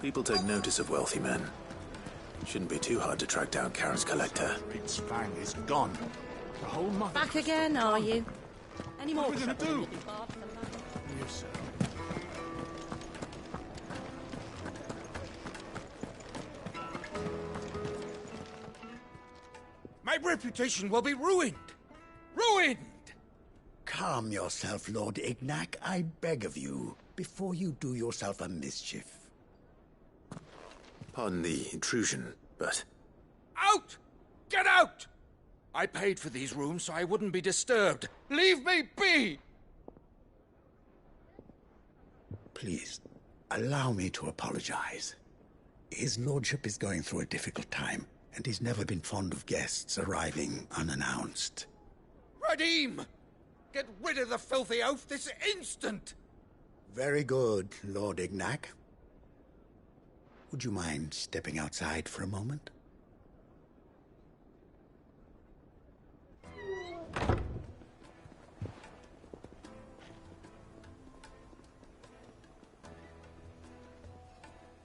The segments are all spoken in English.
People take notice of wealthy men. Shouldn't be too hard to track down Karen's collector. Its fang is gone. The whole mother... Back again, are you? Any more? What are we gonna do? Yes, sir. My reputation will be ruined! Ruined! Calm yourself, Lord Ignac, I beg of you, before you do yourself a mischief. Pardon the intrusion, but... Out! Get out! I paid for these rooms so I wouldn't be disturbed. Leave me be! Please, allow me to apologize. His lordship is going through a difficult time, and he's never been fond of guests arriving unannounced. Radim! Get rid of the filthy oaf this instant! Very good, Lord Ignac. Would you mind stepping outside for a moment?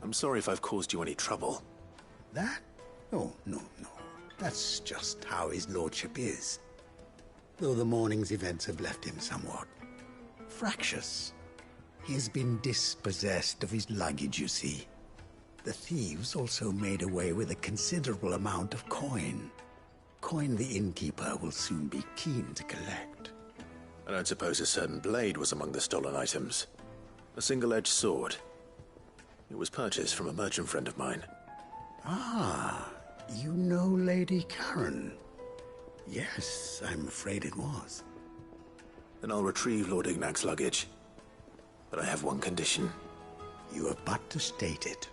I'm sorry if I've caused you any trouble. That? Oh, no. That's just how his lordship is. Though the morning's events have left him somewhat fractious. He has been dispossessed of his luggage, you see. The thieves also made away with a considerable amount of coin. Coin the innkeeper will soon be keen to collect. I don't suppose a certain blade was among the stolen items. A single-edged sword. It was purchased from a merchant friend of mine. Ah, you know Lady Karen. Yes, I'm afraid it was. Then I'll retrieve Lord Ignac's luggage. But I have one condition. You have but to state it.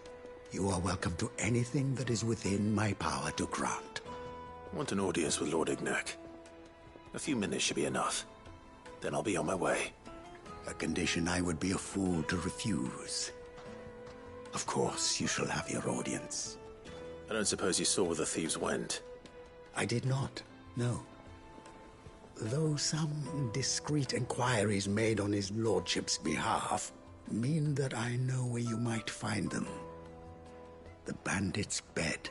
You are welcome to anything that is within my power to grant. I want an audience with Lord Ignac. A few minutes should be enough. Then I'll be on my way. A condition I would be a fool to refuse. Of course, you shall have your audience. I don't suppose you saw where the thieves went. I did not, no. Though some discreet inquiries made on his lordship's behalf mean that I know where you might find them. The bandit's bed.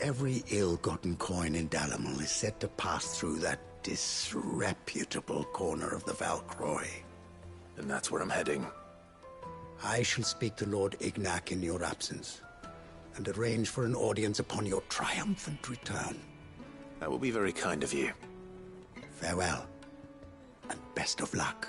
Every ill-gotten coin in Dalamel is said to pass through that disreputable corner of the Valcroy. And that's where I'm heading. I shall speak to Lord Ignac in your absence, and arrange for an audience upon your triumphant return. That will be very kind of you. Farewell, and best of luck.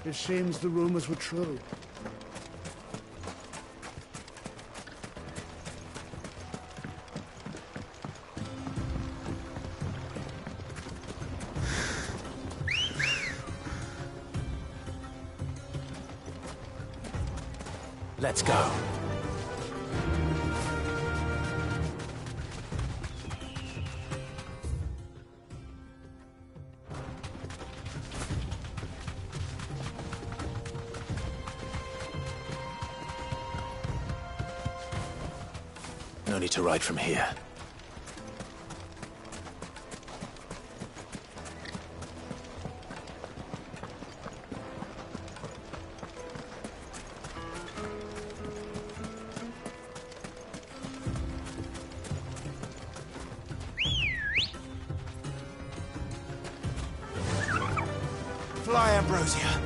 It seems the rumors were true. Let's go. No need to ride from here. Fly, Ambrosia.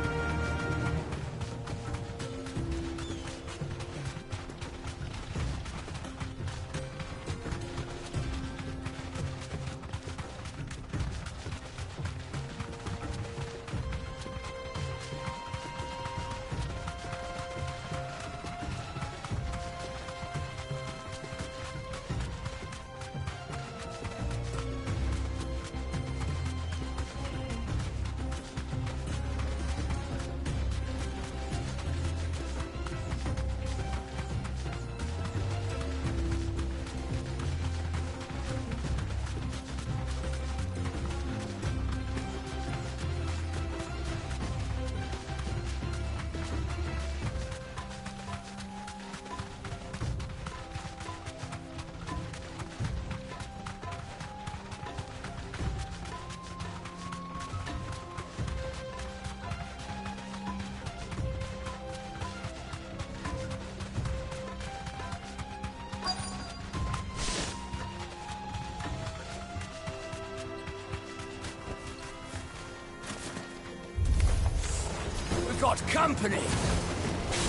got company!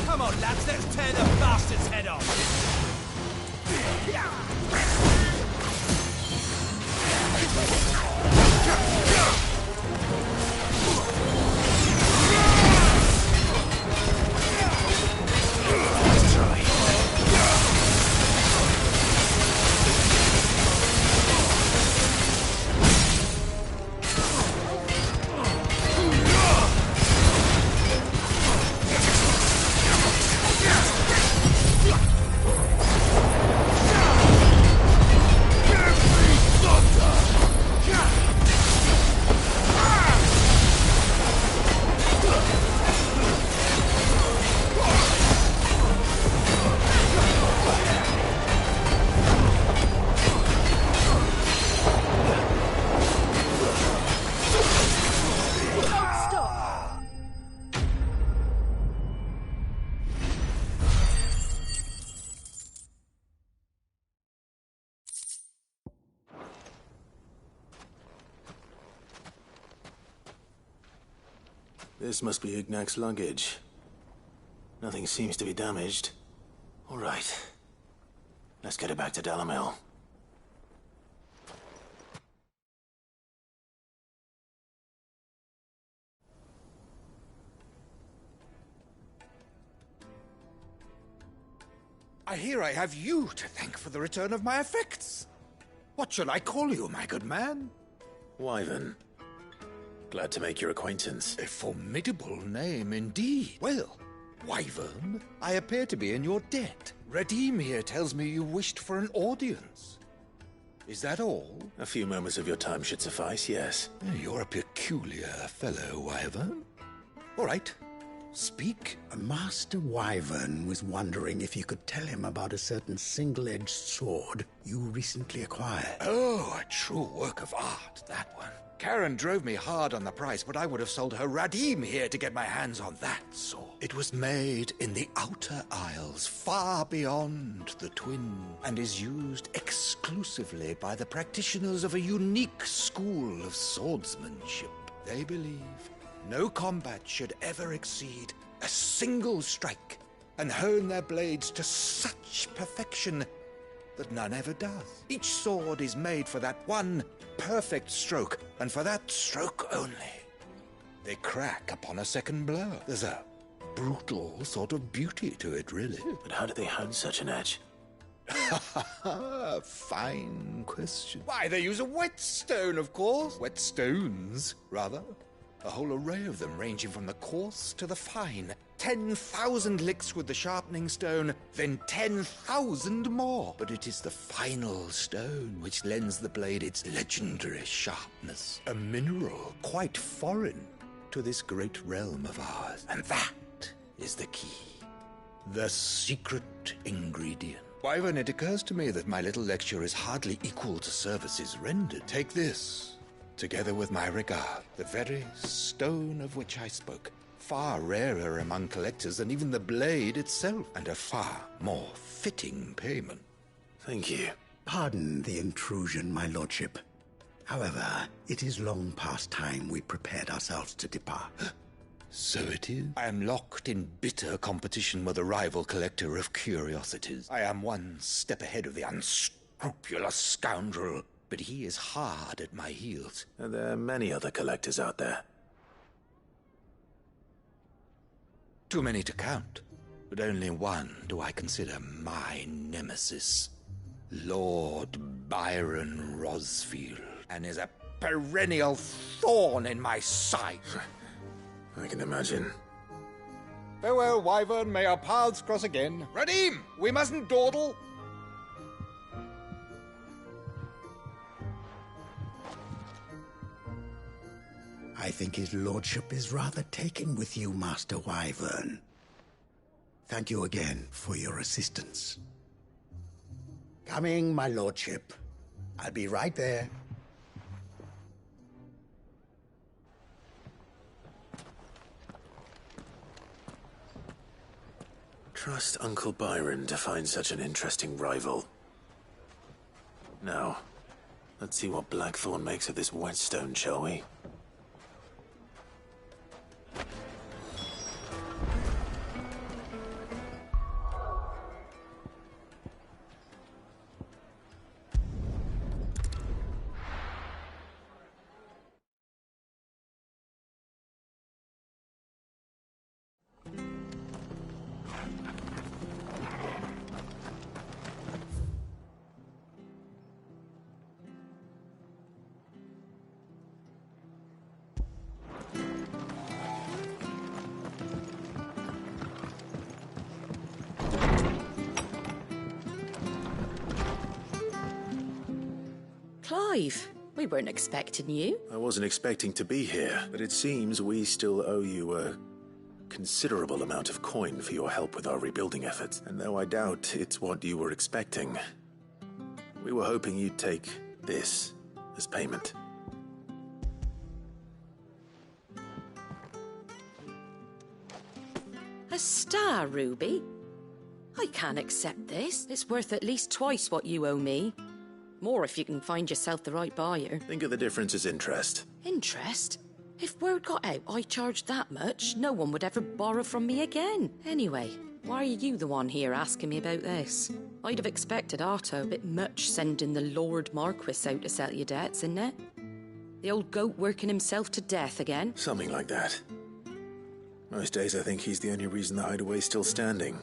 Come on, lads, let's tear the bastard's head off! Let's try. This must be Ignac's luggage. Nothing seems to be damaged. All right. Let's get it back to Dalamil. I hear I have you to thank for the return of my effects. What shall I call you, my good man? Wyvern. Glad to make your acquaintance. A formidable name indeed. Well, Wyvern, I appear to be in your debt. Redeem here tells me you wished for an audience. Is that all? A few moments of your time should suffice, yes. You're a peculiar fellow, Wyvern. All right, speak. Master Wyvern was wondering if you could tell him about a certain single-edged sword you recently acquired. Oh, a true work of art, that one. Karen drove me hard on the price, but I would have sold her Radim here to get my hands on that sword. It was made in the Outer Isles, far beyond the Twin, and is used exclusively by the practitioners of a unique school of swordsmanship. They believe no combat should ever exceed a single strike, and hone their blades to such perfection that none ever does. Each sword is made for that one perfect stroke, and for that stroke only. They crack upon a second blow. There's a brutal sort of beauty to it, really. But how do they hone such an edge? Fine question. Why, they use a whetstone, of course. Whetstones, rather. A whole array of them, ranging from the coarse to the fine. 10,000 licks with the sharpening stone, then 10,000 more. But it is the final stone which lends the blade its legendary sharpness. A mineral quite foreign to this great realm of ours. And that is the key. The secret ingredient. Wyvern, it occurs to me that my little lecture is hardly equal to services rendered. Take this, together with my regard, the very stone of which I spoke. Far rarer among collectors than even the blade itself, and a far more fitting payment. Thank you. Pardon the intrusion, my lordship. However, it is long past time we prepared ourselves to depart. So it is. I am locked in bitter competition with a rival collector of curiosities. I am one step ahead of the unscrupulous scoundrel, but he is hard at my heels. And there are many other collectors out there. Too many to count, but only one do I consider my nemesis. Lord Byron Rosfield, and is a perennial thorn in my side. I can imagine. Farewell, Wyvern, may our paths cross again. Radim, we mustn't dawdle. I think his lordship is rather taken with you, Master Wyvern. Thank you again for your assistance. Coming, my lordship. I'll be right there. Trust Uncle Byron to find such an interesting rival. Now, let's see what Blackthorn makes of this whetstone, shall we? Clive, we weren't expecting you. I wasn't expecting to be here, but it seems we still owe you a considerable amount of coin for your help with our rebuilding efforts. And though I doubt it's what you were expecting, we were hoping you'd take this as payment. A star ruby? I can't accept this. It's worth at least twice what you owe me. More if you can find yourself the right buyer. Think of the difference as interest. Interest? If word got out I charged that much, no one would ever borrow from me again. Anyway, why are you the one here asking me about this? I'd have expected Otto a bit much sending the Lord Marquis out to settle your debts, isn't it? The old goat working himself to death again? Something like that. Most days I think he's the only reason the hideaway's still standing.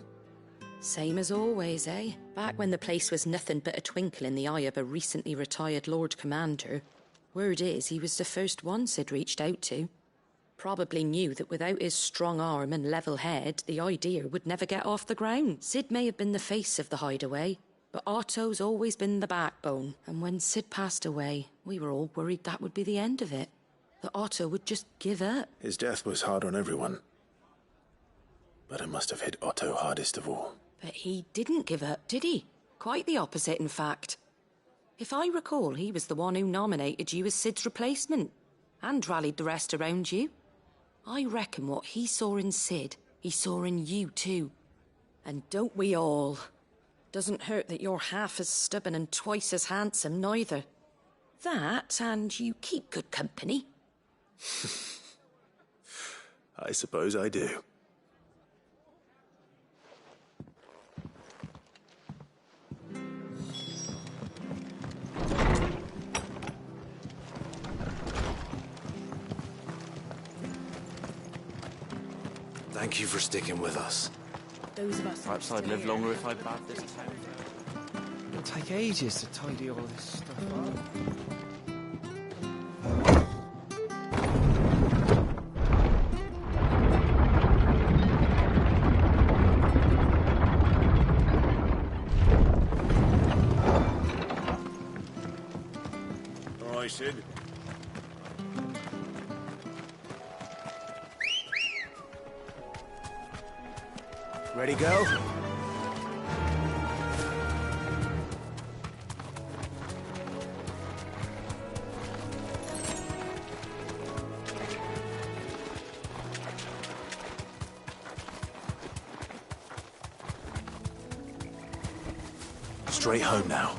Same as always, eh? Back when the place was nothing but a twinkle in the eye of a recently retired Lord Commander, word is he was the first one Sid reached out to. Probably knew that without his strong arm and level head, the idea would never get off the ground. Sid may have been the face of the hideaway, but Otto's always been the backbone. And when Sid passed away, we were all worried that would be the end of it. That Otto would just give up. His death was hard on everyone. But it must have hit Otto hardest of all. But he didn't give up, did he? Quite the opposite, in fact. If I recall, he was the one who nominated you as Sid's replacement, and rallied the rest around you. I reckon what he saw in Sid, he saw in you too. And don't we all? Doesn't hurt that you're half as stubborn and twice as handsome, neither. That, and you keep good company. I suppose I do. Thank you for sticking with us. Those of us. Perhaps I'd live longer if I bad this town. It'll take ages to tidy all this stuff up. All right, Sid. Ready, go? Straight home now.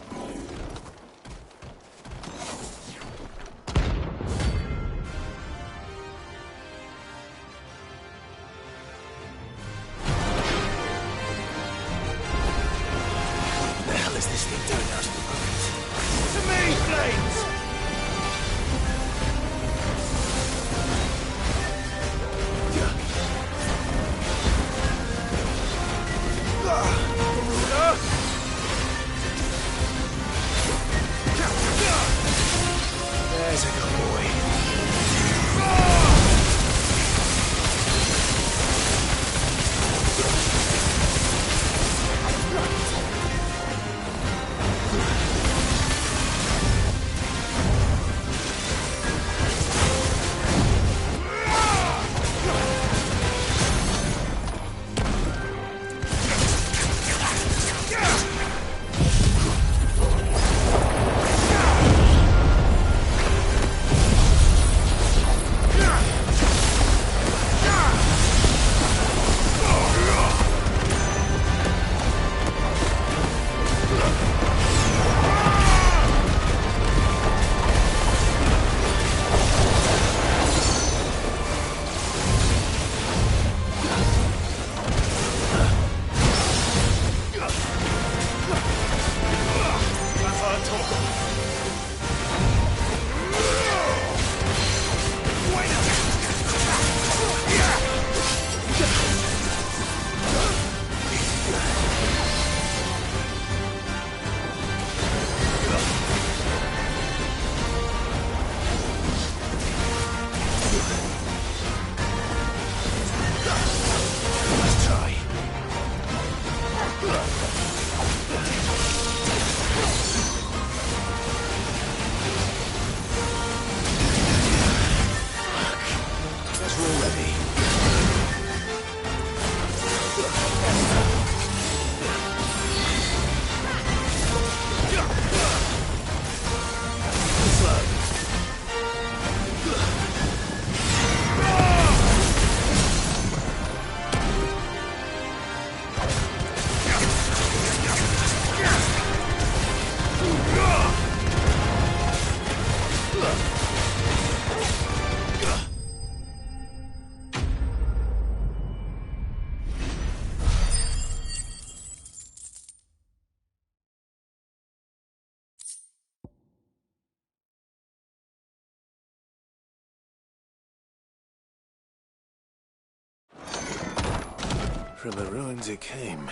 From the ruins it came,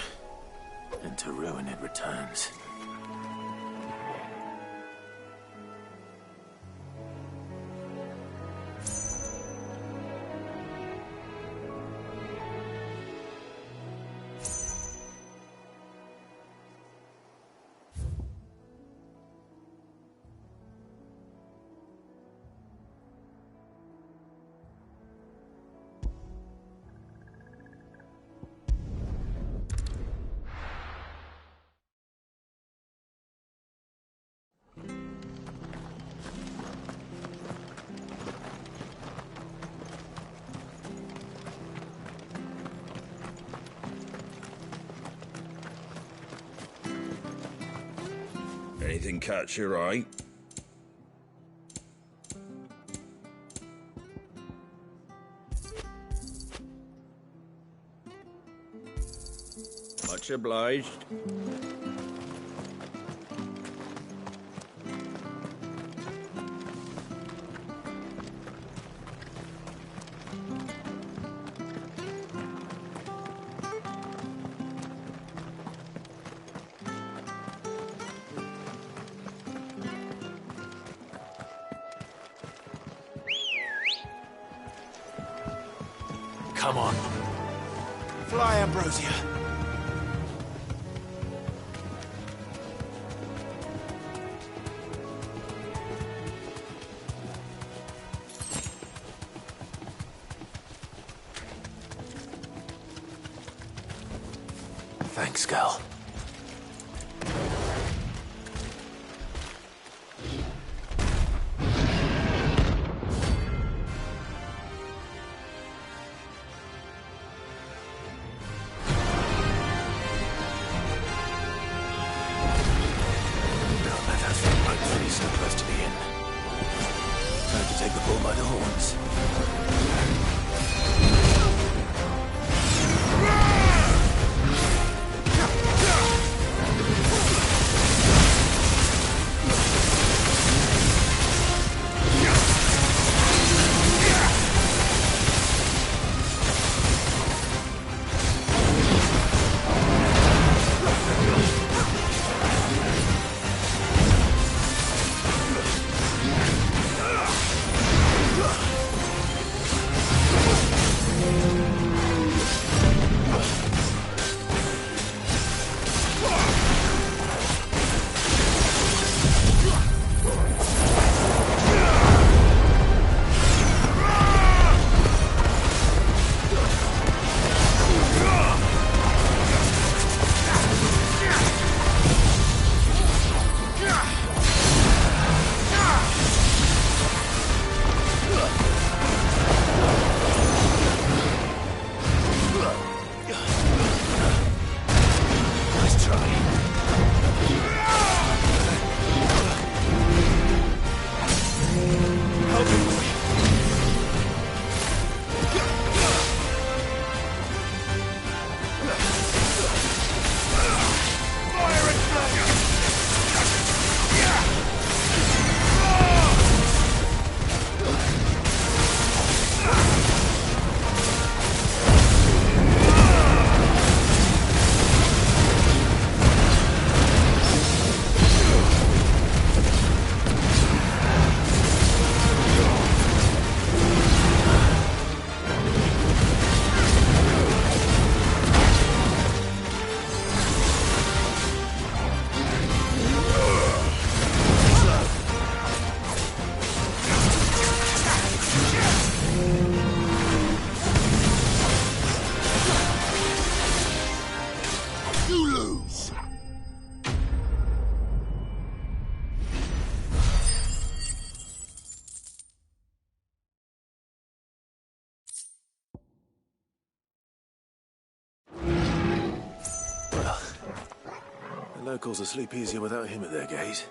and to ruin it returns. Anything catch your eye? Much obliged. Come on. Fly, Ambrosia. Thanks, Gal. Locals will sleep easier without him at their gate.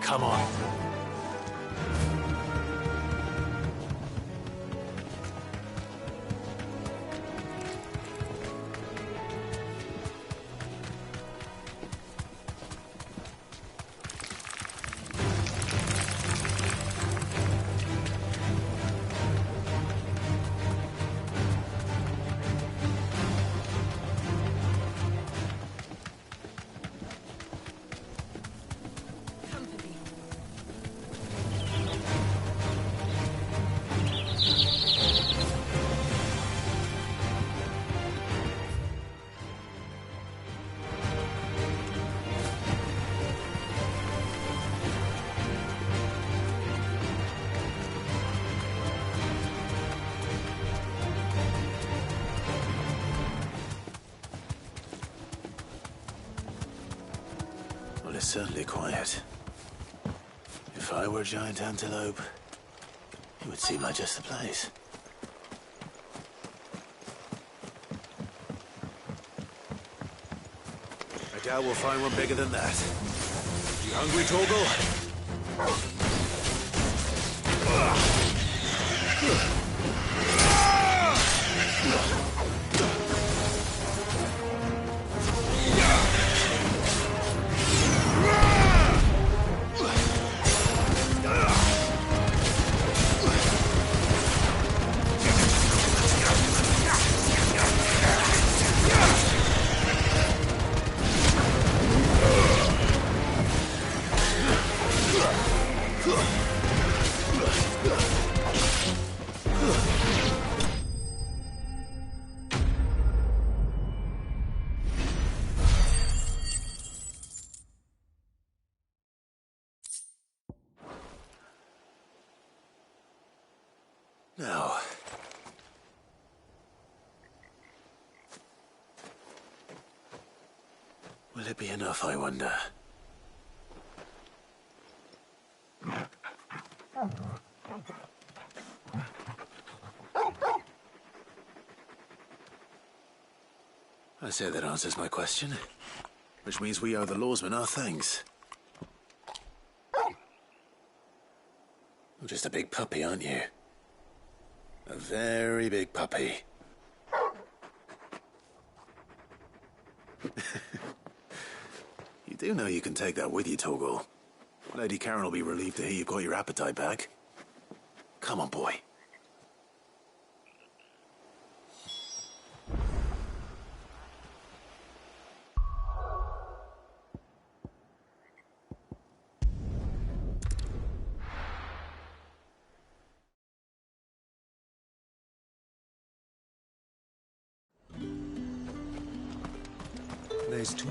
Come on. Well, it's certainly quiet. If I were a giant antelope, it would seem like just the place. I doubt we'll find one bigger than that. You hungry, Torgal? Now, will it be enough, I wonder? I say that answers my question, which means we owe the lawsmen our thanks. You're just a big puppy, aren't you? A very big puppy. You do know you can take that with you, Torgal. Lady Karen will be relieved to hear you've got your appetite back. Come on, boy. There's talk.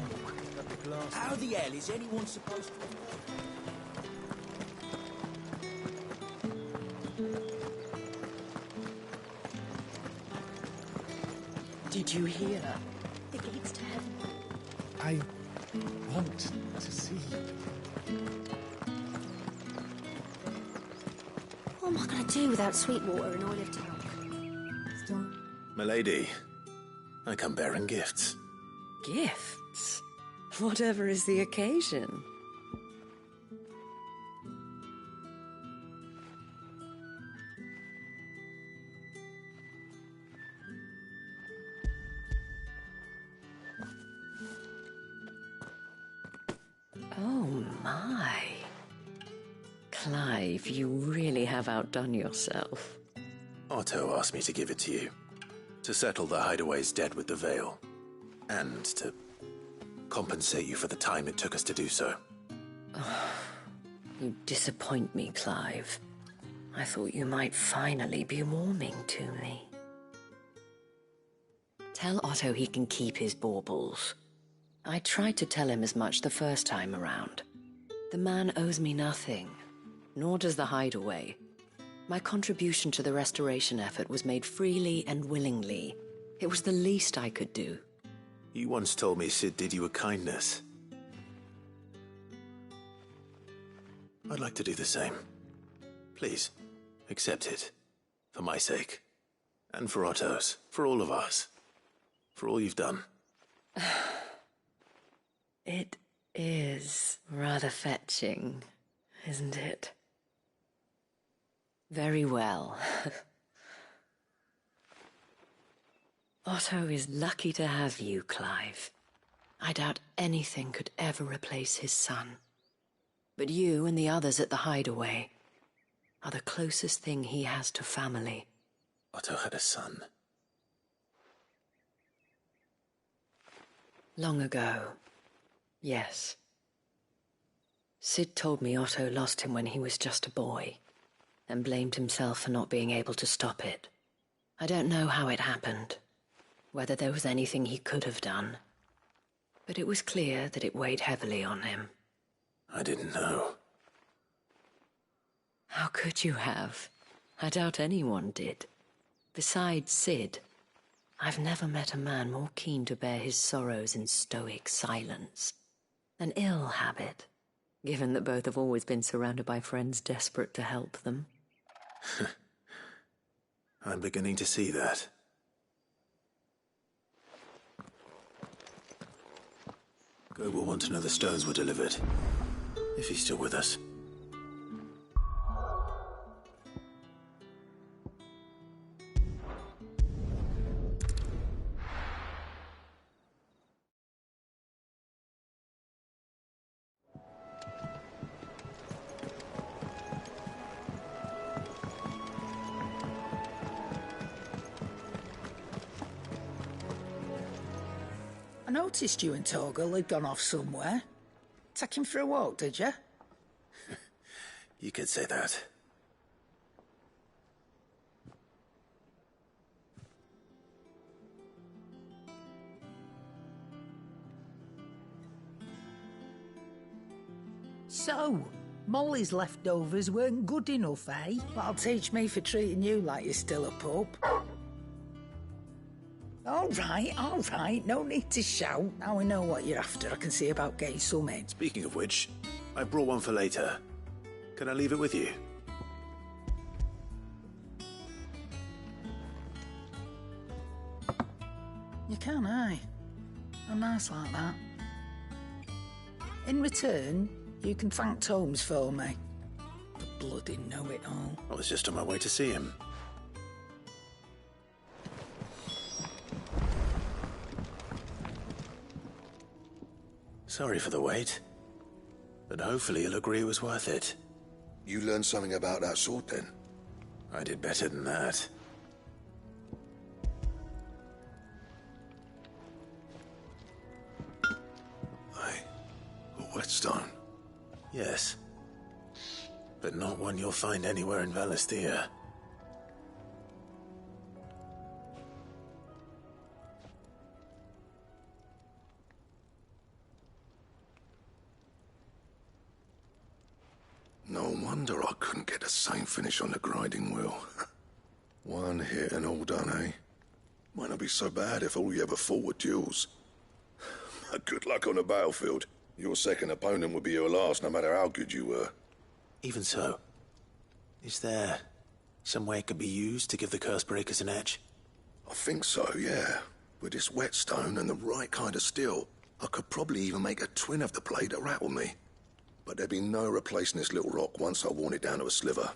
How the hell is anyone supposed to... Did you hear? The gates to heaven. I want to see. What am I going to do without Sweetwater and Olive Talk? Milady, I come bearing gifts. Gifts? Whatever is the occasion. Oh my. Clive, you really have outdone yourself. Otto asked me to give it to you. To settle the Hideaway's debt with the Veil. And to compensate you for the time it took us to do so. You disappoint me, Clive. I thought you might finally be warming to me. Tell Otto he can keep his baubles. I tried to tell him as much the first time around. The man owes me nothing, nor does the Hideaway. My contribution to the restoration effort was made freely and willingly. It was the least I could do. You once told me Sid did you a kindness. I'd like to do the same. Please, accept it. For my sake. And for Otto's. For all of us. For all you've done. It is rather fetching. isn't it? Very well. Otto is lucky to have you, Clive. I doubt anything could ever replace his son. But you and the others at the hideaway are the closest thing he has to family. Otto had a son. Long ago, yes. Sid told me Otto lost him when he was just a boy, and blamed himself for not being able to stop it. I don't know how it happened, whether there was anything he could have done, but it was clear that it weighed heavily on him. I didn't know. How could you have? I doubt anyone did. Besides Sid, I've never met a man more keen to bear his sorrows in stoic silence. An ill habit, given that both have always been surrounded by friends desperate to help them. I'm beginning to see that. Go will want to know the stones were delivered, if he's still with us. I noticed you and Torgal had gone off somewhere. Take him for a walk, did you? You could say that. So, Molly's leftovers weren't good enough, eh? That'll teach me for treating you like you're still a pup. All right, no need to shout. Now we know what you're after, I can see about getting some in. Speaking of which, I brought one for later. Can I leave it with you? You can, eh? I'm nice like that. In return, you can thank Tomes for me. The bloody know-it-all. I was just on my way to see him. Sorry for the wait, but hopefully you'll agree it was worth it. You learned something about that sword, then? I did better than that. Hey, a whetstone? Yes, but not one you'll find anywhere in Valisthea. No wonder I couldn't get the same finish on the grinding wheel. One hit and all done, eh? Might not be so bad if all you ever fought were duels. Good luck on the battlefield. Your second opponent would be your last, no matter how good you were. Even so, is there some way it could be used to give the Cursebreakers an edge? I think so, yeah. With this whetstone and the right kind of steel, I could probably even make a twin of the blade that rattled me. But there'd be no replacing this little rock once I worn it down to a sliver.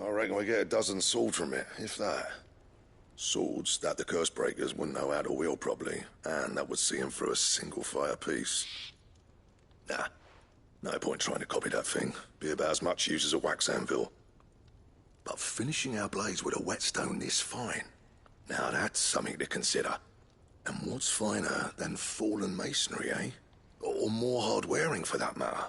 I reckon we get a dozen swords from it, if that. Swords that the Cursebreakers wouldn't know how to wield properly, and that would see them through a single fire piece. Nah, no point trying to copy that thing. Be about as much use as a wax anvil. But finishing our blades with a whetstone this fine, now that's something to consider. And what's finer than fallen masonry, eh? Or more hard-wearing, for that matter.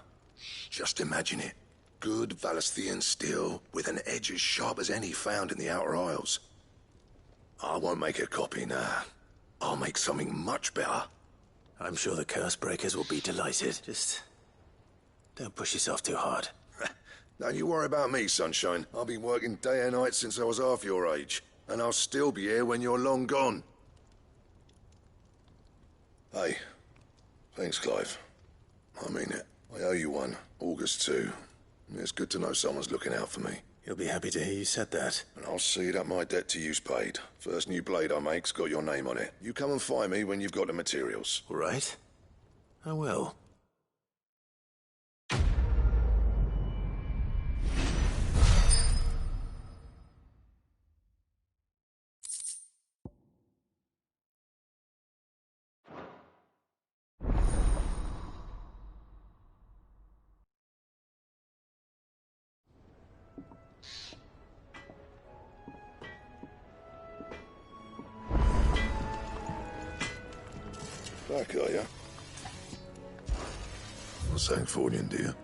Just imagine it. Good Valisthean steel with an edge as sharp as any found in the Outer Isles. I won't make a copy, nah. I'll make something much better. I'm sure the Cursebreakers will be delighted. Just don't push yourself too hard. Don't you worry about me, Sunshine. I've been working day and night since I was half your age. And I'll still be here when you're long gone. Hey, thanks, Clive. I mean it. I owe you one. August too. It's good to know someone's looking out for me. He'll be happy to hear you said that. And I'll see that my debt to you's paid. First new blade I make's got your name on it. You come and find me when you've got the materials. All right. I will. Back, are you? Not saying Fornian, do you?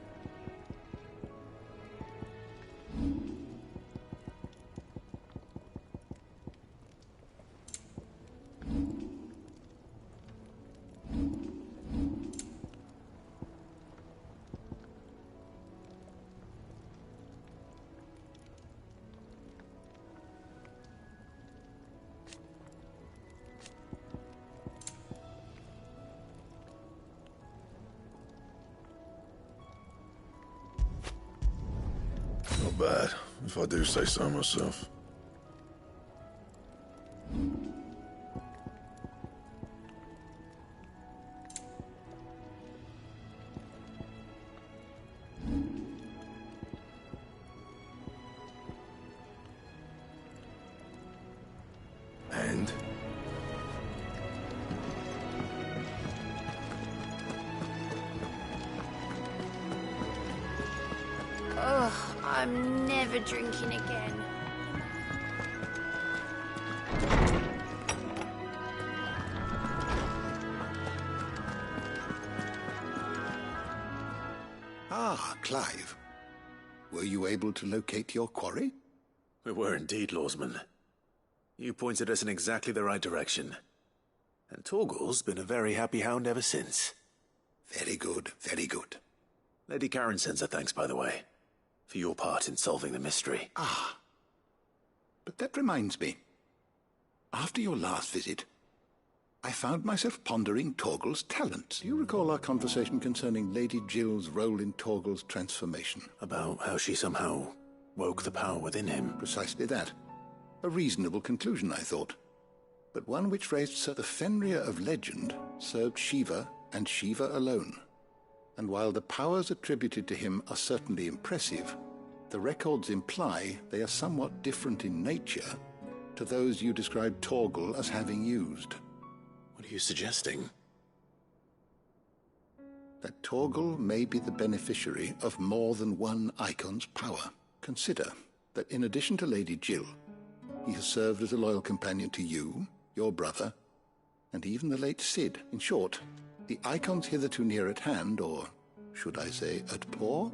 Not bad, if I do say so myself. And? Ugh, I'm never drinking again. Ah, Clive. Were you able to locate your quarry? We were indeed, Lawsman. You pointed us in exactly the right direction. And Torgal's been a very happy hound ever since. Very good, very good. Lady Karen sends her thanks, by the way, for your part in solving the mystery. Ah. But that reminds me. After your last visit, I found myself pondering Torgal's talents. Do you recall our conversation concerning Lady Jill's role in Torgal's transformation? About how she somehow woke the power within him. Precisely that. A reasonable conclusion, I thought. But one which raised Sir the Fenrir of legend served Shiva and Shiva alone. And while the powers attributed to him are certainly impressive, the records imply they are somewhat different in nature to those you described Torgal as having used. What are you suggesting? That Torgal may be the beneficiary of more than one icon's power. Consider that in addition to Lady Jill, he has served as a loyal companion to you, your brother, and even the late Cid. In short, the icons hitherto near at hand, or should I say at paw,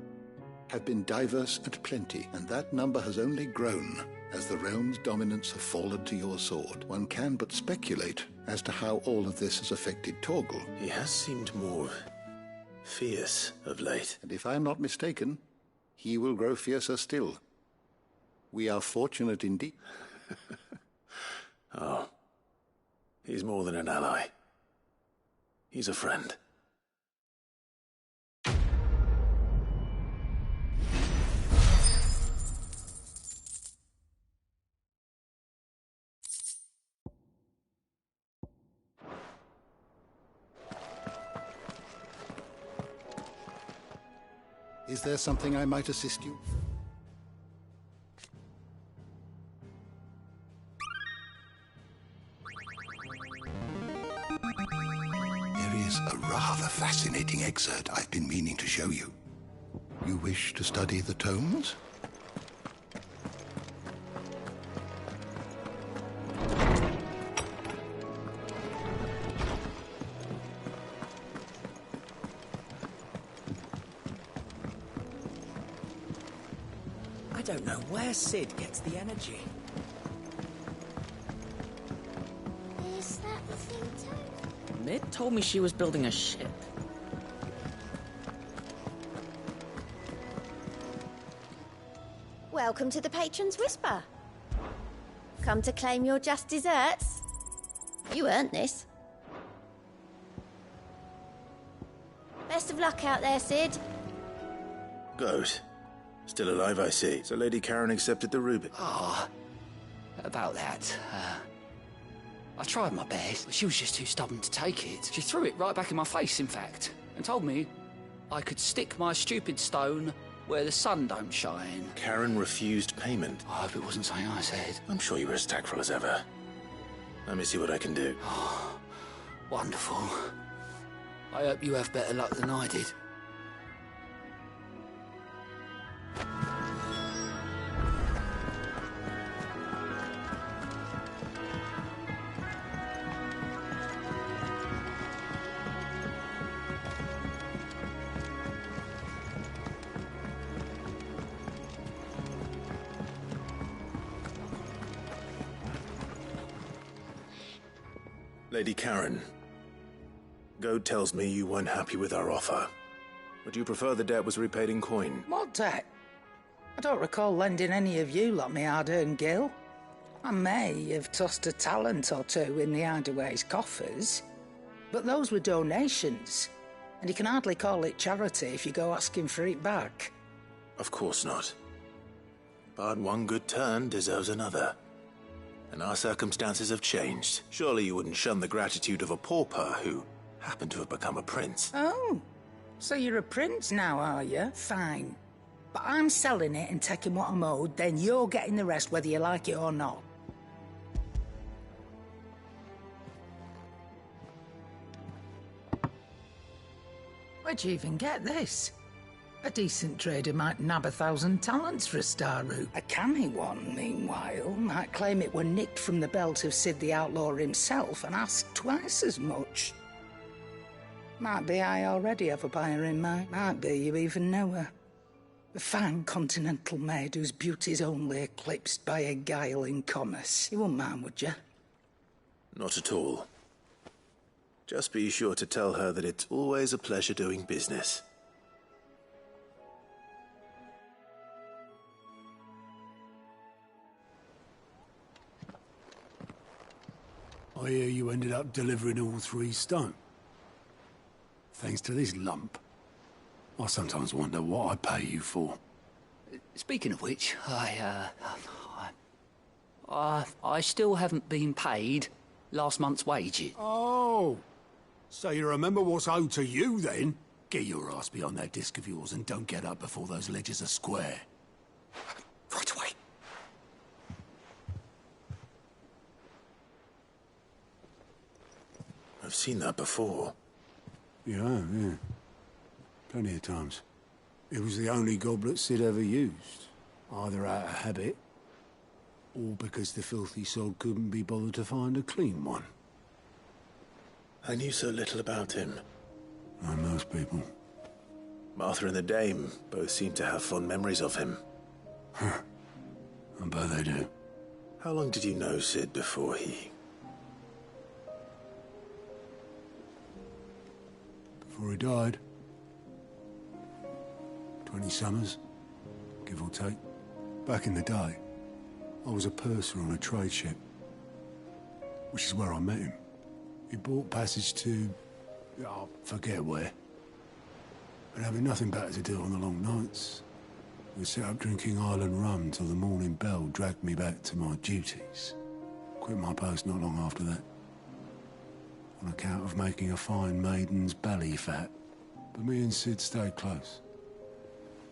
have been diverse and plenty, and that number has only grown as the realm's dominance have fallen to your sword. One can but speculate as to how all of this has affected Torgal. He has seemed more fierce of late. And if I am not mistaken, he will grow fiercer still. We are fortunate indeed. Oh, he's more than an ally. He's a friend. Is there something I might assist you? There is a rather fascinating excerpt I've been meaning to show you. You wish to study the tomes? I don't know where Cid gets the energy. Is that the thing too? Mid told me she was building a ship. Welcome to the Patron's Whisper. Come to claim your just desserts? You earned this. Best of luck out there, Cid. Good. Still alive, I see. So Lady Karen accepted the ruby. Ah, about that. I tried my best, but she was just too stubborn to take it. She threw it right back in my face, in fact, and told me I could stick my stupid stone where the sun don't shine. Karen refused payment. I hope it wasn't something I said. I'm sure you were as tactful as ever. Let me see what I can do. Oh, wonderful. I hope you have better luck than I did. Lady Karen, Goad tells me you weren't happy with our offer. Would you prefer the debt was repaid in coin? What debt? I don't recall lending any of you lot me hard-earned gil. I may have tossed a talent or two in the Hideaway's coffers, but those were donations, and you can hardly call it charity if you go asking for it back. Of course not. But one good turn deserves another. And our circumstances have changed. Surely you wouldn't shun the gratitude of a pauper who happened to have become a prince. Oh, so you're a prince now, are you? Fine. But I'm selling it and taking what I'm owed, then you're getting the rest whether you like it or not. Where'd you even get this? A decent trader might nab 1,000 talents for a star route. A canny one, meanwhile, might claim it were nicked from the belt of Sid the Outlaw himself and ask twice as much. Might be I already have a buyer in mind. Might be you even know her. A fine continental maid whose beauty's only eclipsed by a guile in commerce. You wouldn't mind, would you? Not at all. Just be sure to tell her that it's always a pleasure doing business. I hear you ended up delivering all 3 stone. Thanks to this lump. I sometimes wonder what I pay you for. Speaking of which, I still haven't been paid last month's wages. Oh, so you remember what's owed to you then? Get your ass behind that disc of yours and don't get up before those ledgers are square. Right away. I've seen that before. Yeah. Plenty of times. It was the only goblet Sid ever used. Either out of habit, or because the filthy sod couldn't be bothered to find a clean one. I knew so little about him. Like most people. Martha and the Dame both seem to have fond memories of him. I bet they do. How long did you know Sid before he... Before he died? 20 summers, give or take. Back in the day, I was a purser on a trade ship, which is where I met him. He bought passage to... I forget where. But having nothing better to do on the long nights, we sat up drinking island rum till the morning bell dragged me back to my duties. Quit my post not long after that, on account of making a fine maiden's belly fat. But me and Sid stayed close,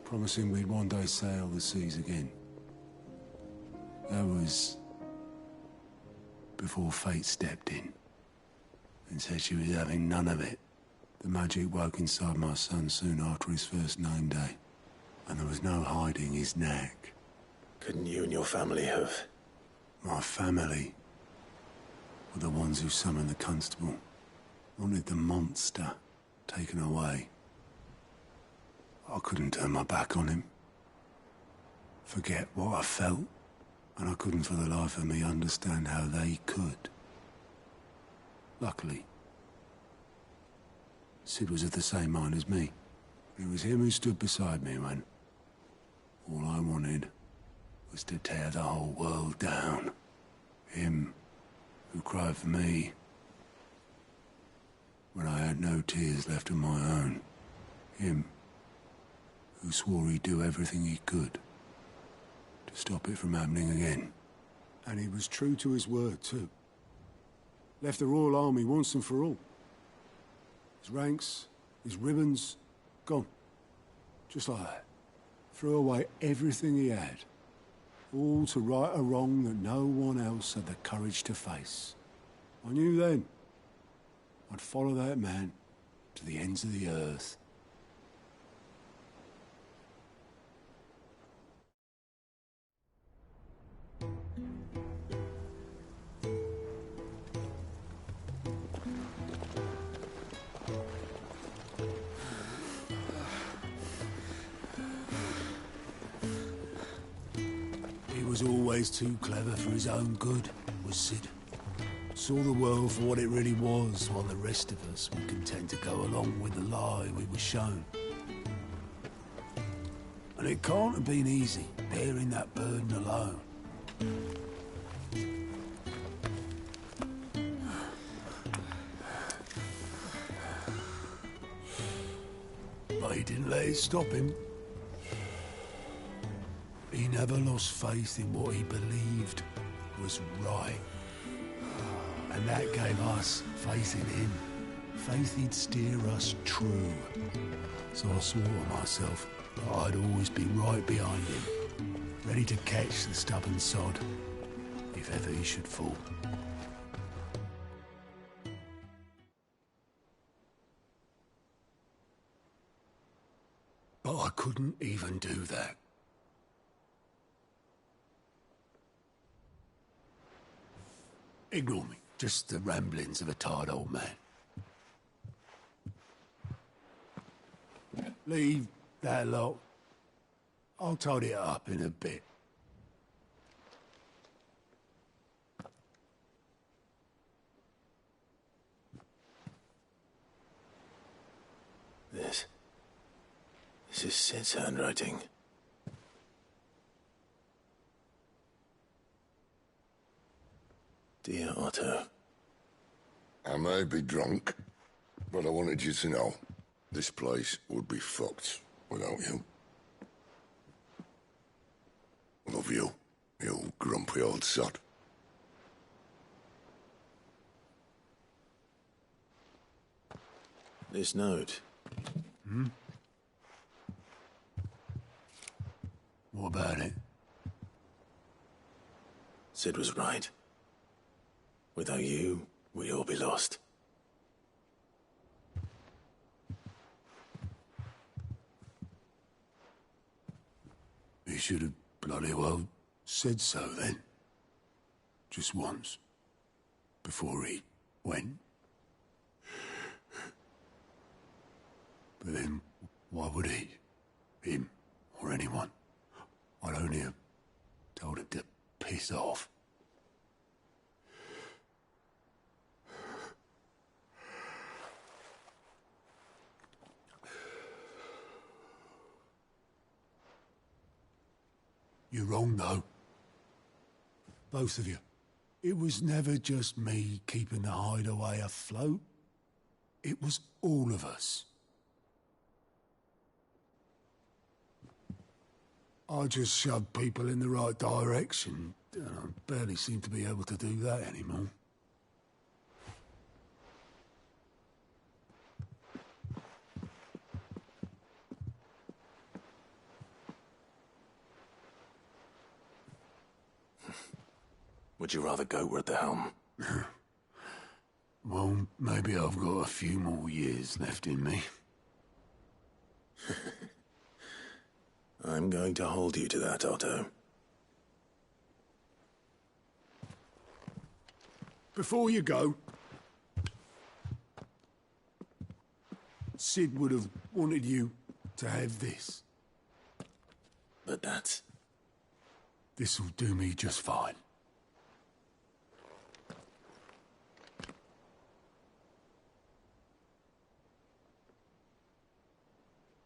promising we'd one day sail the seas again. That was before fate stepped in and said she was having none of it. The magic woke inside my son soon after his first name day, and there was no hiding his knack. Couldn't you and your family have... My family were the ones who summoned the constable, wanted the monster taken away. I couldn't turn my back on him, forget what I felt, and I couldn't for the life of me understand how they could. Luckily, Sid was of the same mind as me. It was him who stood beside me when all I wanted was to tear the whole world down. Him who cried for me when I had no tears left of my own. Him who swore he'd do everything he could to stop it from happening again. And he was true to his word, too. Left the Royal Army once and for all. His ranks, his ribbons, gone. Just like that. Threw away everything he had. All to right a wrong that no one else had the courage to face. I knew then I'd follow that man to the ends of the earth. He was always too clever for his own good, was Sid. saw the world for what it really was, while the rest of us were content to go along with the lie we were shown. And it can't have been easy, bearing that burden alone. But he didn't let it stop him. He never lost faith in what he believed was right. And that gave us faith in him. Faith he'd steer us true. So I swore to myself that I'd always be right behind him, ready to catch the stubborn sod, if ever he should fall. But I couldn't even do that. Ignore me. Just the ramblings of a tired old man. Leave that lot. I'll tidy it up in a bit. This is Sid's handwriting. Dear Otto. I may be drunk, but I wanted you to know this place would be fucked without you. Love you, you grumpy old sod. This note. Hmm? What about it? Sid was right. Without you, we'd all be lost. He should have bloody well said so then. Just once. Before he went. But then, why would he? Him, or anyone? I'd only have told him to piss off. You're wrong, though. Both of you. It was never just me keeping the hideaway afloat. It was all of us. I just shoved people in the right direction, and I barely seem to be able to do that anymore. Would you rather go at the helm? Well, maybe I've got a few more years left in me. I'm going to hold you to that, Otto. Before you go, Sid would have wanted you to have this. But that's... This'll do me just fine.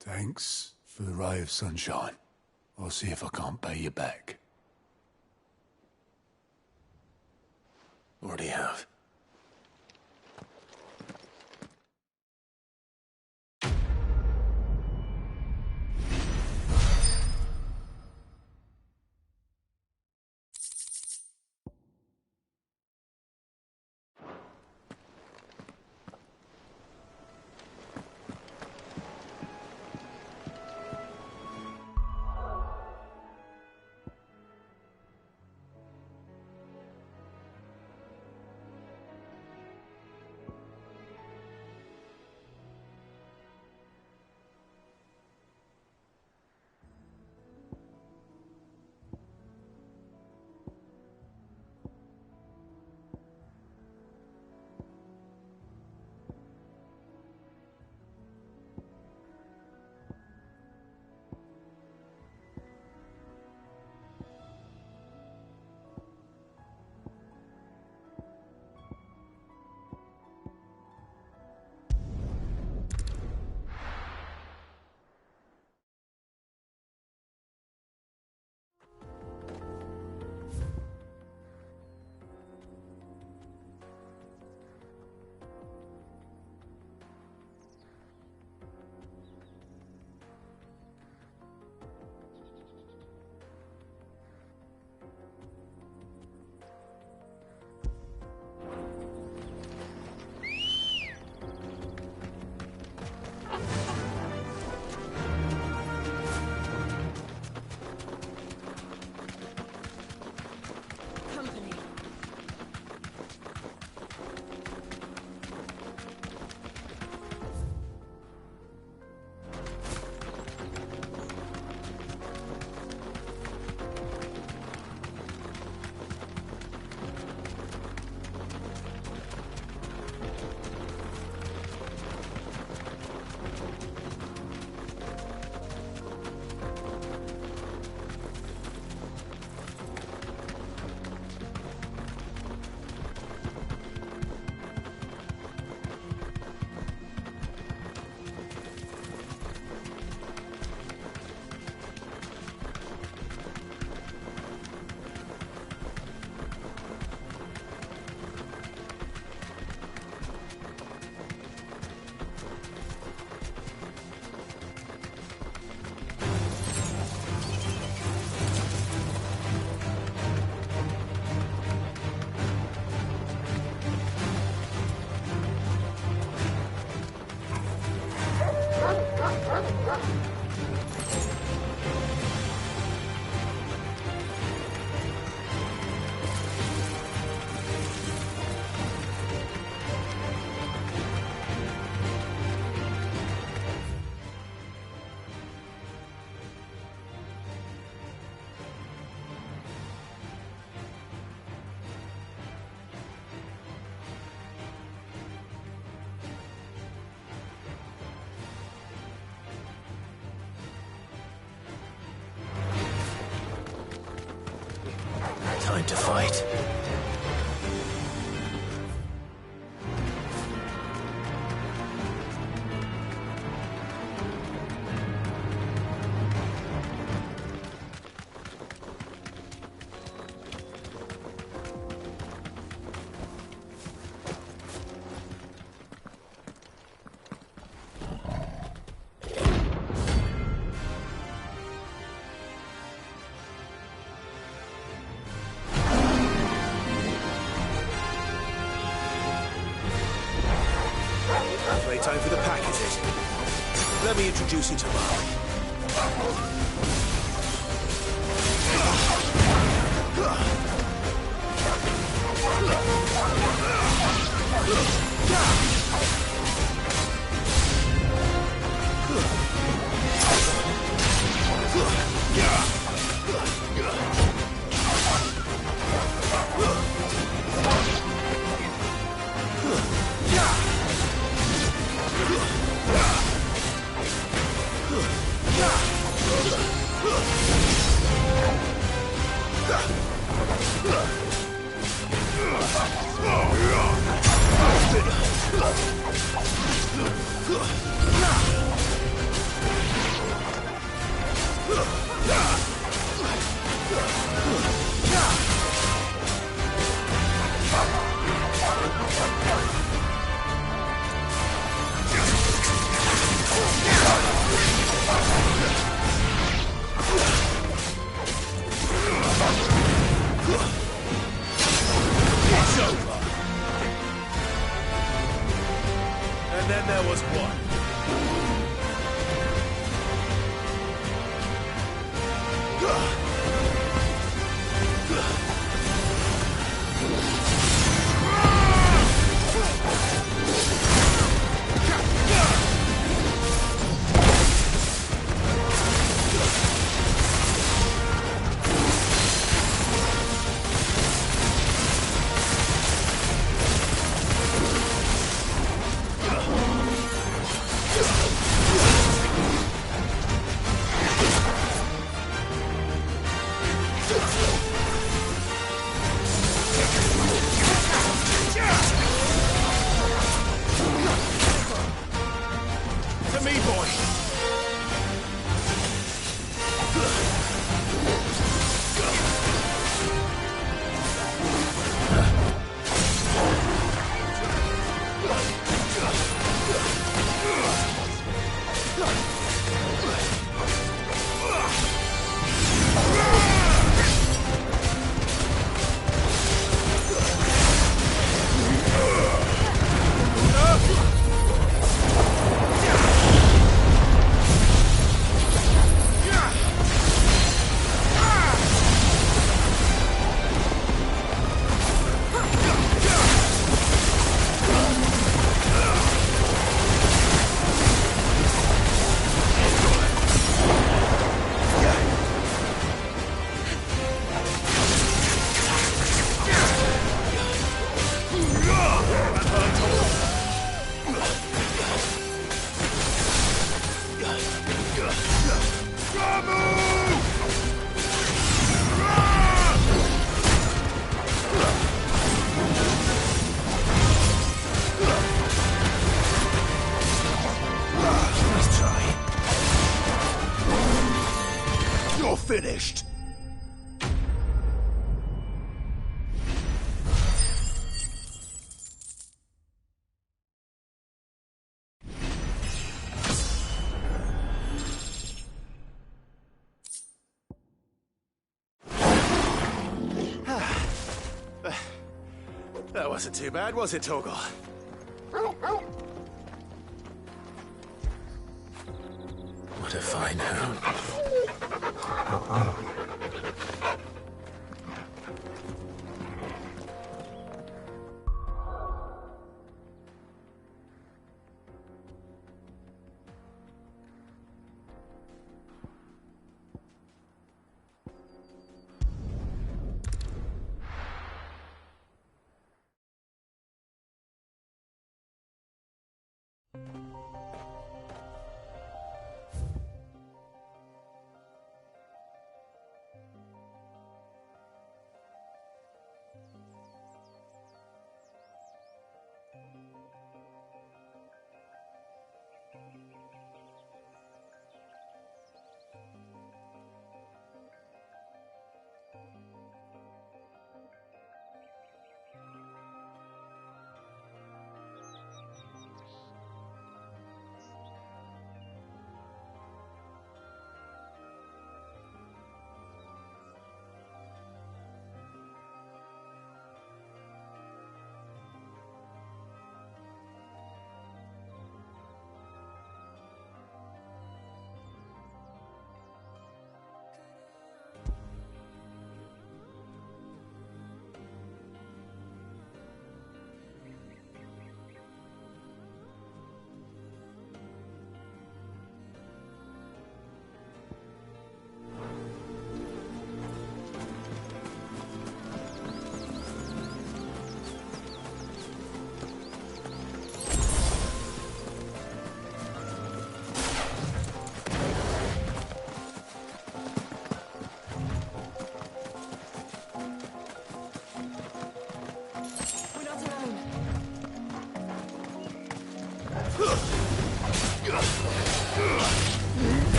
Thanks for the ray of sunshine. I'll see if I can't pay you back. Already have. kind to fight. Playtime for the pack, is it? Let me introduce you to Mark. And then there was one. To me, boy. You're finished. That wasn't too bad, was it, Torgal? What a fine hound.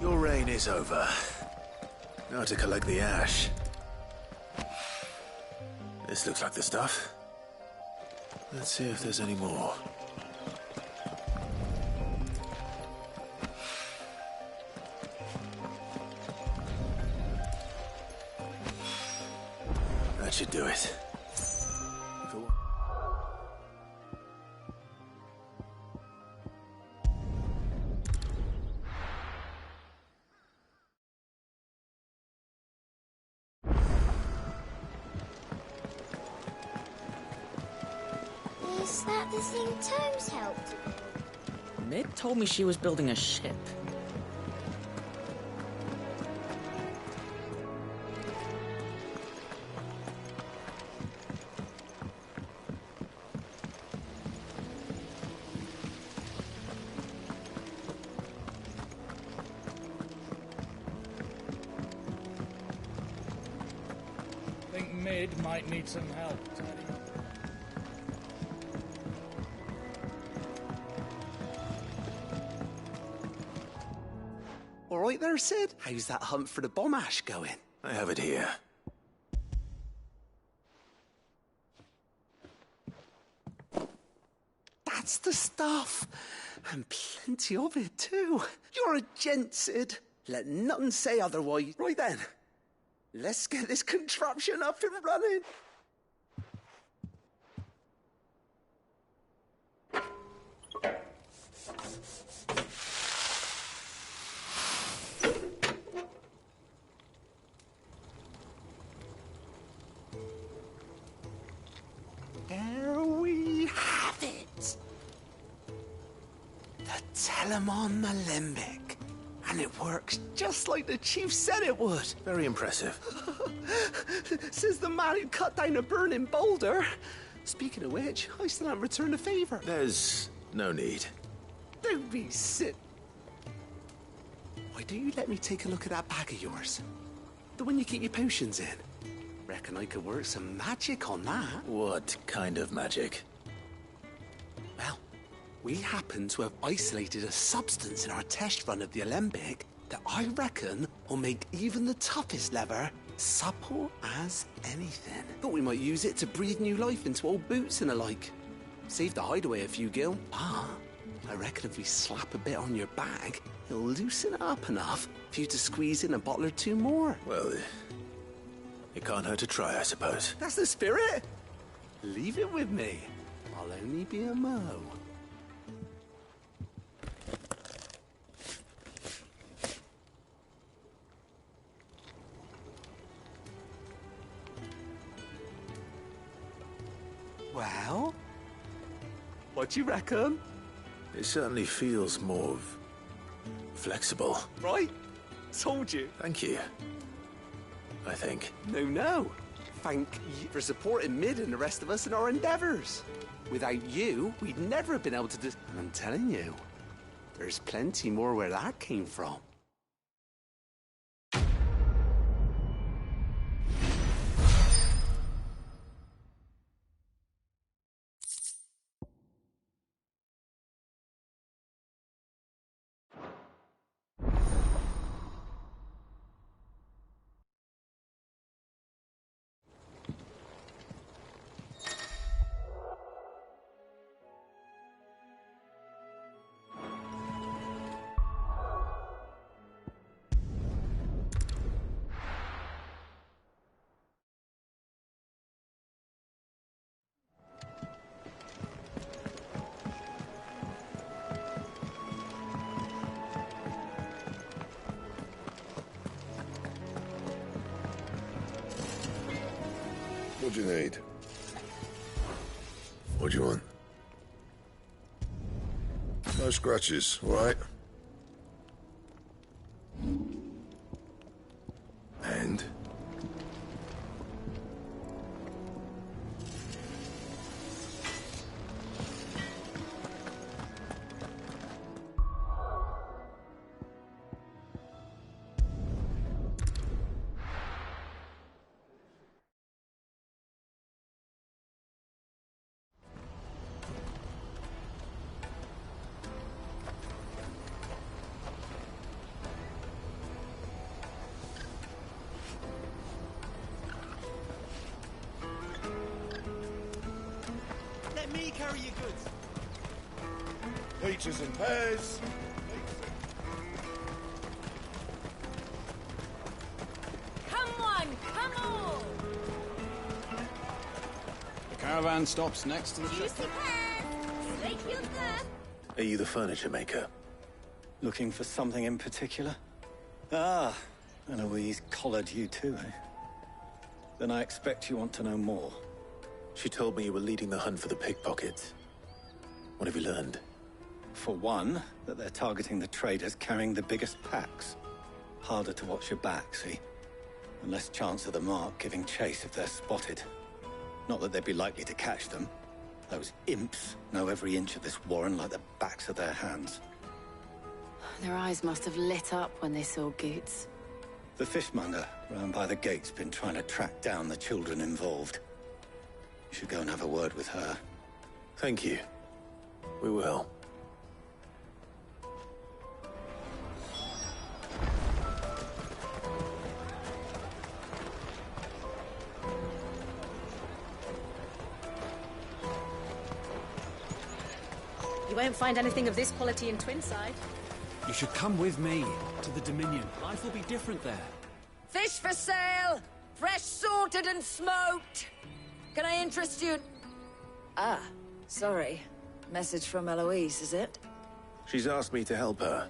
Your reign is over. Now to collect the ash. This looks like the stuff. Let's see if there's any more. That should do it. Is that the thing Tomes helped? Mid told me she was building a ship. Think Mid might need some help, Teddy. All right there, Sid. How's that hunt for the bomb ash going? I have it here. That's the stuff. And plenty of it, too. You're a gent, Sid. Let nothing say otherwise. Right then. Let's get this contraption up and running. There we have it. The Telemon Alembic. And it works just like the chief said it would. Very impressive. Says the man who cut down a burning boulder. Speaking of which, I still haven't returned the favor. There's no need. Don't be sick. Why don't you let me take a look at that bag of yours? The one you keep your potions in. Reckon I could work some magic on that. What kind of magic? Well, we happen to have isolated a substance in our test run of the Alembic that I reckon will make even the toughest leather supple as anything. Thought we might use it to breathe new life into old boots and the like. Save the hideaway a few gil. Ah, I reckon if we slap a bit on your bag, it'll loosen it up enough for you to squeeze in a bottle or two more. Well, it can't hurt to try, I suppose. That's the spirit. Leave it with me. I'll only be a mo. Well, what do you reckon? It certainly feels more flexible. Right? Told you. Thank you. I think. No. Thank you for supporting Mid and the rest of us in our endeavors. Without you, we'd never have been able to do... And I'm telling you, there's plenty more where that came from. What do you need? What do you want? No scratches, all right? And? Let me carry your goods. Peaches and pears. Come on, come on! The caravan stops next to the Juicy pears! Slake your thirst! Are you the furniture maker? Looking for something in particular? Ah, Eloise collared you too, eh? Then I expect you want to know more. She told me you were leading the hunt for the pickpockets. What have you learned? For one, that they're targeting the traders carrying the biggest packs. Harder to watch your back, see? And less chance of the mark giving chase if they're spotted. Not that they'd be likely to catch them. Those imps know every inch of this warren like the backs of their hands. Their eyes must have lit up when they saw Goots. The fishmonger round by the gate's been trying to track down the children involved. You should go and have a word with her. Thank you. We will. You won't find anything of this quality in Twinside. You should come with me to the Dominion. Life will be different there. Fish for sale! Fresh sorted and smoked! Can I interest you? Ah, sorry. Message from Eloise, is it? She's asked me to help her.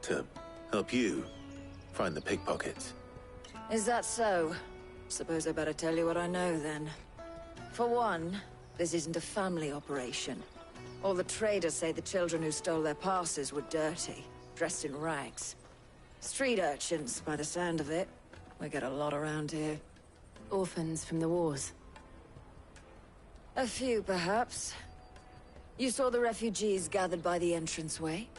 To help you find the pickpockets. Is that so? Suppose I better tell you what I know, then. For one, this isn't a family operation. All the traders say the children who stole their passes were dirty, dressed in rags. Street urchins, by the sound of it. We get a lot around here. Orphans from the wars. A few, perhaps. You saw the refugees gathered by the entranceway?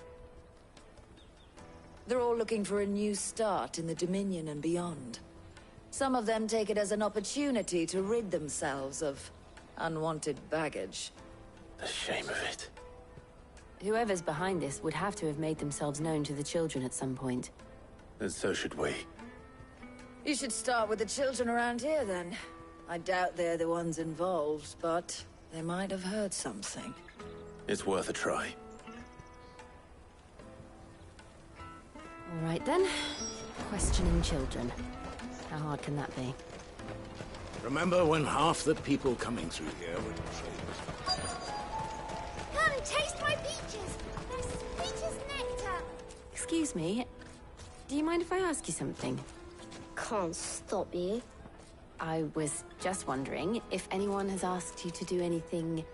They're all looking for a new start in the Dominion and beyond. Some of them take it as an opportunity to rid themselves of unwanted baggage. The shame of it. Whoever's behind this would have to have made themselves known to the children at some point. And so should we. You should start with the children around here, then. I doubt they're the ones involved, but they might have heard something. It's worth a try. All right, then. Questioning children. How hard can that be? Remember when half the people coming through here were traders? Come, taste my peaches! They're sweet as nectar! Excuse me. Do you mind if I ask you something? Can't stop you. I was just wondering if anyone has asked you to do anything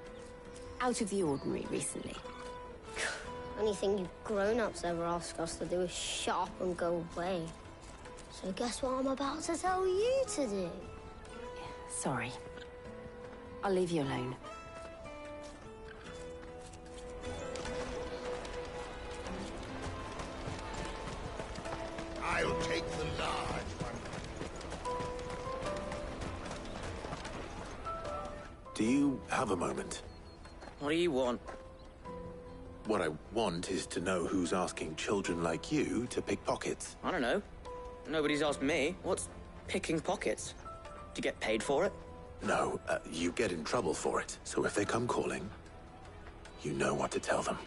out of the ordinary recently. Anything you grown-ups ever ask us to do is shut up and go away. So guess what I'm about to tell you to do? Sorry. I'll leave you alone. I'll take the large one. Do you have a moment? What do you want? What I want is to know who's asking children like you to pick pockets. I don't know. Nobody's asked me. What's picking pockets? Do you get paid for it? No, you get in trouble for it. So if they come calling, you know what to tell them.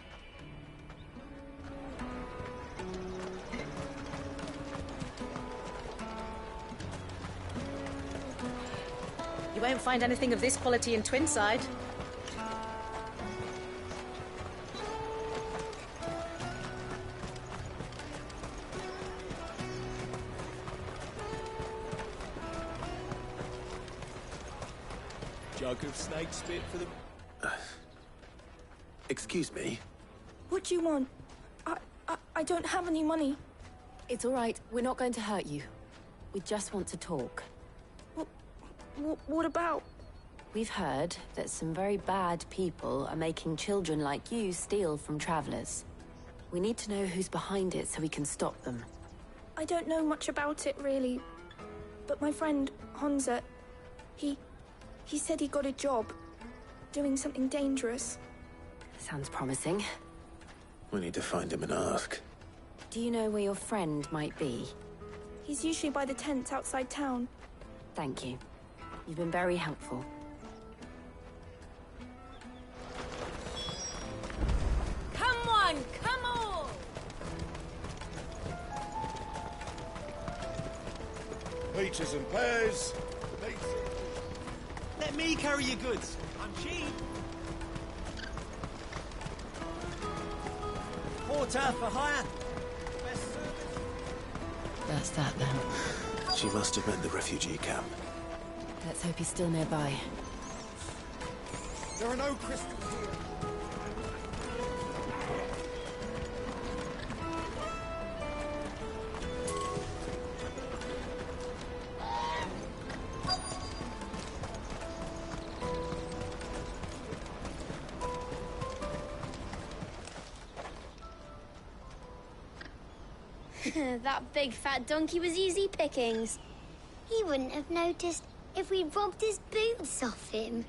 You won't find anything of this quality in Twinside. Jug of snake spit for the... Excuse me? What do you want? I don't have any money. It's all right. We're not going to hurt you. We just want to talk. What about? We've heard that some very bad people are making children like you steal from travelers. We need to know who's behind it so we can stop them. I don't know much about it, really. But my friend, Honza, he said he got a job doing something dangerous. Sounds promising. We need to find him and ask. Do you know where your friend might be? He's usually by the tents outside town. Thank you. You've been very helpful. Meters and pairs. Let me carry your goods. I'm cheap. Porter for hire. Best service. That's that then. She must have meant the refugee camp. Let's hope he's still nearby. There are no crystals here. That big fat donkey was easy pickings. He wouldn't have noticed if we'd robbed his boots off him.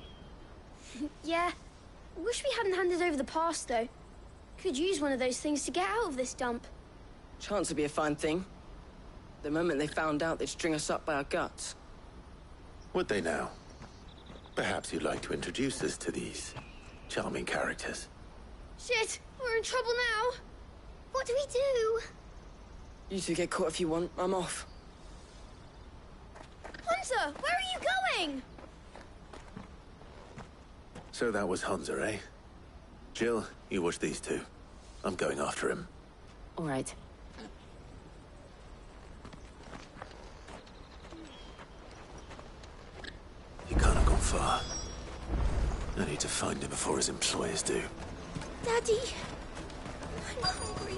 Yeah. Wish we hadn't handed over the pass, though. Could use one of those things to get out of this dump. Chance would be a fine thing. The moment they found out, they'd string us up by our guts. Would they now? Perhaps you'd like to introduce us to these charming characters. Shit, we're in trouble now. What do we do? You two get caught if you want. I'm off. Hunter, where are you going? So that was Hunter, eh? Jill, you watch these two. I'm going after him. All right. He can't have gone far. I need to find him before his employers do. Daddy, I'm hungry.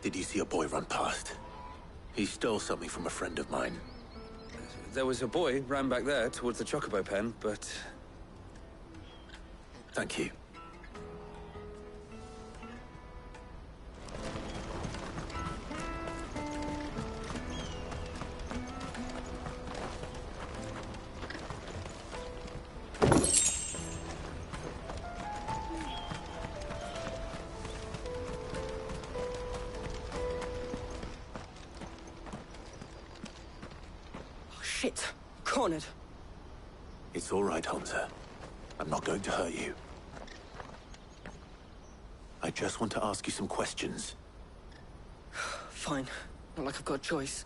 Did you see a boy run past? He stole something from a friend of mine. There was a boy ran back there towards the Chocobo pen, but... Thank you. Shit. Cornered. It's all right, Hunter. I'm not going to hurt you. I just want to ask you some questions. Fine. Not like I've got a choice.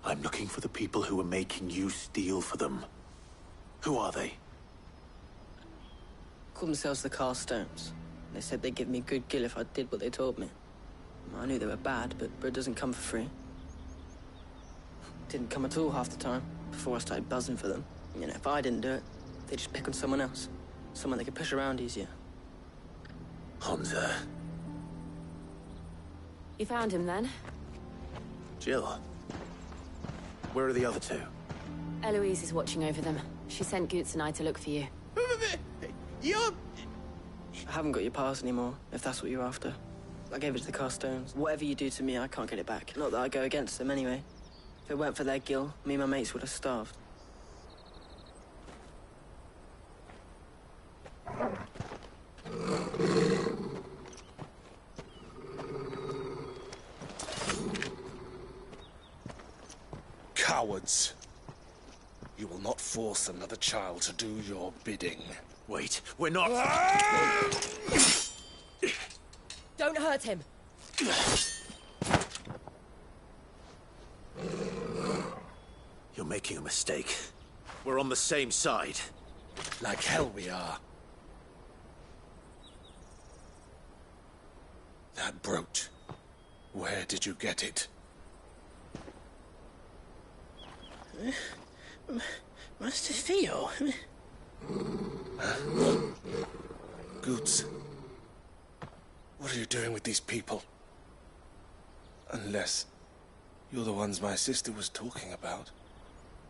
I'm looking for the people who are making you steal for them. Who are they? Called themselves the Carstones. They said they'd give me good gill if I did what they told me. I knew they were bad, but bread doesn't come for free. Didn't come at all half the time, before I started buzzing for them. You know, if I didn't do it, they'd just pick on someone else. Someone they could push around easier. Hunter. You found him then? Jill. Where are the other two? Eloise is watching over them. She sent Goots and I to look for you. I haven't got your pass anymore, if that's what you're after. I gave it to the Carstones. Whatever you do to me, I can't get it back. Not that I go against them anyway. If it weren't for their gill, me and my mates would have starved. Cowards. You will not force another child to do your bidding. Wait, we're not... Don't hurt him. You're making a mistake. We're on the same side. Like hell we are. That brooch. Where did you get it? Master Theo. Goots. What are you doing with these people? Unless you're the ones my sister was talking about.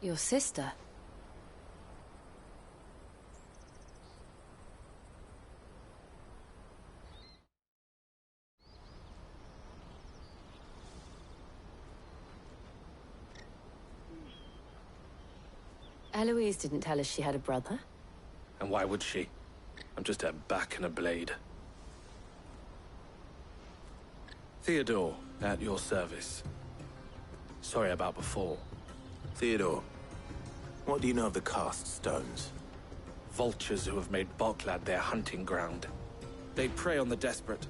Your sister? Eloise didn't tell us she had a brother. And why would she? I'm just her back and a blade. Theodore, at your service. Sorry about before. Theodore, what do you know of the Cast Stones? Vultures who have made Boklad their hunting ground. They prey on the desperate,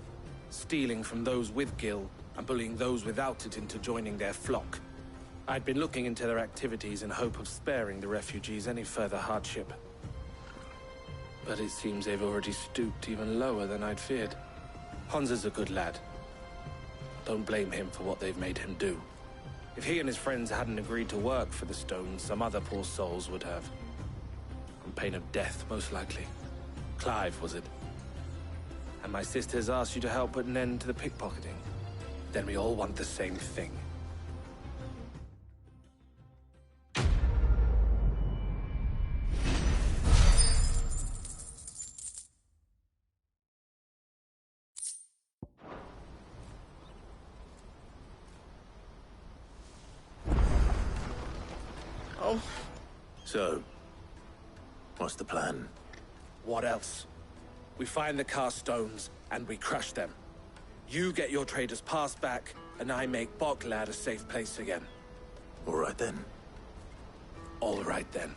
stealing from those with Gil and bullying those without it into joining their flock. I'd been looking into their activities in hope of sparing the refugees any further hardship. But it seems they've already stooped even lower than I'd feared. Hansa's a good lad. Don't blame him for what they've made him do. If he and his friends hadn't agreed to work for the stones, some other poor souls would have. On pain of death, most likely. Clive, was it? And my sisters asked you to help put an end to the pickpocketing. Then we all want the same thing. Oh. So, what's the plan? What else? We find the cast stones, and we crush them. You get your traders pass back, and I make Boklad a safe place again. All right then. All right then.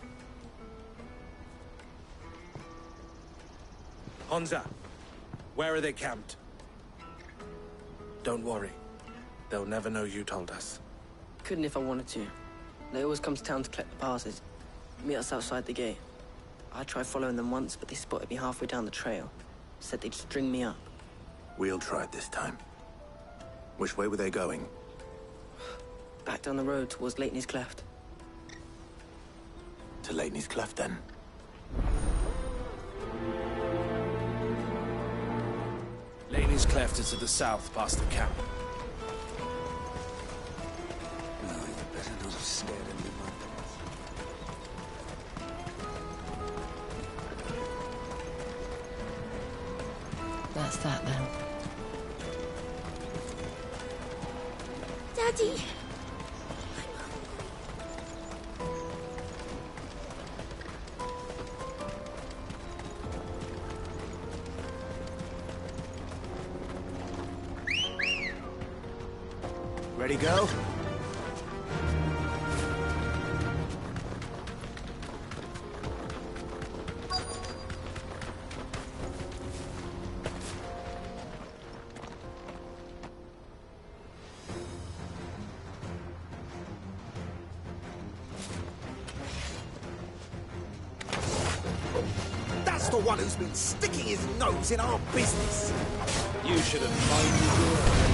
Hansa, where are they camped? Don't worry. They'll never know you told us. Couldn't if I wanted to. They always come to town to collect the passes. Meet us outside the gate. I tried following them once, but they spotted me halfway down the trail. Said they'd string me up. We'll try it this time. Which way were they going? Back down the road towards Lateney's Cleft. To Lateney's Cleft, then. Lateney's Cleft is to the south, past the camp. No, you better not have scared him. That's that then. Daddy! Ready, go? That's the one who's been sticking his nose in our business. You should have minded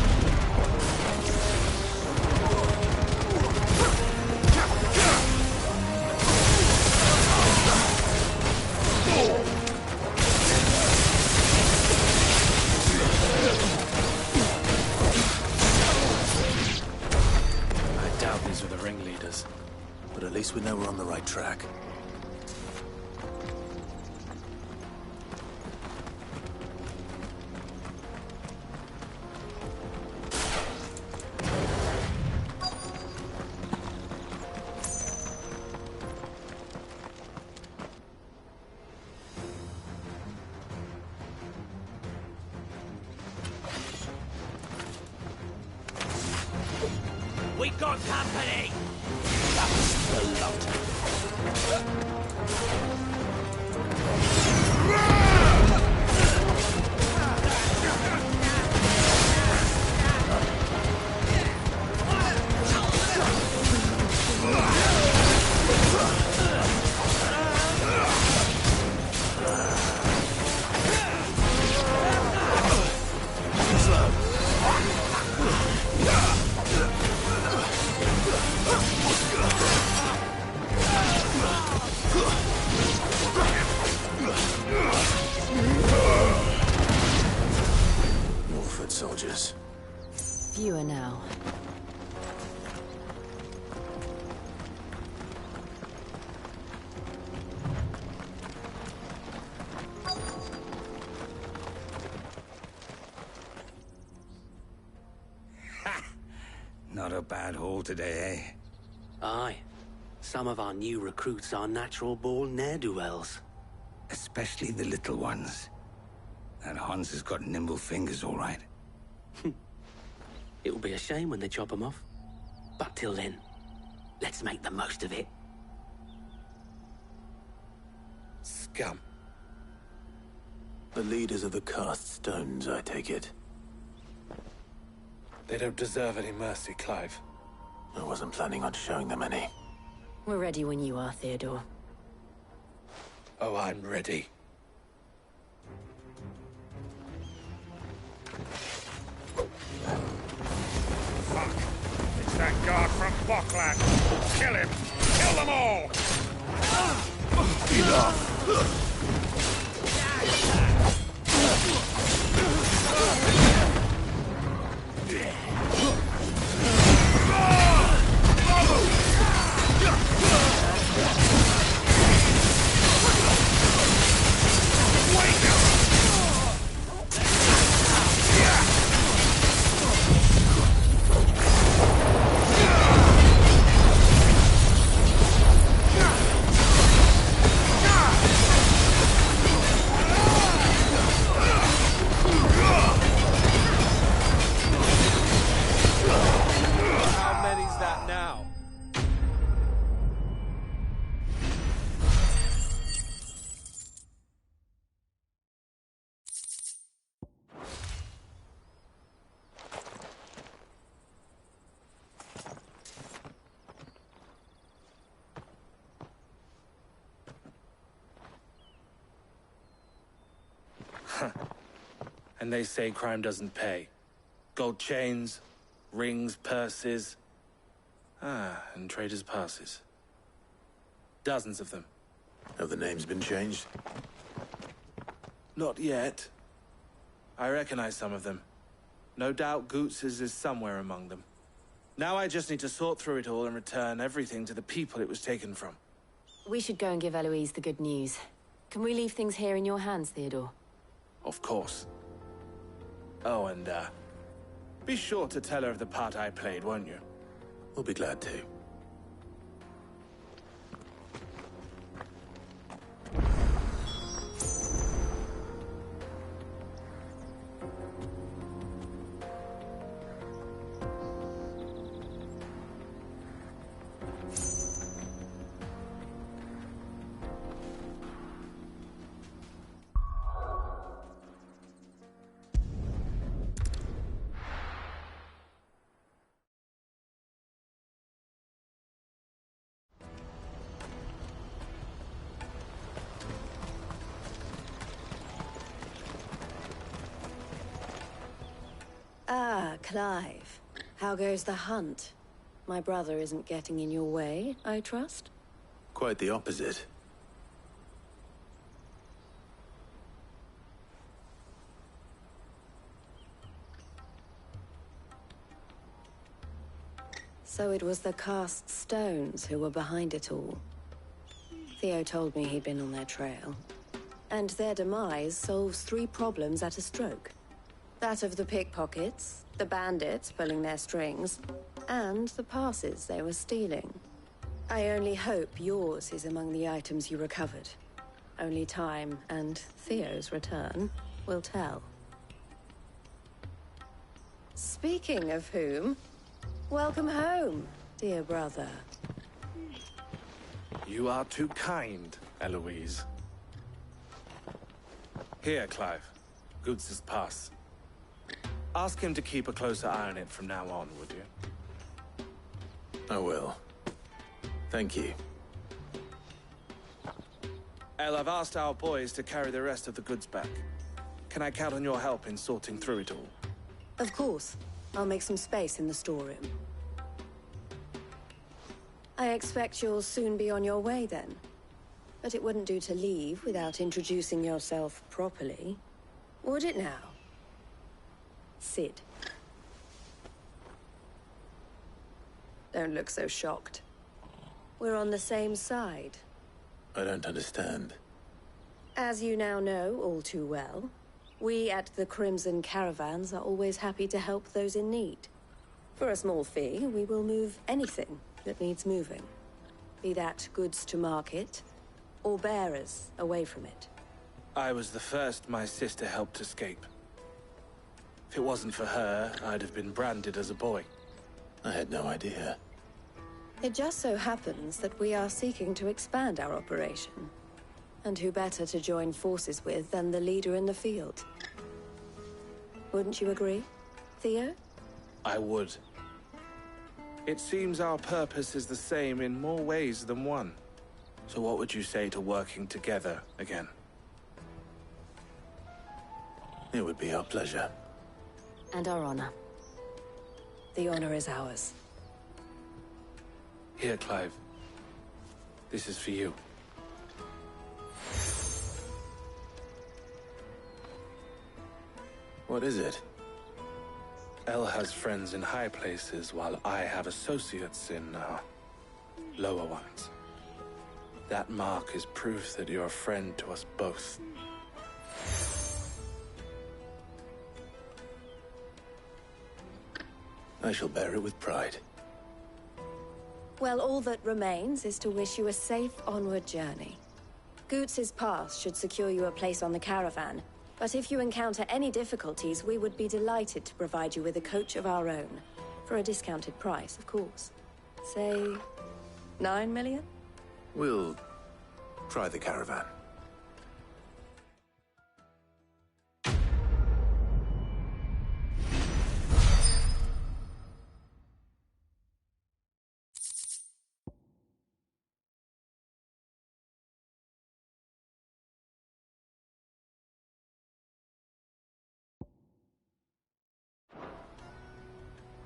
I doubt these were the ringleaders. But at least we know we're on the right track. We got company! Northwood soldiers. Fewer now. Not a bad haul today, eh? Aye. Some of our new recruits are natural-born ne'er-do-wells. Especially the little ones. That Hans has got nimble fingers, all right. It will be a shame when they chop them off. But till then, let's make the most of it. Scum. The leaders of the cast stones, I take it. They don't deserve any mercy, Clive. I wasn't planning on showing them any. We're ready when you are, Theodore. Oh, I'm ready. Fuck! It's that guard from Bockland! Kill him! Kill them all! Enough! And they say crime doesn't pay. Gold chains, rings, purses. And traders' passes. Dozens of them. Have the names been changed? Not yet. I recognize some of them. No doubt Goots's is somewhere among them. Now I just need to sort through it all and return everything to the people it was taken from. We should go and give Eloise the good news. Can we leave things here in your hands, Theodore? Of course. Oh, and, be sure to tell her of the part I played, won't you? We'll be glad to. Ah, Clive. How goes the hunt? My brother isn't getting in your way, I trust? Quite the opposite. So it was the cast stones who were behind it all. Theo told me he'd been on their trail. And their demise solves 3 problems at a stroke. That of the pickpockets, the bandits pulling their strings, and the passes they were stealing. I only hope yours is among the items you recovered. Only time and Theo's return will tell. Speaking of whom, welcome home, dear brother. You are too kind, Eloise. Here, Clive. Goots's pass. Ask him to keep a closer eye on it from now on, would you? I will. Thank you. El, I've asked our boys to carry the rest of the goods back. Can I count on your help in sorting through it all? Of course. I'll make some space in the storeroom. I expect you'll soon be on your way then. But it wouldn't do to leave without introducing yourself properly. Would it now? Sid. Don't look so shocked. We're on the same side. I don't understand. As you now know all too well, we at the Crimson Caravans are always happy to help those in need. For a small fee, we will move anything that needs moving. Be that goods to market, or bearers away from it. I was the first my sister helped escape. If it wasn't for her, I'd have been branded as a boy. I had no idea. It just so happens that we are seeking to expand our operation. And who better to join forces with than the leader in the field? Wouldn't you agree, Theo? I would. It seems our purpose is the same in more ways than one. So what would you say to working together again? It would be our pleasure. And our honor. The honor is ours. Here, Clive. This is for you. What is it? Elle has friends in high places, while I have associates in, lower ones. That mark is proof that you're a friend to us both. I shall bear it with pride. Well, all that remains is to wish you a safe onward journey. Goots's pass should secure you a place on the caravan, but if you encounter any difficulties, we would be delighted to provide you with a coach of our own. For a discounted price, of course. Say, 9 million? We'll try the caravan.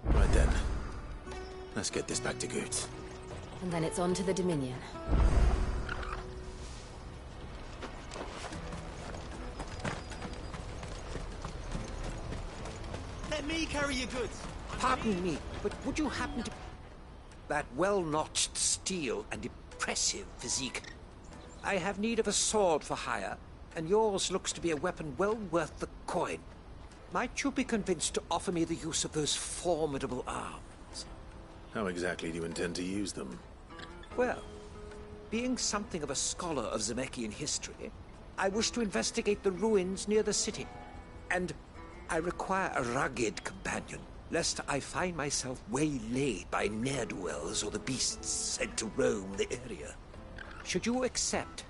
Right then. Let's get this back to Goots. And then it's on to the Dominion. Let me carry your goods. Pardon me, but would you happen to... That well-notched steel and impressive physique. I have need of a sword for hire, and yours looks to be a weapon well worth the coin. Might you be convinced to offer me the use of those formidable arms? How exactly do you intend to use them? Well, being something of a scholar of Zemeckis history, I wish to investigate the ruins near the city. And I require a rugged companion, lest I find myself waylaid by ne'er-do-wells or the beasts sent to roam the area. Should you accept,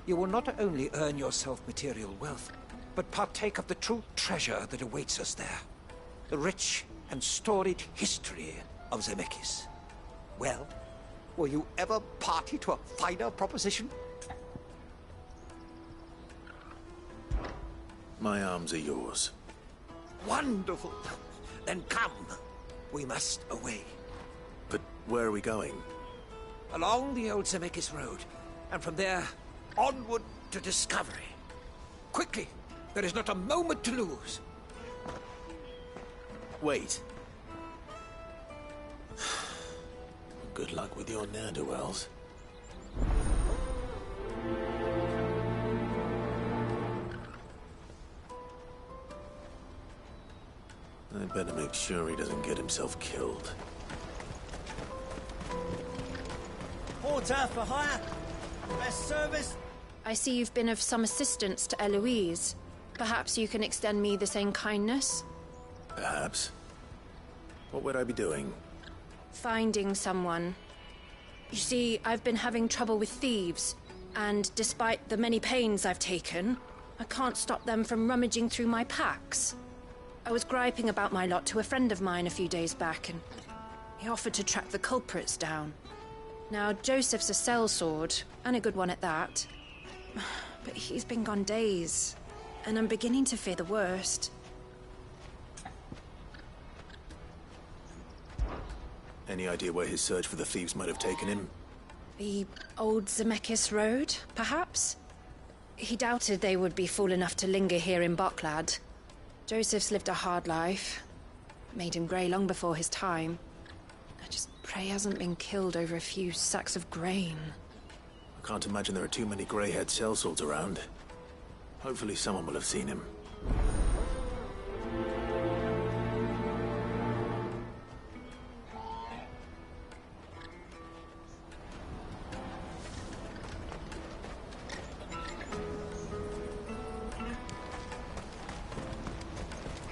you will not only earn yourself material wealth, but partake of the true treasure that awaits us there. The rich and storied history of Zemeckis. Well, were you ever party to a finer proposition? My arms are yours. Wonderful! Then come. We must away. But where are we going? Along the old Zemeckis Road, and from there, onward to discovery. Quickly! There is not a moment to lose. Wait. Good luck with your ne'er-do-wells. I'd better make sure he doesn't get himself killed. Porter for hire. Best service. I see you've been of some assistance to Eloise. Perhaps you can extend me the same kindness? Perhaps. What would I be doing? Finding someone. You see, I've been having trouble with thieves, and despite the many pains I've taken, I can't stop them from rummaging through my packs. I was griping about my lot to a friend of mine a few days back, and he offered to track the culprits down. Now, Joseph's a sellsword, and a good one at that. But he's been gone days, and I'm beginning to fear the worst. Any idea where his search for the thieves might have taken him? The old Zemeckis Road, perhaps? He doubted they would be fool enough to linger here in Boklad. Joseph's lived a hard life. Made him grey long before his time. I just pray he hasn't been killed over a few sacks of grain. I can't imagine there are too many grey-haired sellswords around. Hopefully someone will have seen him.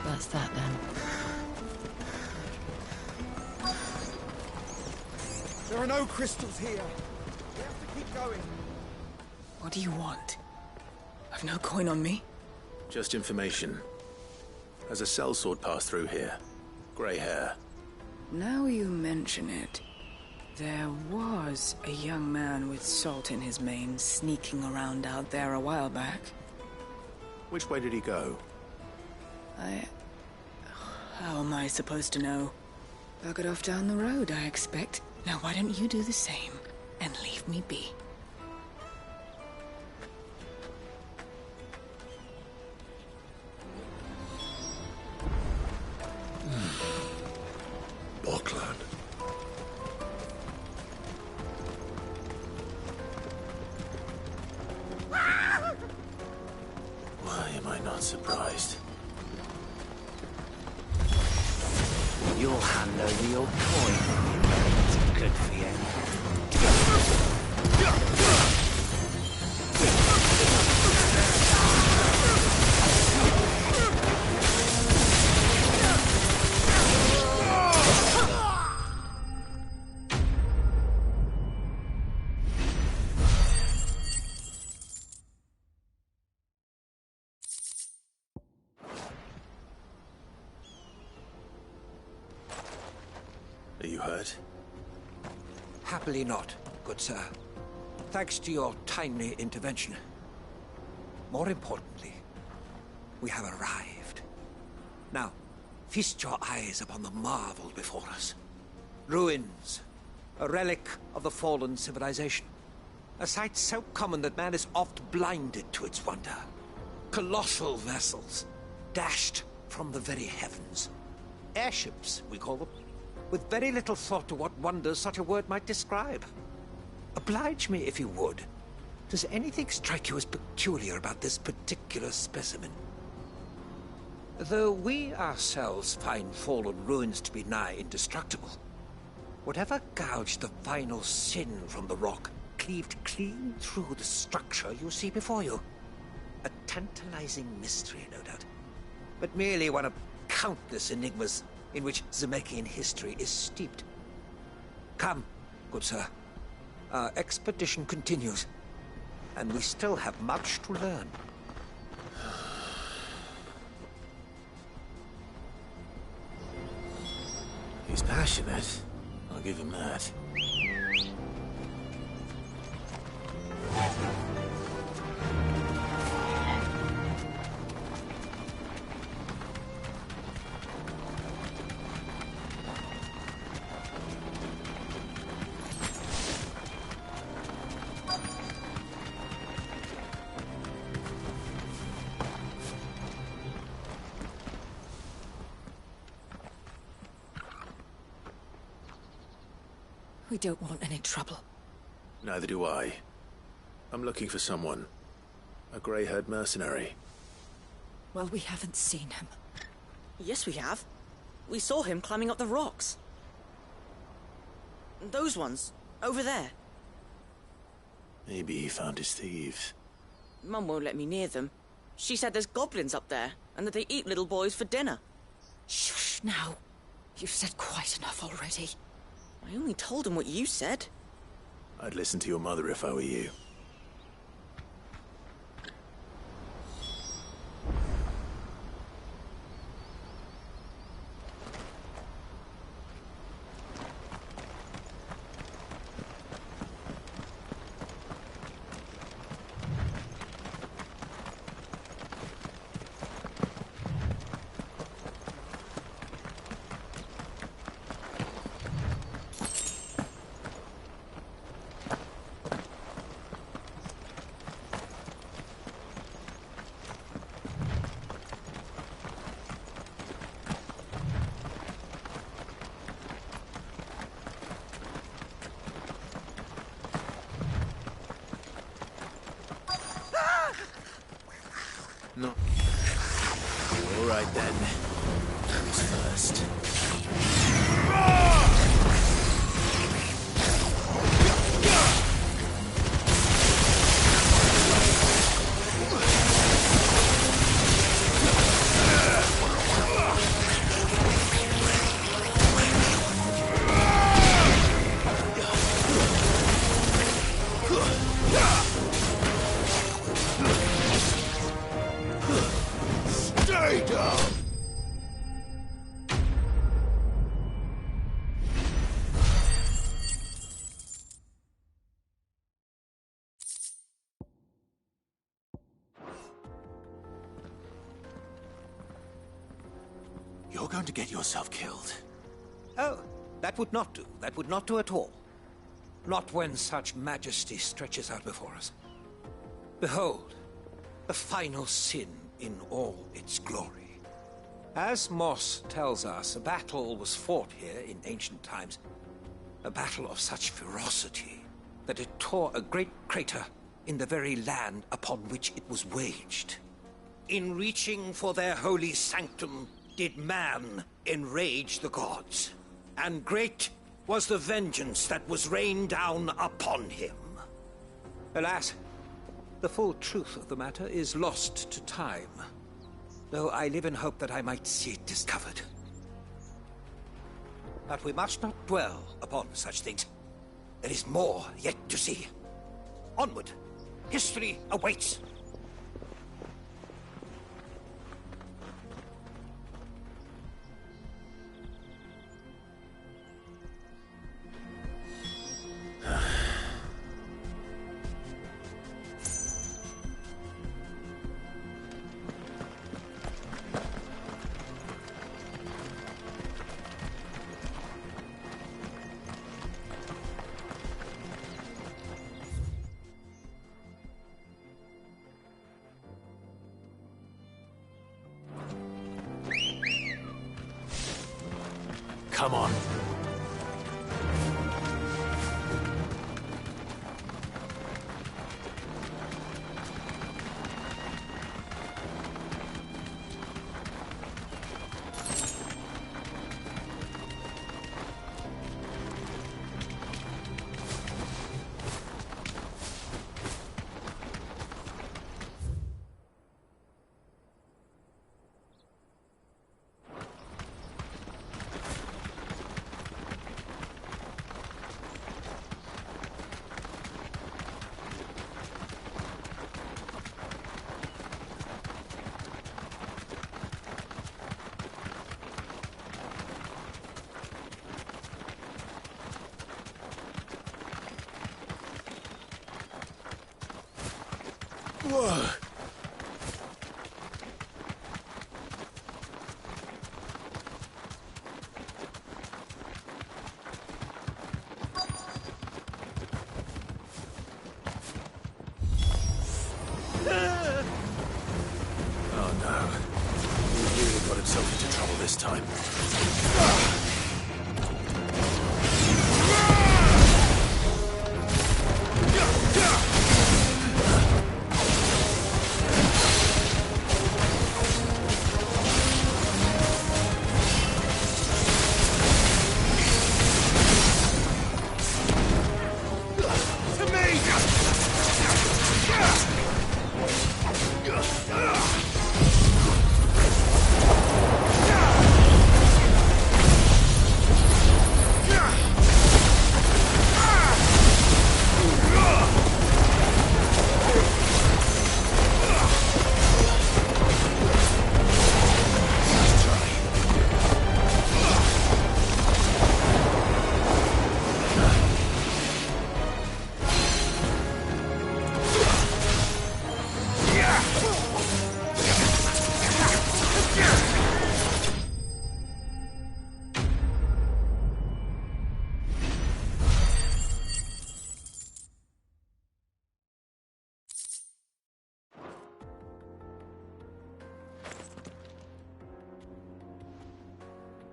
That's that then. There are no crystals here. We have to keep going. What do you want? I've no coin on me. Just information. Has a sellsword passed through here? Grey hair. Now you mention it, there was a young man with salt in his mane sneaking around out there a while back. Which way did he go? How am I supposed to know? Buggered off down the road, I expect. Now why don't you do the same and leave me be? Bockland. Why am I not surprised? You'll hand over your coin. It's good for you. Are you hurt? Happily not, good sir. Thanks to your timely intervention. More importantly, we have arrived. Now, feast your eyes upon the marvel before us. Ruins, a relic of the fallen civilization. A sight so common that man is oft blinded to its wonder. Colossal vessels, dashed from the very heavens. Airships, we call them, with very little thought to what wonders such a word might describe. Oblige me if you would. Does anything strike you as peculiar about this particular specimen? Though we ourselves find fallen ruins to be nigh indestructible, whatever gouged the final sin from the rock cleaved clean through the structure you see before you. A tantalizing mystery, no doubt, but merely one of countless enigmas in which Zemeckyan history is steeped. Come, good sir. Our expedition continues, and we still have much to learn. He's passionate. I'll give him that. We don't want any trouble. Neither do I. I'm looking for someone. A grey-haired mercenary. Well, we haven't seen him. Yes, we have. We saw him climbing up the rocks. Those ones, over there. Maybe he found his thieves. Mum won't let me near them. She said there's goblins up there, and that they eat little boys for dinner. Shush now. You've said quite enough already. I only told him what you said. I'd listen to your mother if I were you. No. All right, then. Who's first? You're going to get yourself killed. Oh, that would not do. That would not do at all. Not when such majesty stretches out before us. Behold, the final sin in all its glory. As Moss tells us, a battle was fought here in ancient times. A battle of such ferocity that it tore a great crater in the very land upon which it was waged. In reaching for their holy sanctum, did man enrage the gods, and great was the vengeance that was rained down upon him. Alas, the full truth of the matter is lost to time, though I live in hope that I might see it discovered. But we must not dwell upon such things. There is more yet to see. Onward! History awaits! Come on. Whoa! Oh no. He really got himself into trouble this time.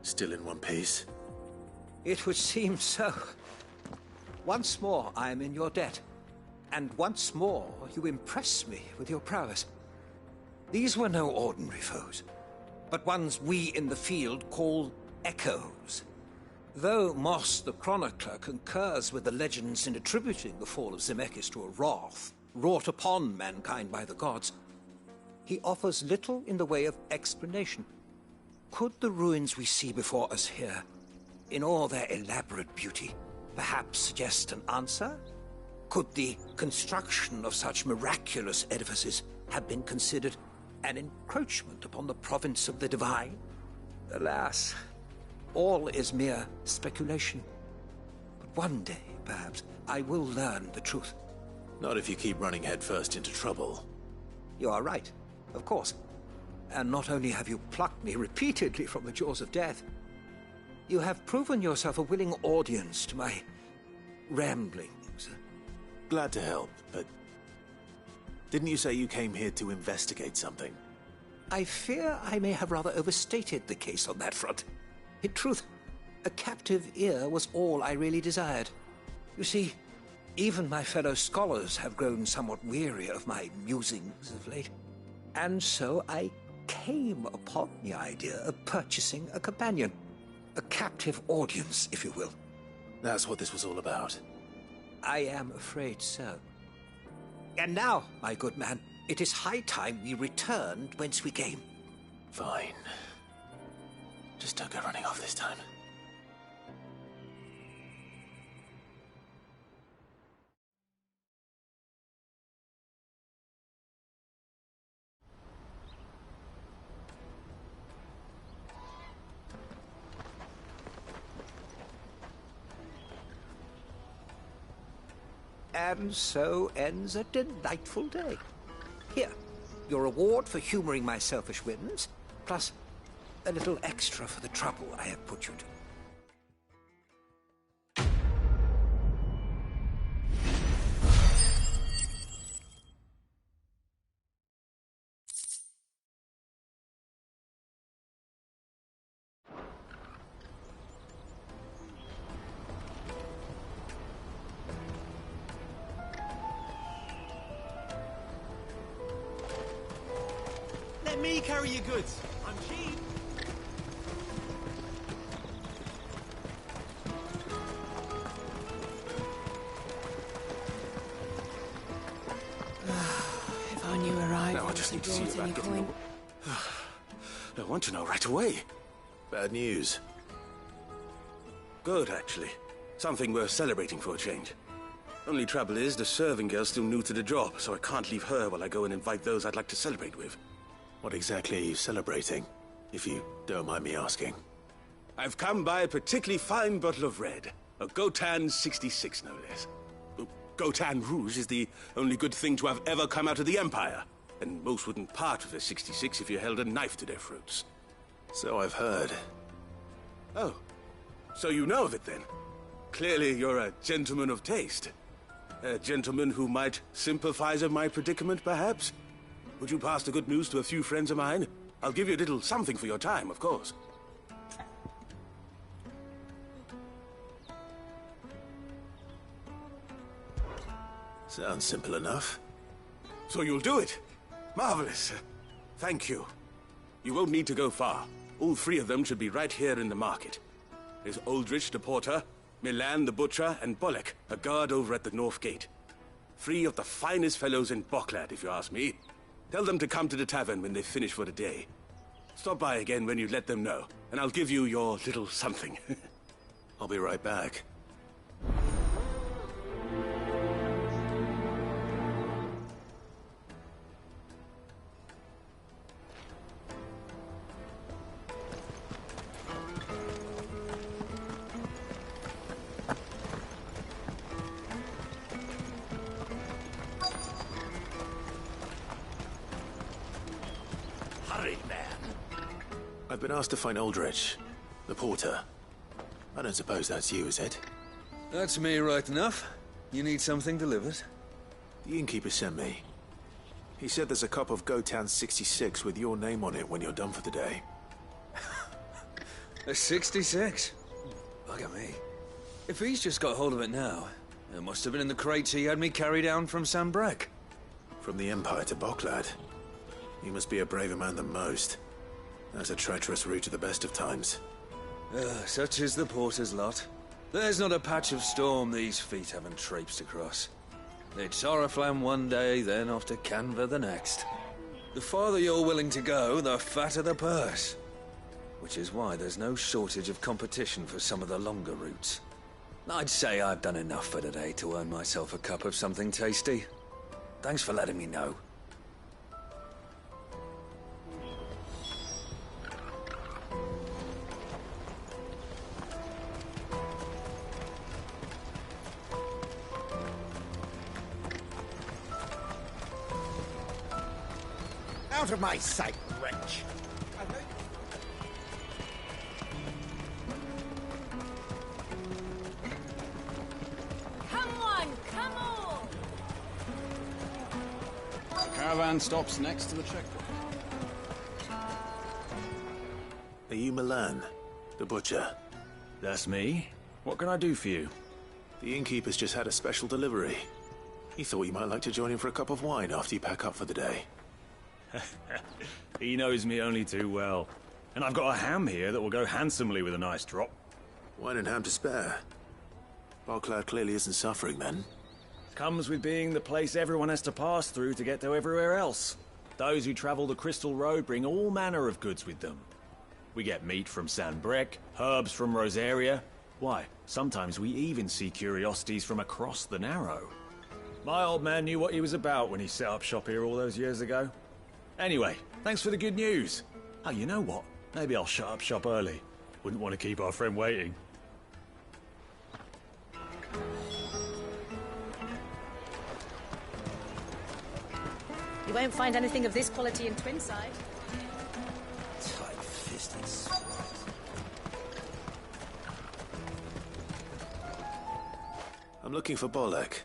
Still in one piece? It would seem so. Once more I am in your debt, and once more you impress me with your prowess. These were no ordinary foes, but ones we in the field call echoes. Though Moss the Chronicler concurs with the legends in attributing the fall of Zemeckis to a wrath wrought upon mankind by the gods, he offers little in the way of explanation. Could the ruins we see before us here, in all their elaborate beauty, perhaps suggest an answer? Could the construction of such miraculous edifices have been considered an encroachment upon the province of the divine? Alas, all is mere speculation. But one day, perhaps, I will learn the truth. Not if you keep running headfirst into trouble. You are right, of course. And not only have you plucked me repeatedly from the jaws of death, you have proven yourself a willing audience to my ramblings. Glad to help, but didn't you say you came here to investigate something? I fear I may have rather overstated the case on that front. In truth, a captive ear was all I really desired. You see, even my fellow scholars have grown somewhat weary of my musings of late. And so I came upon the idea of purchasing a companion. A captive audience, if you will. That's what this was all about. I am afraid so. And now, my good man, it is high time we returned whence we came. Fine. Just don't go running off this time. And so ends a delightful day. Here, your reward for humoring my selfish whims, plus a little extra for the trouble I have put you to. Let me carry your goods. I'm cheap. If I knew where I Now I just need to see about getting I want to know right away. Bad news. Good, actually. Something worth celebrating for a change. Only trouble is, the serving girl's still new to the job, so I can't leave her while I go and invite those I'd like to celebrate with. What exactly are you celebrating, if you don't mind me asking? I've come by a particularly fine bottle of red. A Gotan 66, no less. Gotan Rouge is the only good thing to have ever come out of the Empire. And most wouldn't part with a 66 if you held a knife to their throats. So I've heard. Oh, so you know of it then? Clearly you're a gentleman of taste. A gentleman who might sympathize with my predicament, perhaps? Would you pass the good news to a few friends of mine? I'll give you a little something for your time, of course. Sounds simple enough. So you'll do it? Marvelous. Thank you. You won't need to go far. All three of them should be right here in the market. There's Aldrich the porter, Milan the butcher, and Bollock, a guard over at the north gate. Three of the finest fellows in Boklad, if you ask me. Tell them to come to the tavern when they finish for the day. Stop by again when you let them know, and I'll give you your little something. I'll be right back. I've been asked to find Aldrich, the porter. I don't suppose that's you, is it? That's me right enough. You need something delivered? The innkeeper sent me. He said there's a cup of Gotan 66 with your name on it when you're done for the day. A 66? Look at me. If he's just got hold of it now, it must have been in the crates he had me carry down from Sambrek. From the Empire to Boklad. You must be a braver man than most. That's a treacherous route at the best of times. Such is the porter's lot. There's not a patch of storm these feet haven't traipsed across. It's Oriflamme one day, then off to Canva the next. The farther you're willing to go, the fatter the purse. Which is why there's no shortage of competition for some of the longer routes. I'd say I've done enough for today to earn myself a cup of something tasty. Thanks for letting me know. out of my sight, wretch! Come on, come on! The caravan stops next to the checkpoint. Are you Milan, the butcher? That's me. What can I do for you? The innkeeper's just had a special delivery. He thought you might like to join him for a cup of wine after you pack up for the day. He knows me only too well. And I've got a ham here that will go handsomely with a nice drop. Wine and ham to spare. Barclad clearly isn't suffering, then. Comes with being the place everyone has to pass through to get to everywhere else. Those who travel the Crystal Road bring all manner of goods with them. We get meat from San Brec, herbs from Rosaria. Why, sometimes we even see curiosities from across the Narrow. My old man knew what he was about when he set up shop here all those years ago. Anyway, thanks for the good news. Oh, you know what? Maybe I'll shut up shop early. Wouldn't want to keep our friend waiting. You won't find anything of this quality in Twinside. Tight-fisted swat. I'm looking for Bolek.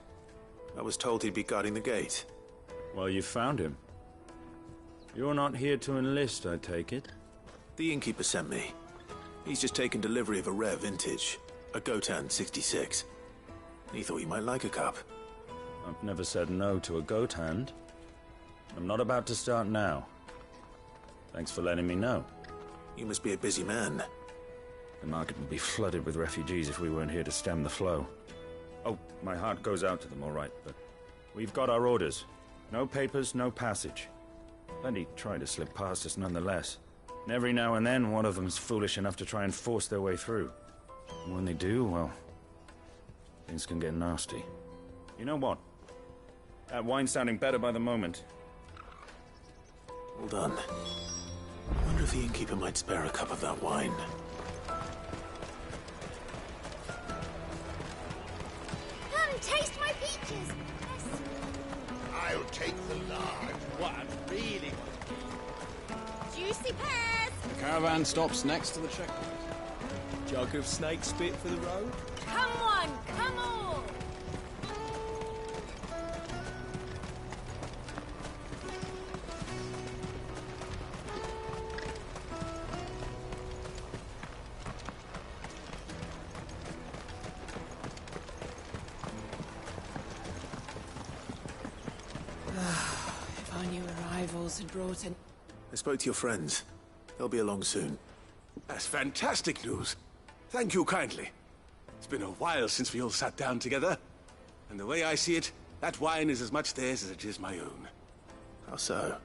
I was told he'd be guarding the gate. Well, you found him. You're not here to enlist, I take it? The innkeeper sent me. He's just taken delivery of a rare vintage, a Gotan 66. He thought you might like a cup. I've never said no to a goat hand. I'm not about to start now. Thanks for letting me know. You must be a busy man. The market would be flooded with refugees if we weren't here to stem the flow. Oh, my heart goes out to them, all right, but we've got our orders. No papers, no passage. Plenty try to slip past us nonetheless. And every now and then, one of them's foolish enough to try and force their way through. And when they do, well, things can get nasty. You know what? That wine's sounding better by the moment. Hold on. I wonder if the innkeeper might spare a cup of that wine. Come, taste my peaches! Yes. I'll take the large. What I really want. Juicy pears! The caravan stops next to the checkpoint. Jug of snake spit for the road? Come on, come on! If our new arrivals had brought in... I spoke to your friends. They'll be along soon. That's fantastic news. Thank you kindly. It's been a while since we all sat down together. And the way I see it, that wine is as much theirs as it is my own. How so?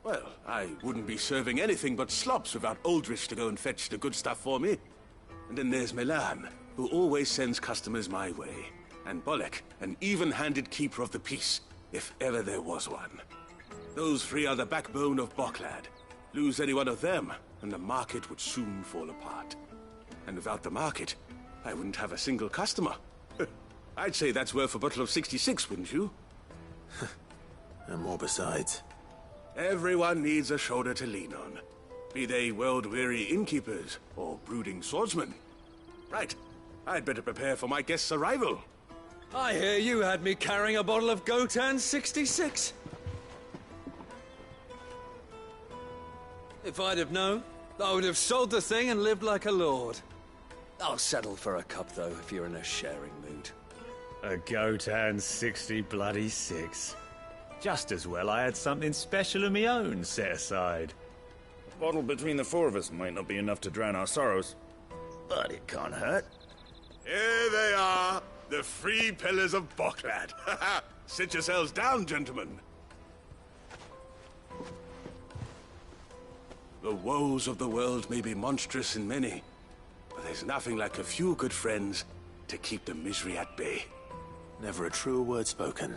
Well, I wouldn't be serving anything but slops without Aldrich to go and fetch the good stuff for me. And then there's Milan, who always sends customers my way. And Bolek, an even-handed keeper of the peace, if ever there was one. Those three are the backbone of Barclad. Lose any one of them, and the market would soon fall apart. And without the market, I wouldn't have a single customer. I'd say that's worth a bottle of 66, wouldn't you? And more besides. Everyone needs a shoulder to lean on. Be they world-weary innkeepers or brooding swordsmen. Right. I'd better prepare for my guest's arrival. I hear you had me carrying a bottle of Gotan 66. If I'd have known, I would have sold the thing and lived like a lord. I'll settle for a cup, though, if you're in a sharing mood. A Gotan 66. Just as well I had something special of my own set aside. A bottle between the four of us might not be enough to drown our sorrows, but it can't hurt. Here they are, the three pillars of Barclad. Sit yourselves down, gentlemen. The woes of the world may be monstrous in many, but there's nothing like a few good friends to keep the misery at bay. Never a truer word spoken.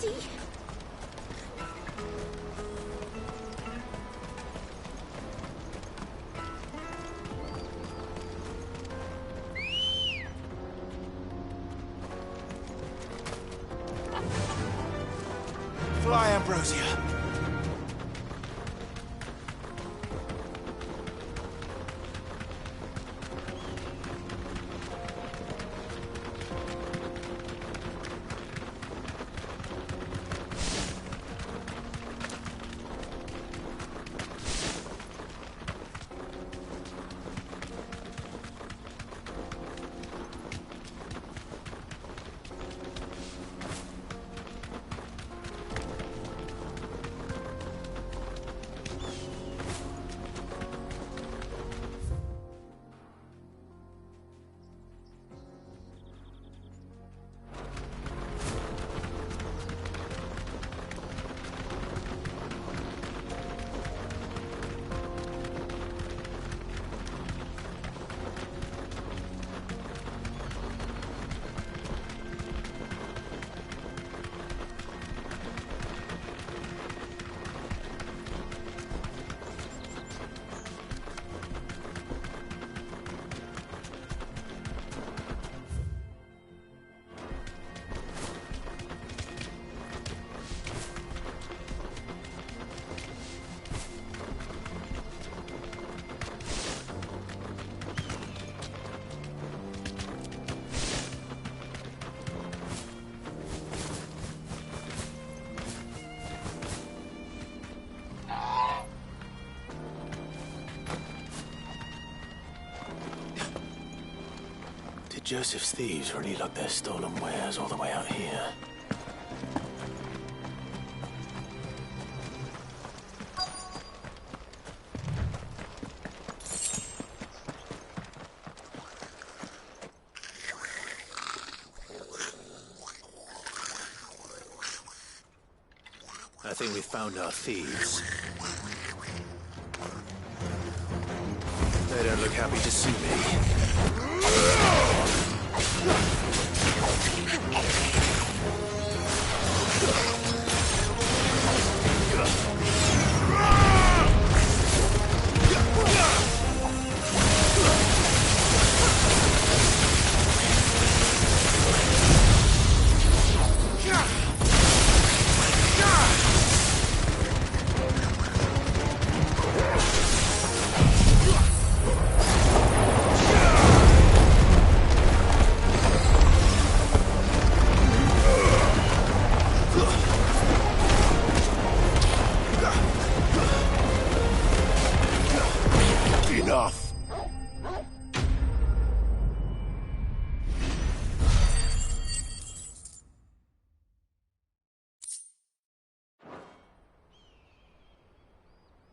Daddy! Fly, Ambrosia. Joseph's thieves really lug their stolen wares all the way out here. I think we found our thieves. They don't look happy to see me.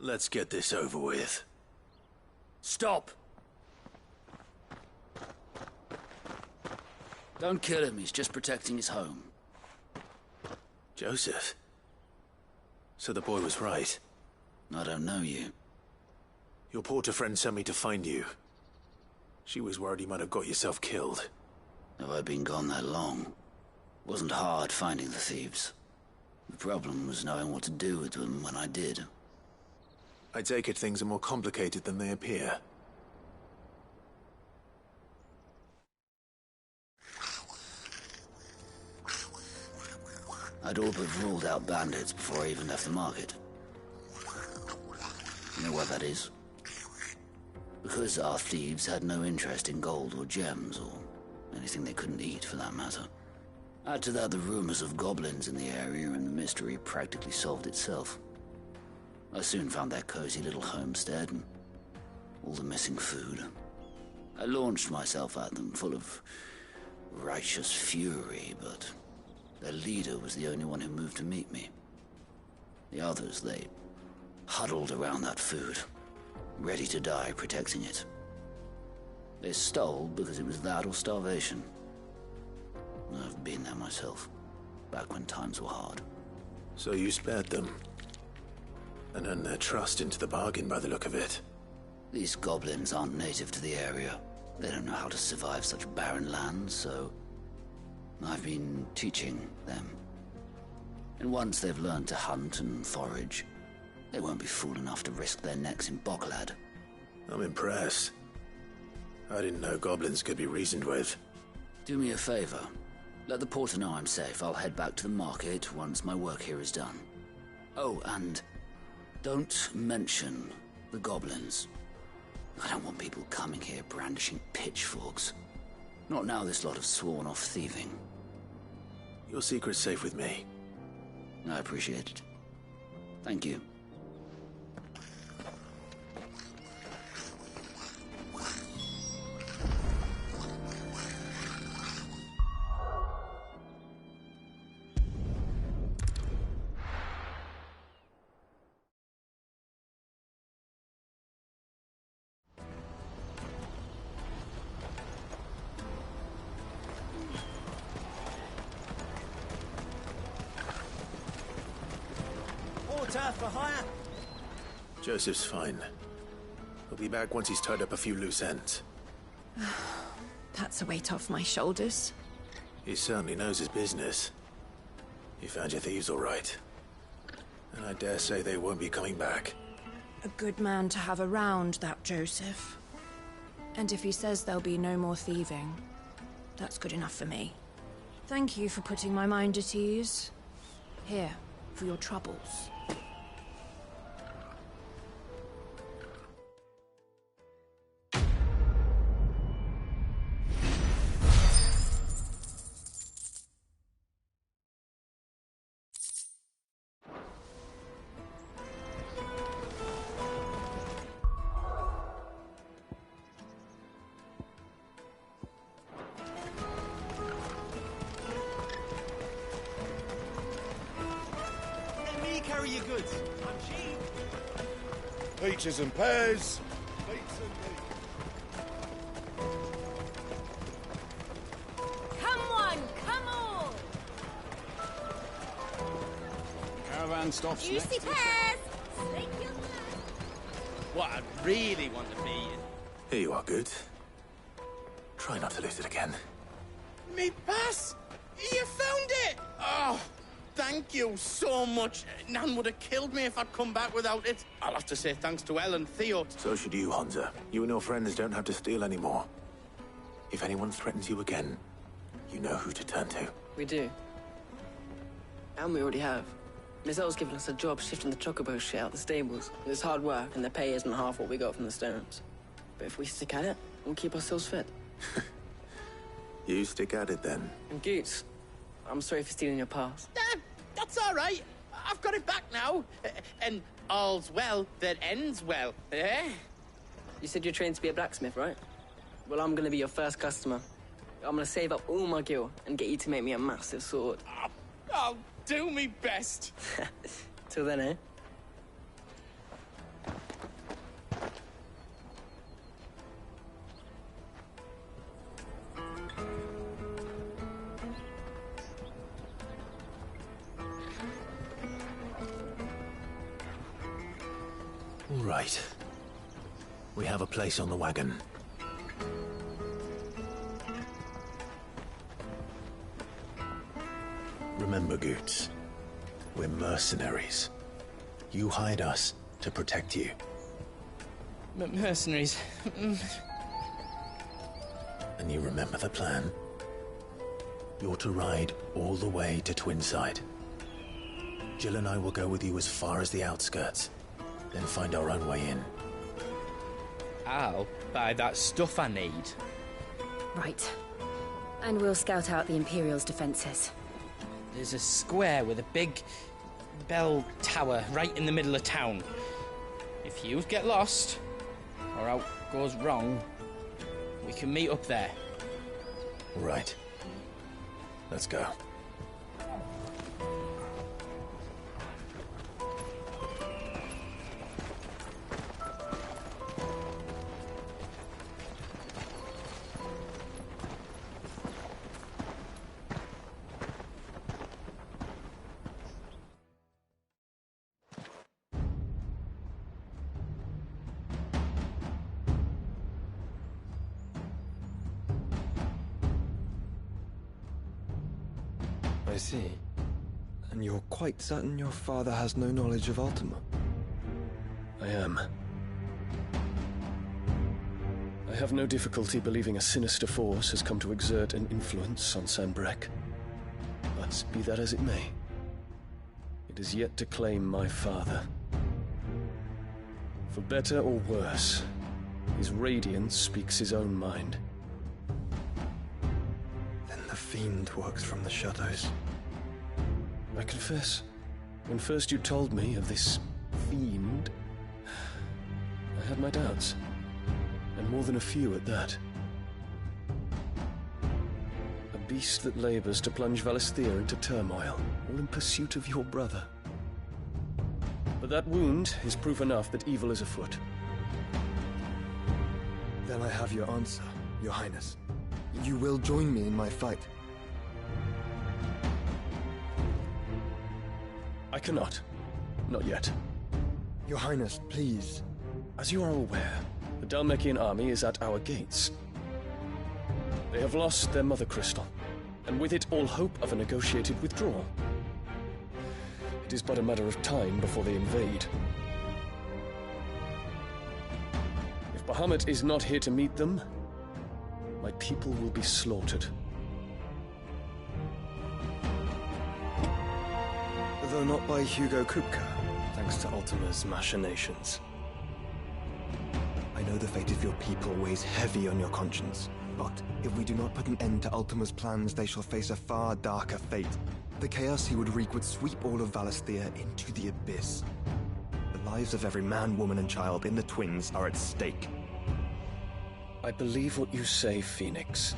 Let's get this over with. Stop! Don't kill him, he's just protecting his home. Joseph? So the boy was right. I don't know you. Your porter friend sent me to find you. She was worried you might have got yourself killed. Have I been gone that long? Wasn't hard finding the thieves. The problem was knowing what to do with them when I did. I take it things are more complicated than they appear. I'd all but ruled out bandits before I even left the market. You know what that is? Because our thieves had no interest in gold or gems, or anything they couldn't eat for that matter. Add to that the rumors of goblins in the area, and the mystery practically solved itself. I soon found their cozy little homestead and all the missing food. I launched myself at them, full of righteous fury, but their leader was the only one who moved to meet me. The others, they huddled around that food, ready to die protecting it. They stole because it was that or starvation. I've been there myself, back when times were hard. So you spared them? And earned their trust into the bargain by the look of it. These goblins aren't native to the area. They don't know how to survive such barren lands, so I've been teaching them. And once they've learned to hunt and forage, they won't be fool enough to risk their necks in Bocklad. I'm impressed. I didn't know goblins could be reasoned with. Do me a favor. Let the porter know I'm safe. I'll head back to the market once my work here is done. Oh, and don't mention the goblins. I don't want people coming here brandishing pitchforks. Not now this lot have sworn off thieving. Your secret's safe with me. I appreciate it. Thank you. For hire? Joseph's fine. He'll be back once he's tied up a few loose ends. That's a weight off my shoulders. He certainly knows his business. You found your thieves all right. And I dare say they won't be coming back. A good man to have around, that Joseph. And if he says there'll be no more thieving, that's good enough for me. Thank you for putting my mind at ease. Here, for your troubles. Carry your goods. I'm cheap. Peaches and pears. Come on, come on! Caravan stops Juicy next. pears! What I really want to be. Here you are, Good. Try not to lose it again. Me pass! You found it! Oh, thank you so much. Nan would have killed me if I'd come back without it. I'll have to say thanks to Elle and Theo. So should you, Hansa. You and your friends don't have to steal anymore. If anyone threatens you again, you know who to turn to. We do. And we already have. Miss Elle's given us a job shifting the chocobo shit out the stables. It's hard work, and the pay isn't half what we got from the stones. But if we stick at it, we'll keep ourselves fit. You stick at it, then. And Goots, I'm sorry for stealing your pass. That's all right. I've got it back now. And all's well that ends well, eh? You said you're trained to be a blacksmith, right? Well, I'm gonna be your first customer. I'm gonna save up all my gil and get you to make me a massive sword. I'll do me best. Till then, eh? All right. We have a place on the wagon. Remember, Goots, we're mercenaries. You hired us to protect you. Mercenaries. And you remember the plan? You're to ride all the way to Twinside. Jill and I will go with you as far as the outskirts, then find our own way in. I'll buy that stuff I need. Right. And we'll scout out the Imperial's defenses. There's a square with a big bell tower right in the middle of town. If you get lost, or out goes wrong, we can meet up there. Right. Let's go. I see. And you're quite certain your father has no knowledge of Ultima? I am. I have no difficulty believing a sinister force has come to exert an influence on Sanbreque. But be that as it may, it is yet to claim my father. For better or worse, his radiance speaks his own mind. Then the Fiend works from the shadows. I confess, when first you told me of this Fiend, I had my doubts. And more than a few at that. A beast that labors to plunge Valisthea into turmoil, all in pursuit of your brother. But that wound is proof enough that evil is afoot. Then I have your answer, Your Highness. You will join me in my fight. I cannot. Not yet. Your Highness, please. As you are aware, the Dhalmekian army is at our gates. They have lost their mother crystal, and with it all hope of a negotiated withdrawal. It is but a matter of time before they invade. If Bahamut is not here to meet them, my people will be slaughtered. Though not by Hugo Kupka, thanks to Ultima's machinations. I know the fate of your people weighs heavy on your conscience, but if we do not put an end to Ultima's plans, they shall face a far darker fate. The chaos he would wreak would sweep all of Valisthea into the abyss. The lives of every man, woman, and child in the Twins are at stake. I believe what you say, Phoenix.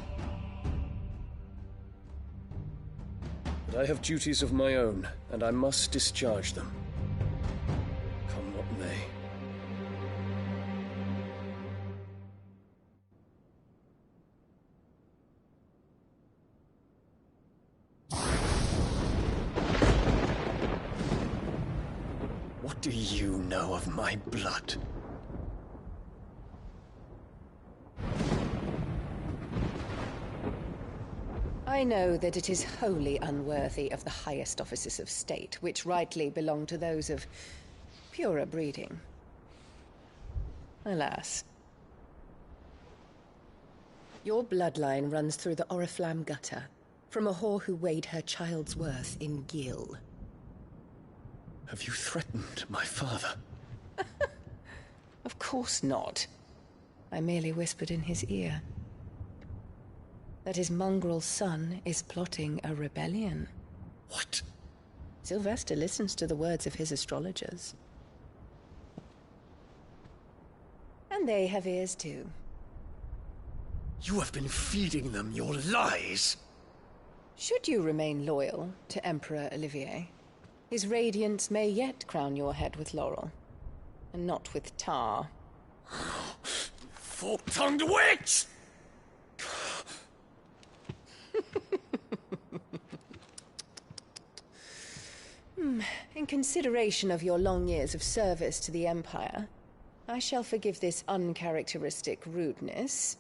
But I have duties of my own, and I must discharge them. Come what may. What do you know of my blood? I know that it is wholly unworthy of the highest offices of state, which rightly belong to those of purer breeding. Alas. Your bloodline runs through the Oriflamme gutter, from a whore who weighed her child's worth in Gil. Have you threatened my father? Of course not. I merely whispered in his ear that his mongrel son is plotting a rebellion. What? Sylvester listens to the words of his astrologers. And they have ears too. You have been feeding them your lies! Should you remain loyal to Emperor Olivier, his radiance may yet crown your head with laurel, and not with tar. Fork-tongued witch! In consideration of your long years of service to the Empire, I shall forgive this uncharacteristic rudeness.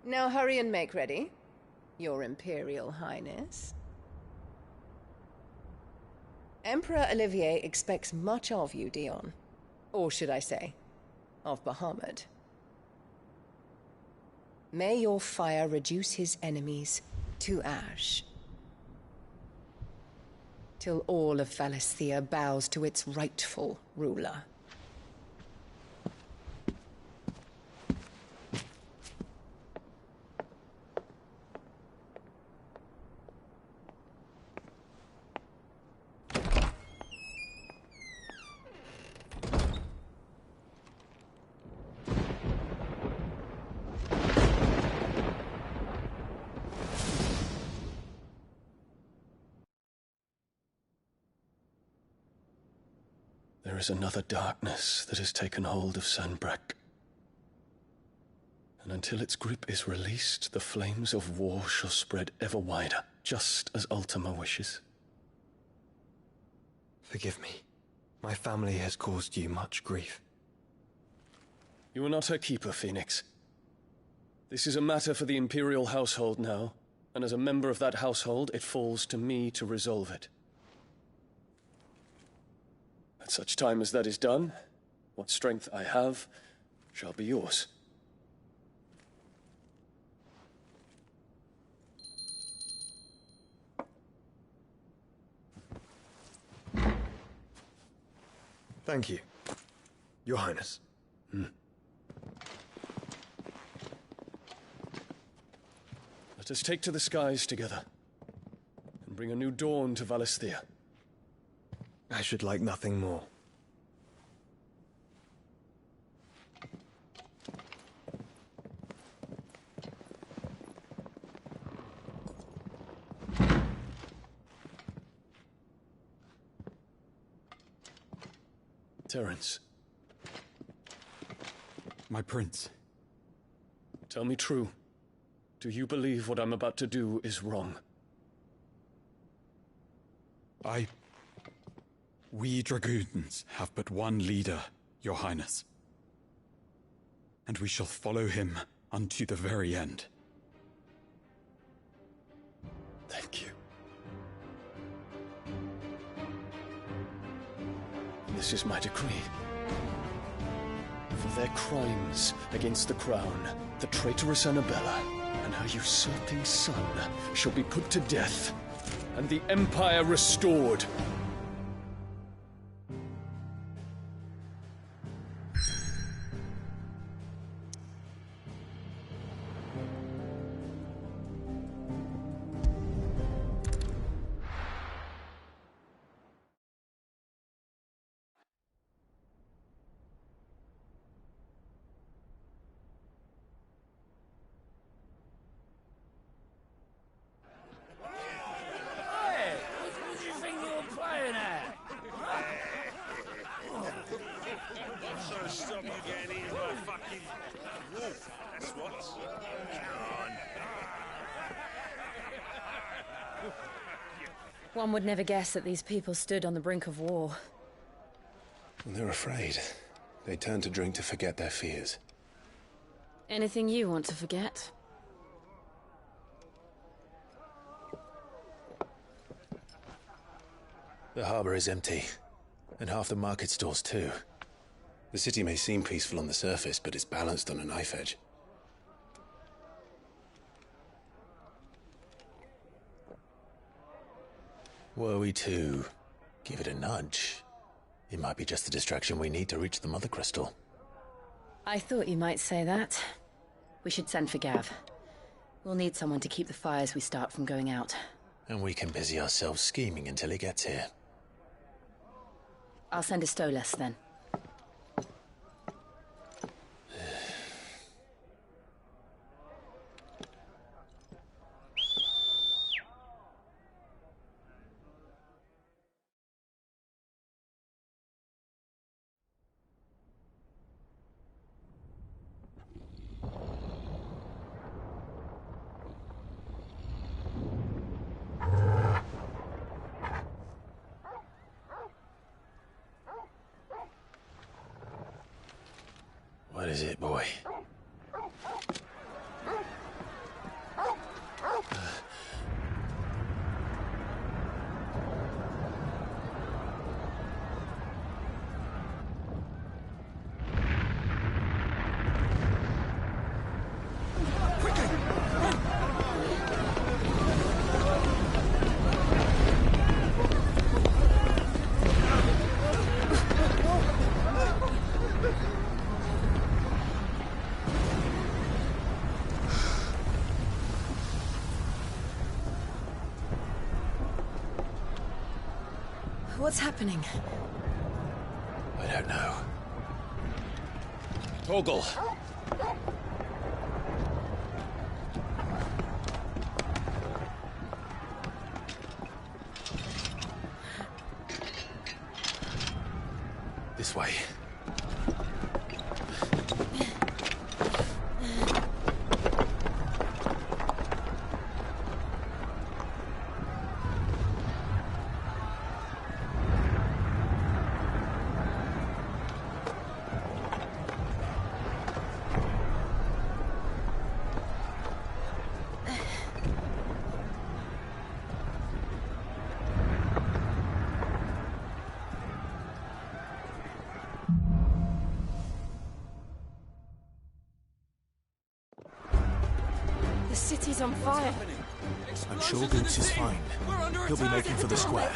Now hurry and make ready, Your Imperial Highness. Emperor Olivier expects much of you, Dion. Or should I say, of Bahamut. May your fire reduce his enemies to ash, till all of Valisthea bows to its rightful ruler. There is another darkness that has taken hold of Sanbreque. And until its grip is released, the flames of war shall spread ever wider, just as Ultima wishes. Forgive me. My family has caused you much grief. You are not her keeper, Phoenix. This is a matter for the Imperial household now, and as a member of that household, it falls to me to resolve it. At such time as that is done, what strength I have shall be yours. Thank you, Your Highness. Let us take to the skies together, and bring a new dawn to Valisthea. I should like nothing more. Terence. My prince. Tell me true. Do you believe what I'm about to do is wrong? We dragoons have but one leader, Your Highness. And we shall follow him unto the very end. Thank you. This is my decree. For their crimes against the crown, the traitorous Annabella and her usurping son shall be put to death, and the Empire restored. Stop you getting eaten by a fucking wolf. That's what. Come on. One would never guess that these people stood on the brink of war. They're afraid. They turn to drink to forget their fears. Anything you want to forget? The harbor is empty, and half the market stalls too. The city may seem peaceful on the surface, but it's balanced on a knife edge. Were we to give it a nudge, it might be just the distraction we need to reach the Mother Crystal. I thought you might say that. We should send for Gav. We'll need someone to keep the fires we start from going out. And we can busy ourselves scheming until he gets here. I'll send a Stolas then. What is it, boy? What's happening? I don't know. Torgal! This way. The city's on fire. I'm sure Goots is fine. He'll be making for the square.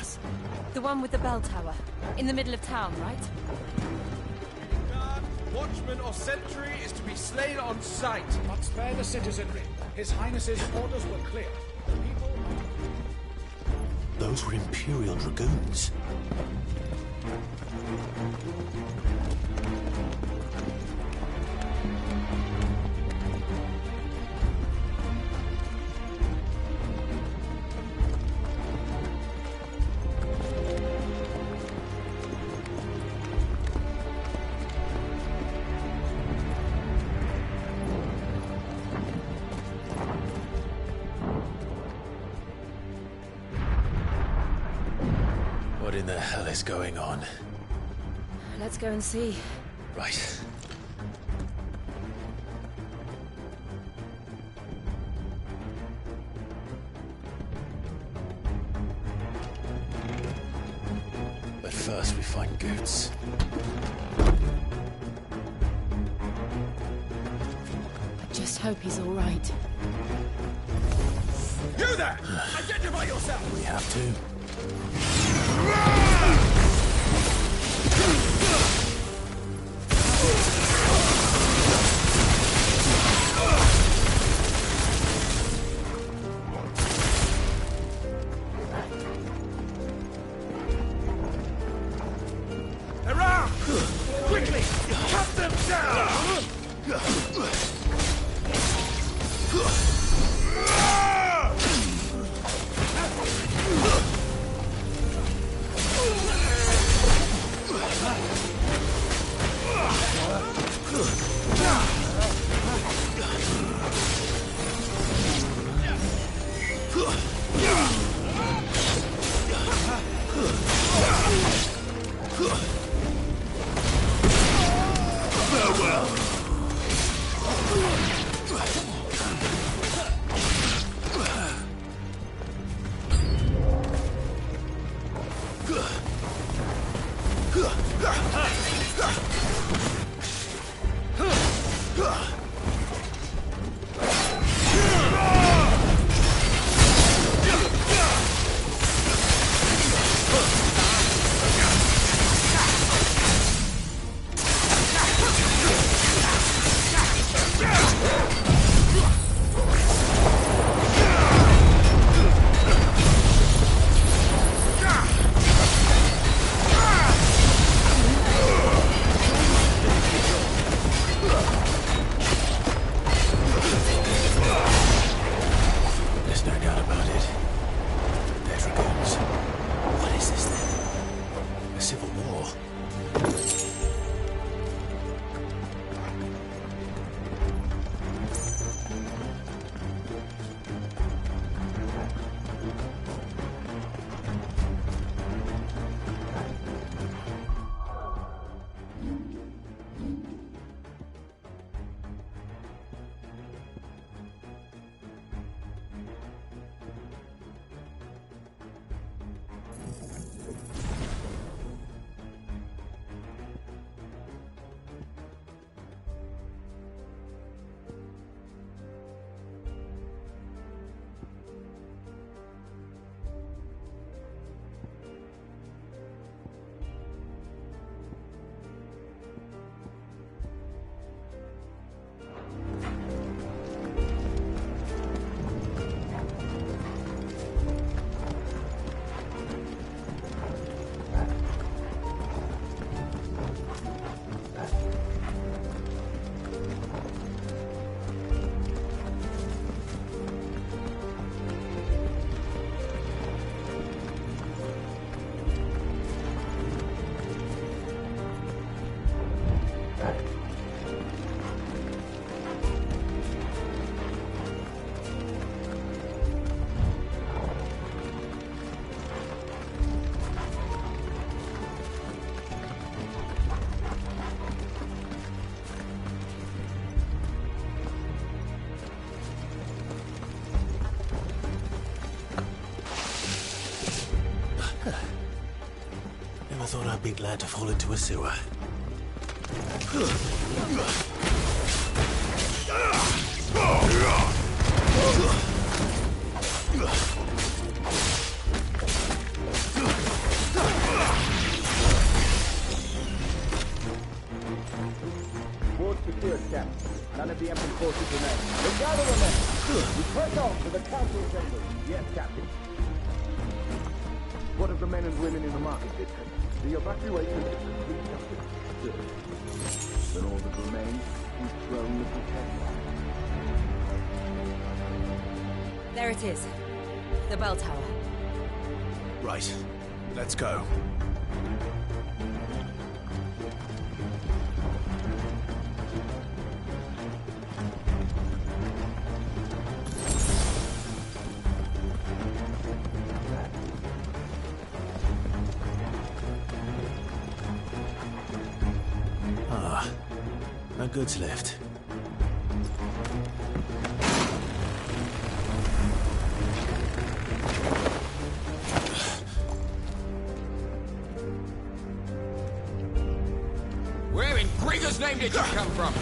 The one with the bell tower. In the middle of town, right? Guard, watchman or sentry is to be slain on sight. But spare the citizenry. His Highness's orders were clear. The people... Those were Imperial Dragoons. What in the hell is going on? Let's go and see. Right. But first we find Goots. I just hope he's all right. You there! Identify yourself! We have to. Around! Quickly! Cut them down! Thought I'd be glad to fall into a sewer. None of the Emperor's forces remain. Then gather the men. We press on to the council chambers. Yes, Captain. What of the men and women in the market district? The evacuation is complete. Then all that remains is thrown at the head. There it is. The bell tower. Right. Let's go. Ah, no goods left. Where in Grigger's name did you come from?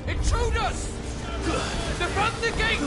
Intruders! Defend the gate!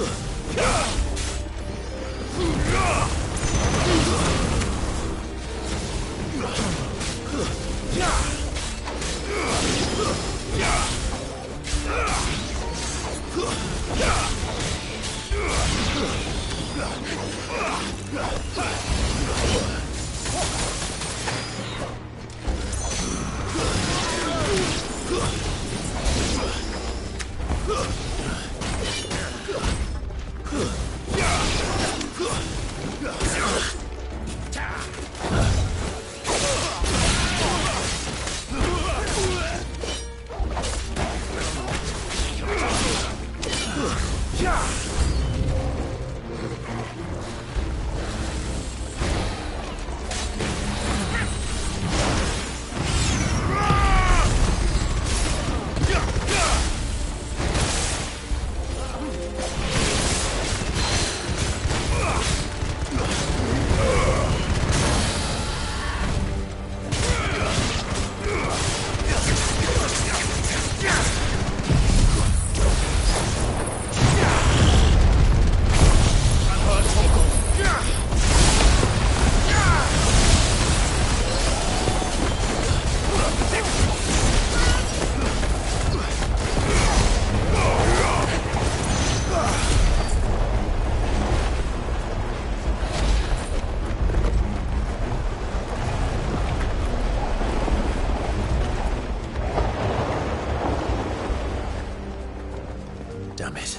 Damn it.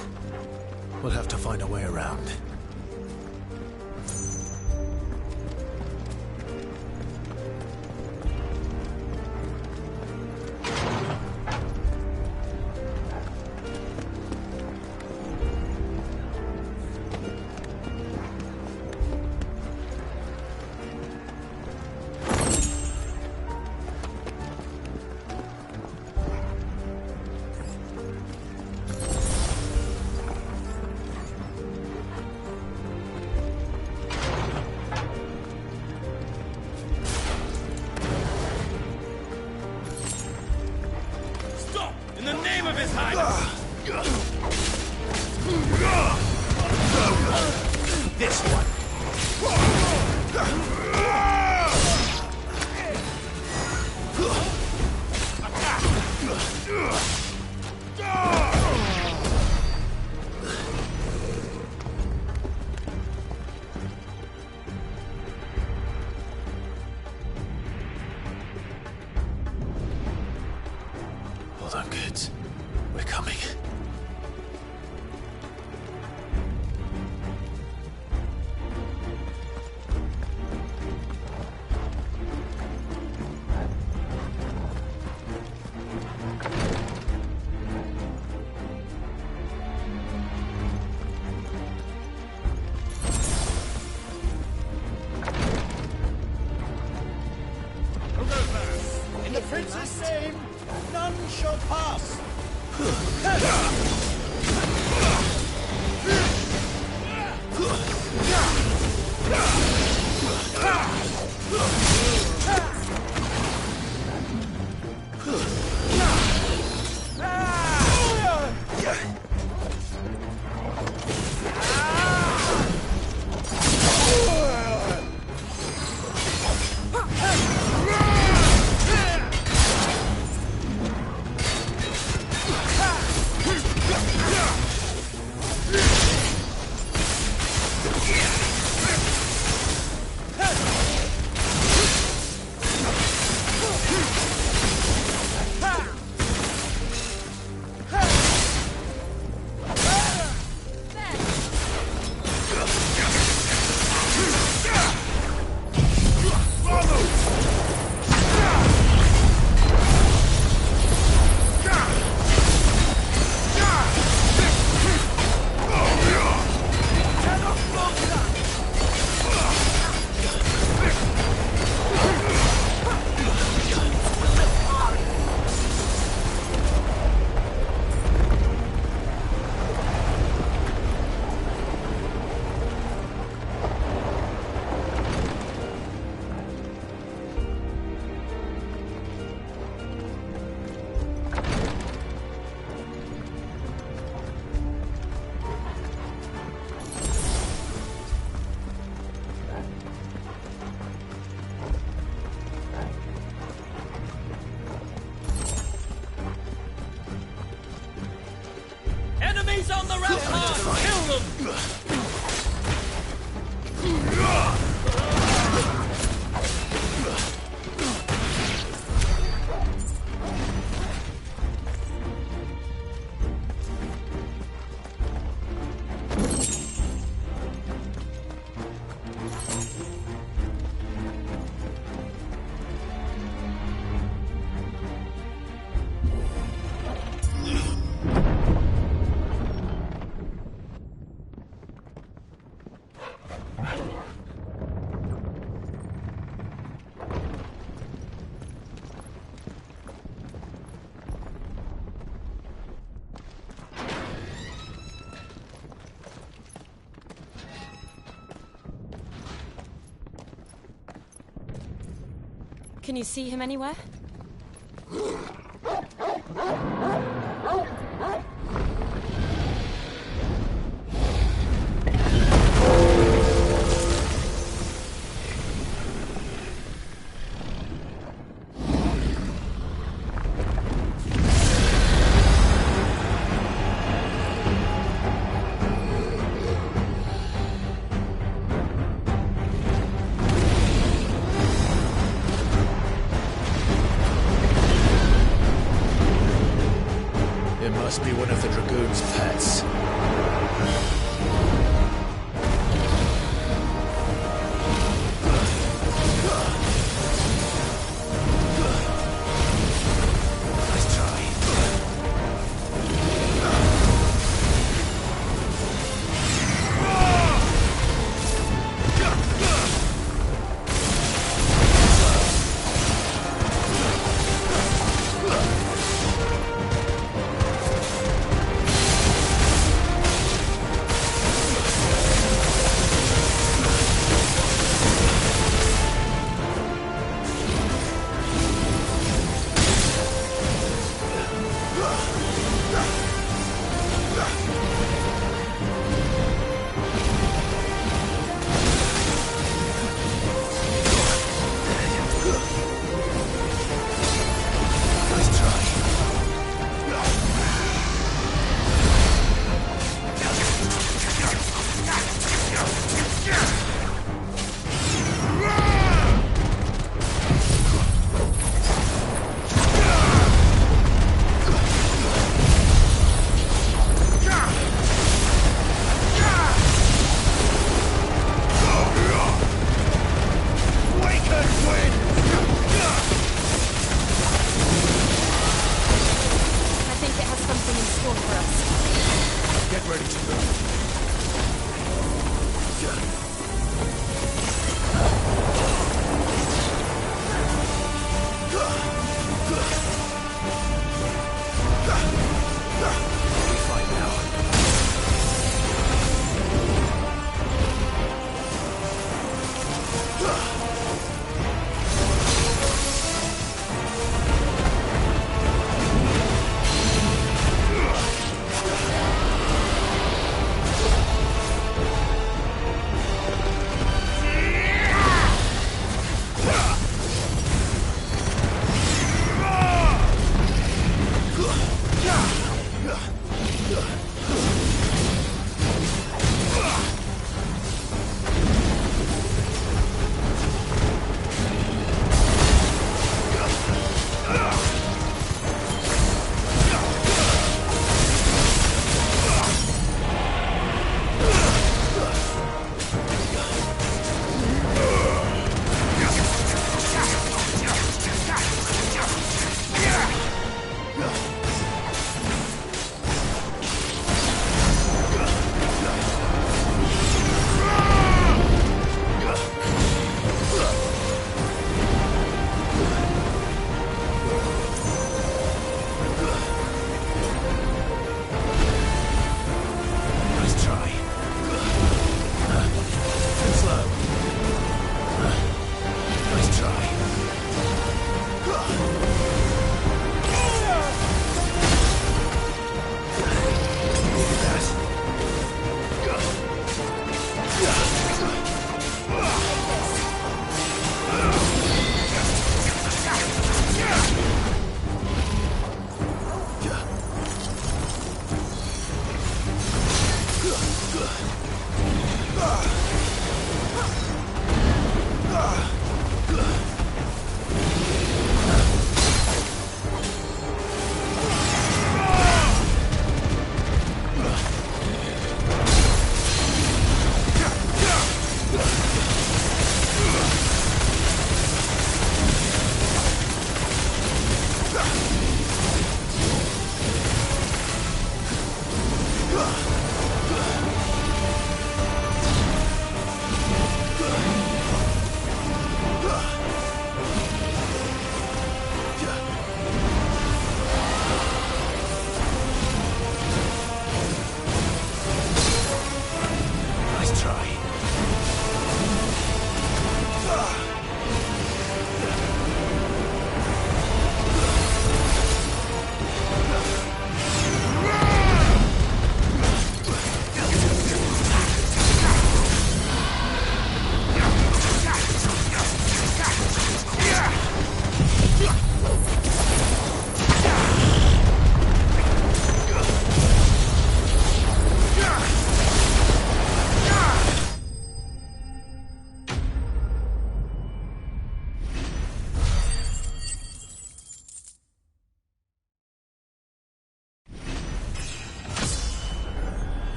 We'll have to find a way around. In the name of His Highness! This one! Hold on, kids. We're coming. In the Prince's name, none shall pass! Enemies on the rampart! Kill them! Can you see him anywhere? Must be one of the Dragoon's pets. Nice try.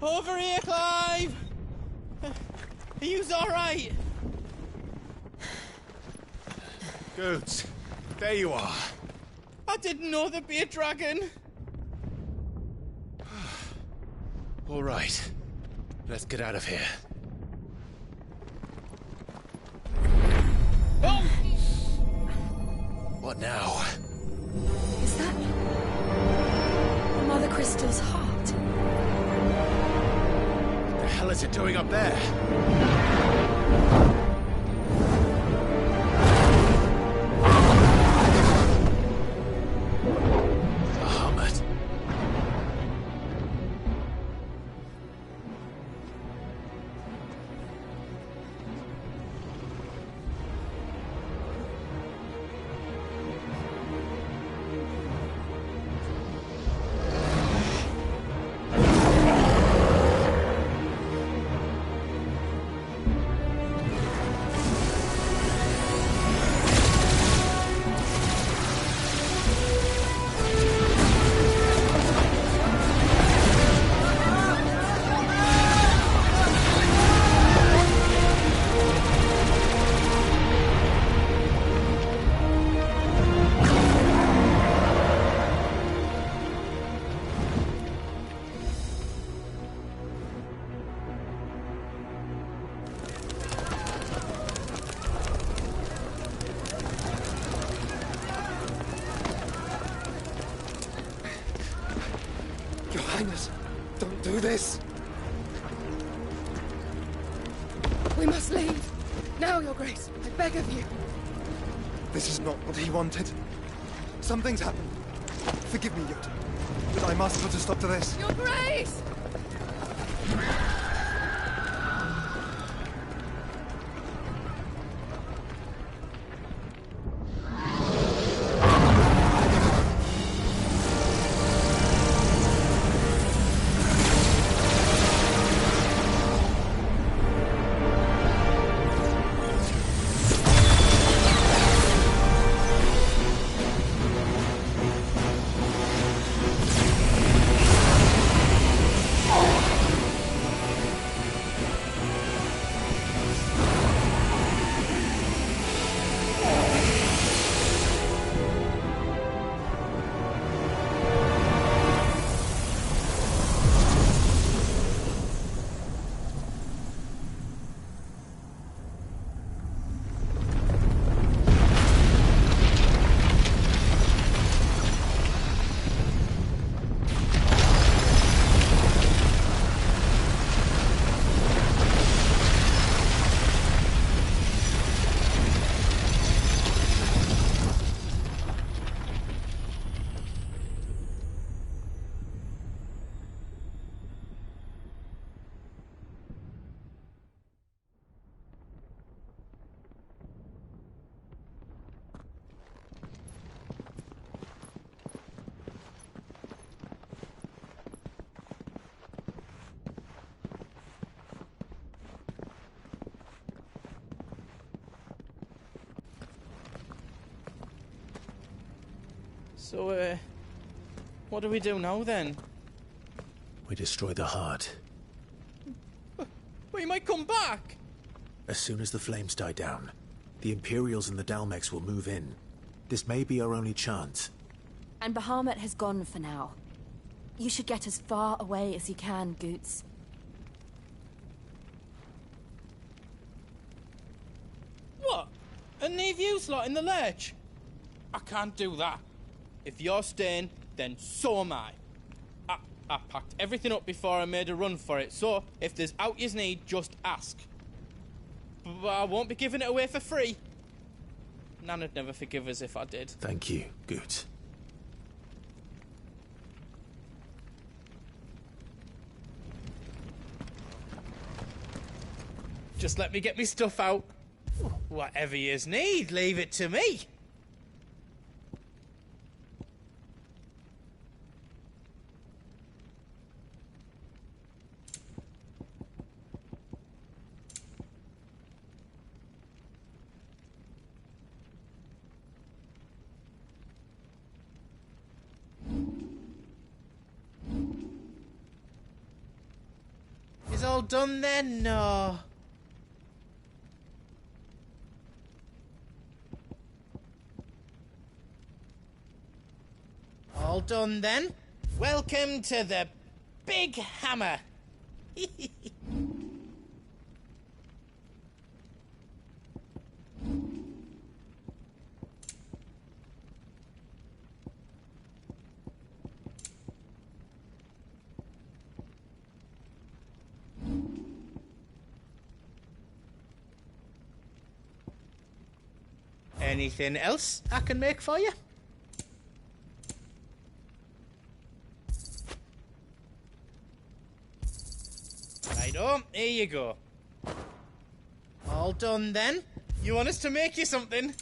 Over here, Clive! Are you alright? Goods, there you are. I didn't know there'd be a dragon. All right, let's get out of here. Oh! What now? Is that Mother Crystal's heart? What the hell is it doing up there? Bahamut. Your Highness, don't do this! We must leave. Now, Your Grace. I beg of you. This is not what he wanted. Something's happened. Forgive me, Yota, but I must put a stop to this. Your Grace! So, what do we do now, then? We destroy the heart. We might come back! As soon as the flames die down, the Imperials and the Dalmex will move in. This may be our only chance. And Bahamut has gone for now. You should get as far away as you can, Goots. What? And leave you lot in the lurch? I can't do that. If you're staying, then so am I. I packed everything up before I made a run for it, so if there's out yous need, just ask. But I won't be giving it away for free. Nana'd never forgive us if I did. Thank you, Goots. Just let me get me stuff out. Whatever yous need, leave it to me. done then, no. All done then. Welcome to the Big Hammer. Anything else I can make for you? Righto, here you go. All done then. You want us to make you something?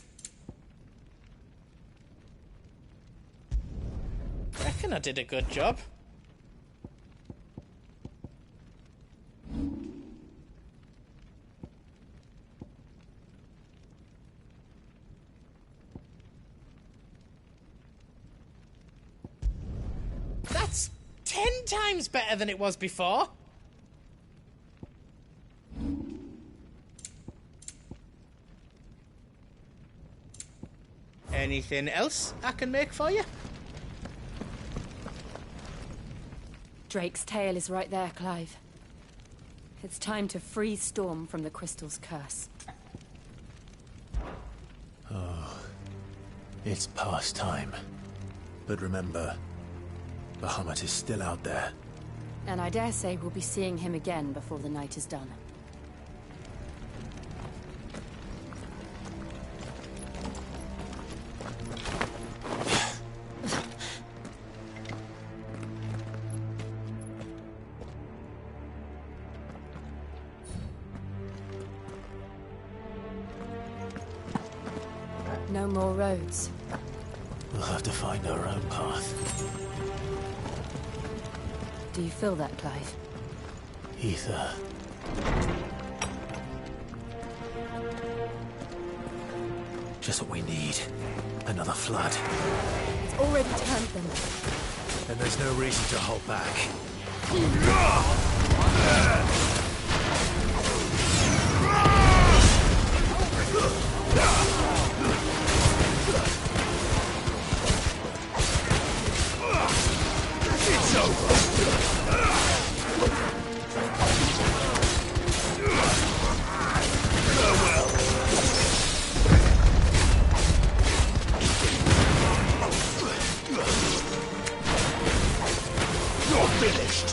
Reckon I did a good job. That's 10 times better than it was before. Anything else I can make for you? Drake's tail is right there, Clive. It's time to free Storm from the Crystal's curse. Oh, it's past time. But remember, Bahamut is still out there. And I dare say we'll be seeing him again before the night is done. No more roads. We'll have to find our own path. Do you feel that, Clive? Ether. Just what we need. Another flood. It's already turned them. And there's no reason to hold back. It's over. Farewell. You're finished.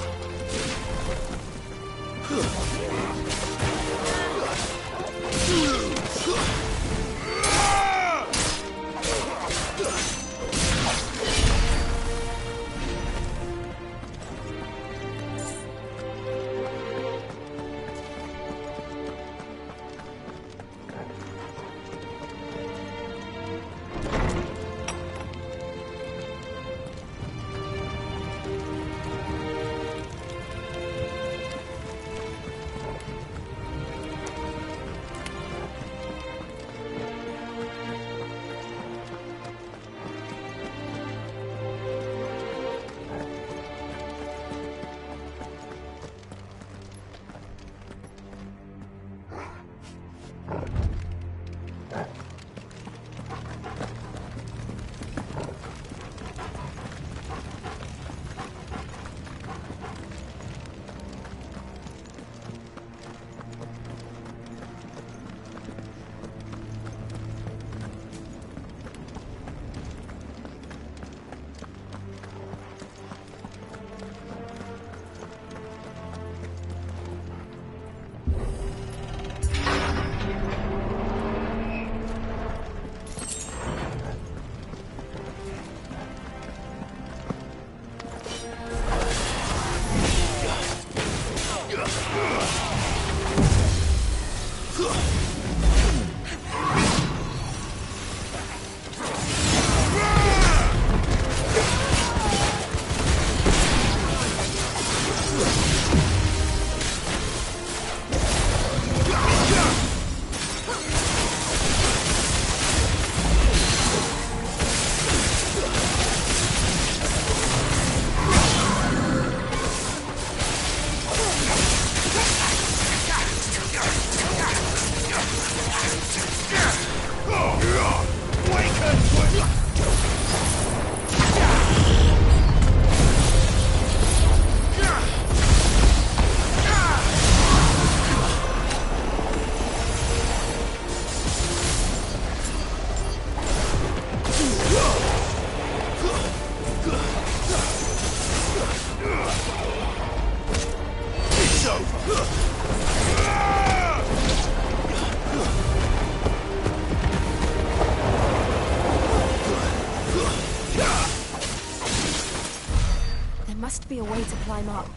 must be a way to climb up.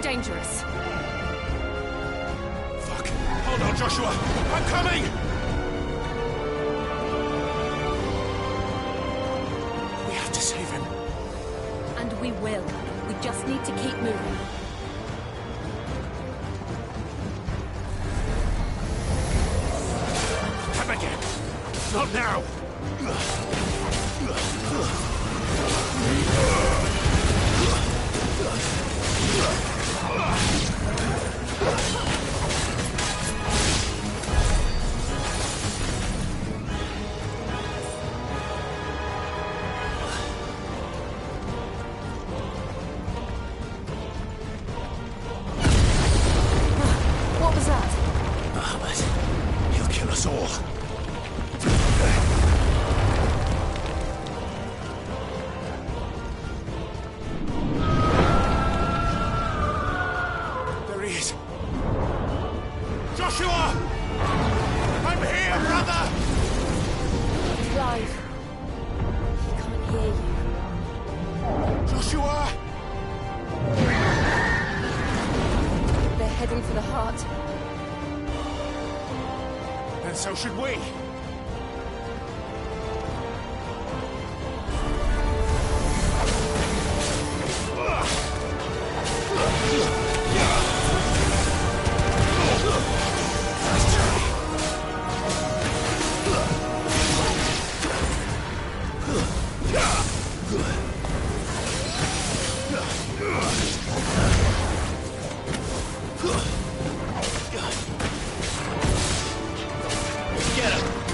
Dangerous. Fuck. Hold on, Joshua. I'm coming! We have to save him. And we will. We just need to keep moving. Come again. Not now. What was that? Bahamut. He'll kill us all. There he is. Joshua! I'm here, brother! Clive. He can't hear you. Joshua! They're heading for the heart. And so should we. Get him!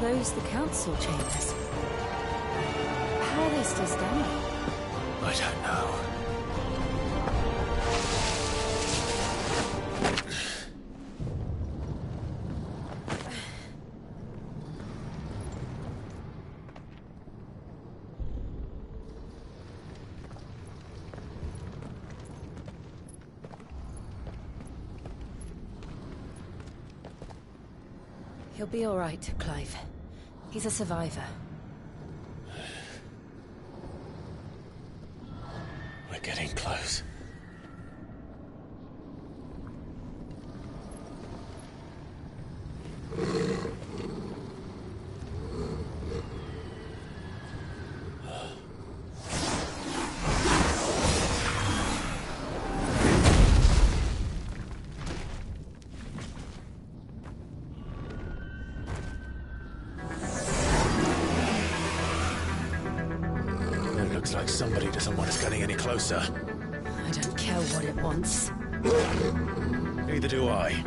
close the council chambers. How are they still standing? I don't know. He'll be all right, Clive. He's a survivor. We're getting close. Looks like somebody doesn't want us getting any closer. I don't care what it wants. Neither do I.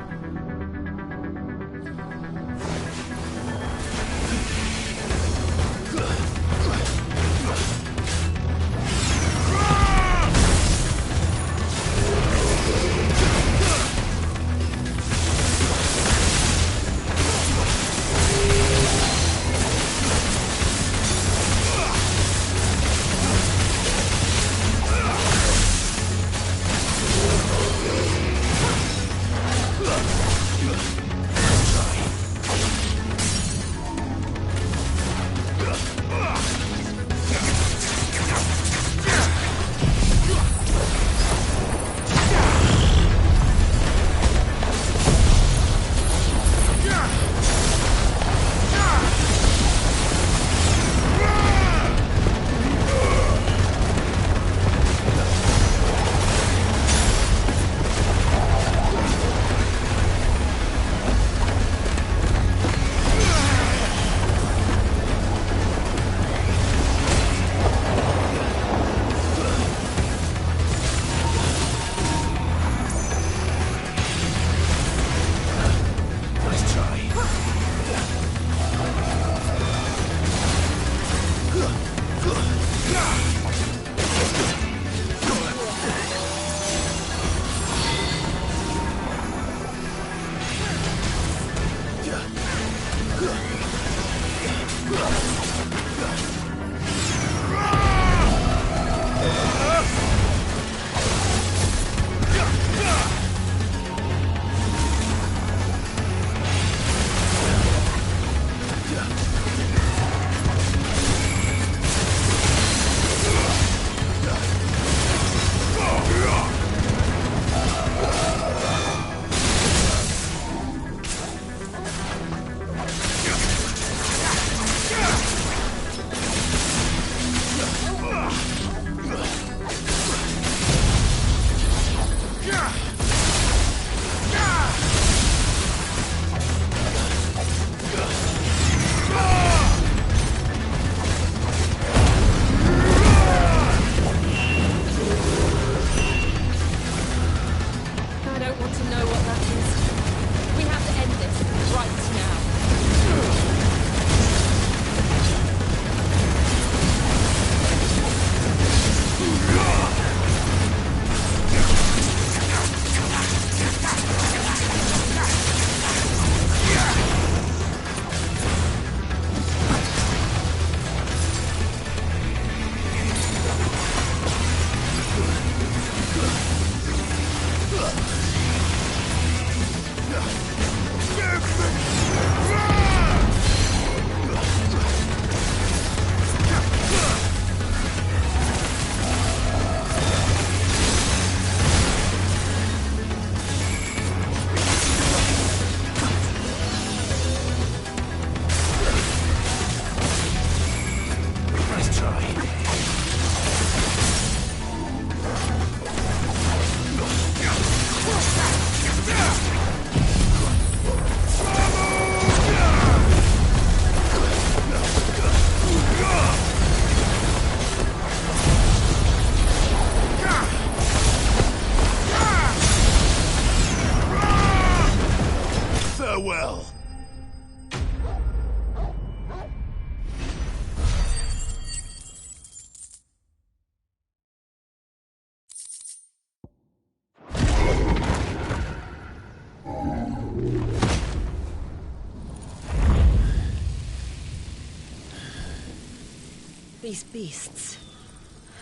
These beasts...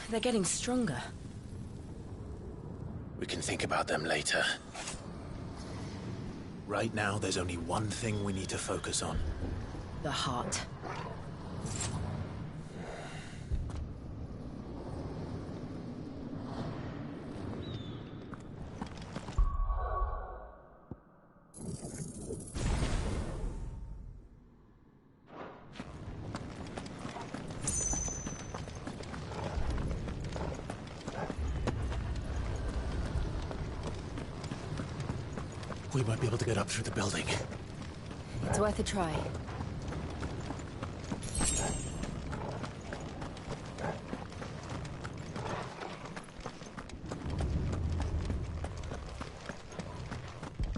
they're getting stronger. We can think about them later. Right now, there's only one thing we need to focus on. The heart. We might be able to get up through the building. It's worth a try.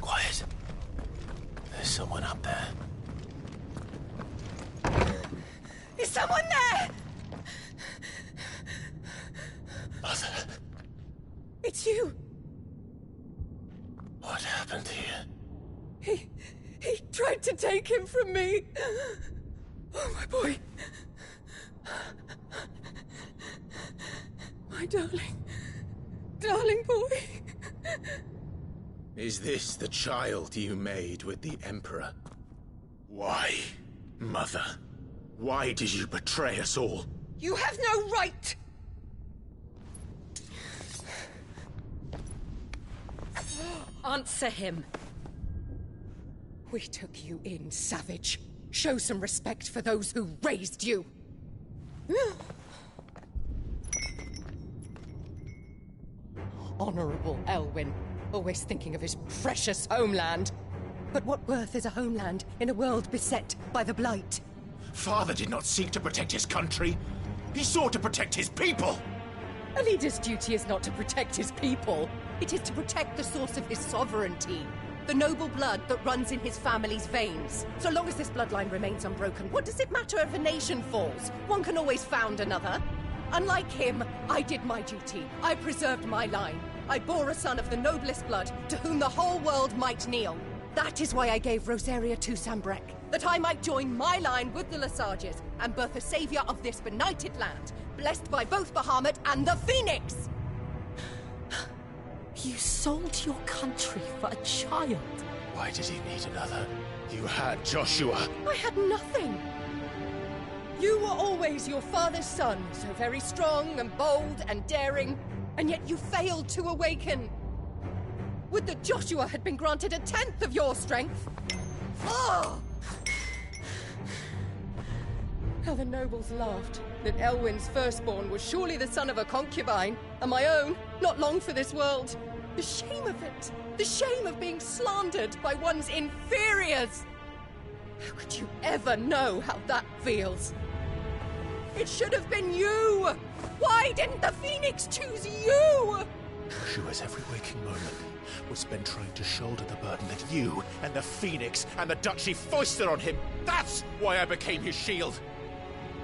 Quiet. There's someone up there. Is someone there? Mother. It's you. What happened here? He tried to take him from me. Oh, my boy. My darling boy. Is this the child you made with the Emperor? Why, Mother? Why did you betray us all? You have no right. Answer him. We took you in, savage. Show some respect for those who raised you. Honorable Elwyn, always thinking of his precious homeland. But what worth is a homeland in a world beset by the Blight? Father did not seek to protect his country. He sought to protect his people. A leader's duty is not to protect his people. It is to protect the source of his sovereignty. The noble blood that runs in his family's veins. So long as this bloodline remains unbroken, what does it matter if a nation falls? One can always found another. Unlike him, I did my duty. I preserved my line. I bore a son of the noblest blood, to whom the whole world might kneel. That is why I gave Rosaria to Sambrek, that I might join my line with the Lesages and birth a savior of this benighted land, blessed by both Bahamut and the Phoenix! You sold your country for a child. Why did he need another? You had Joshua. I had nothing. You were always your father's son, so very strong and bold and daring, and yet you failed to awaken. Would that Joshua had been granted 1/10 of your strength? Oh! How the nobles laughed that Elwyn's firstborn was surely the son of a concubine, and my own, not long for this world. The shame of it! The shame of being slandered by one's inferiors! How could you ever know how that feels? It should have been you! Why didn't the Phoenix choose you? Joshua's every waking moment was spent trying to shoulder the burden that you and the Phoenix and the Duchy foisted on him. That's why I became his shield.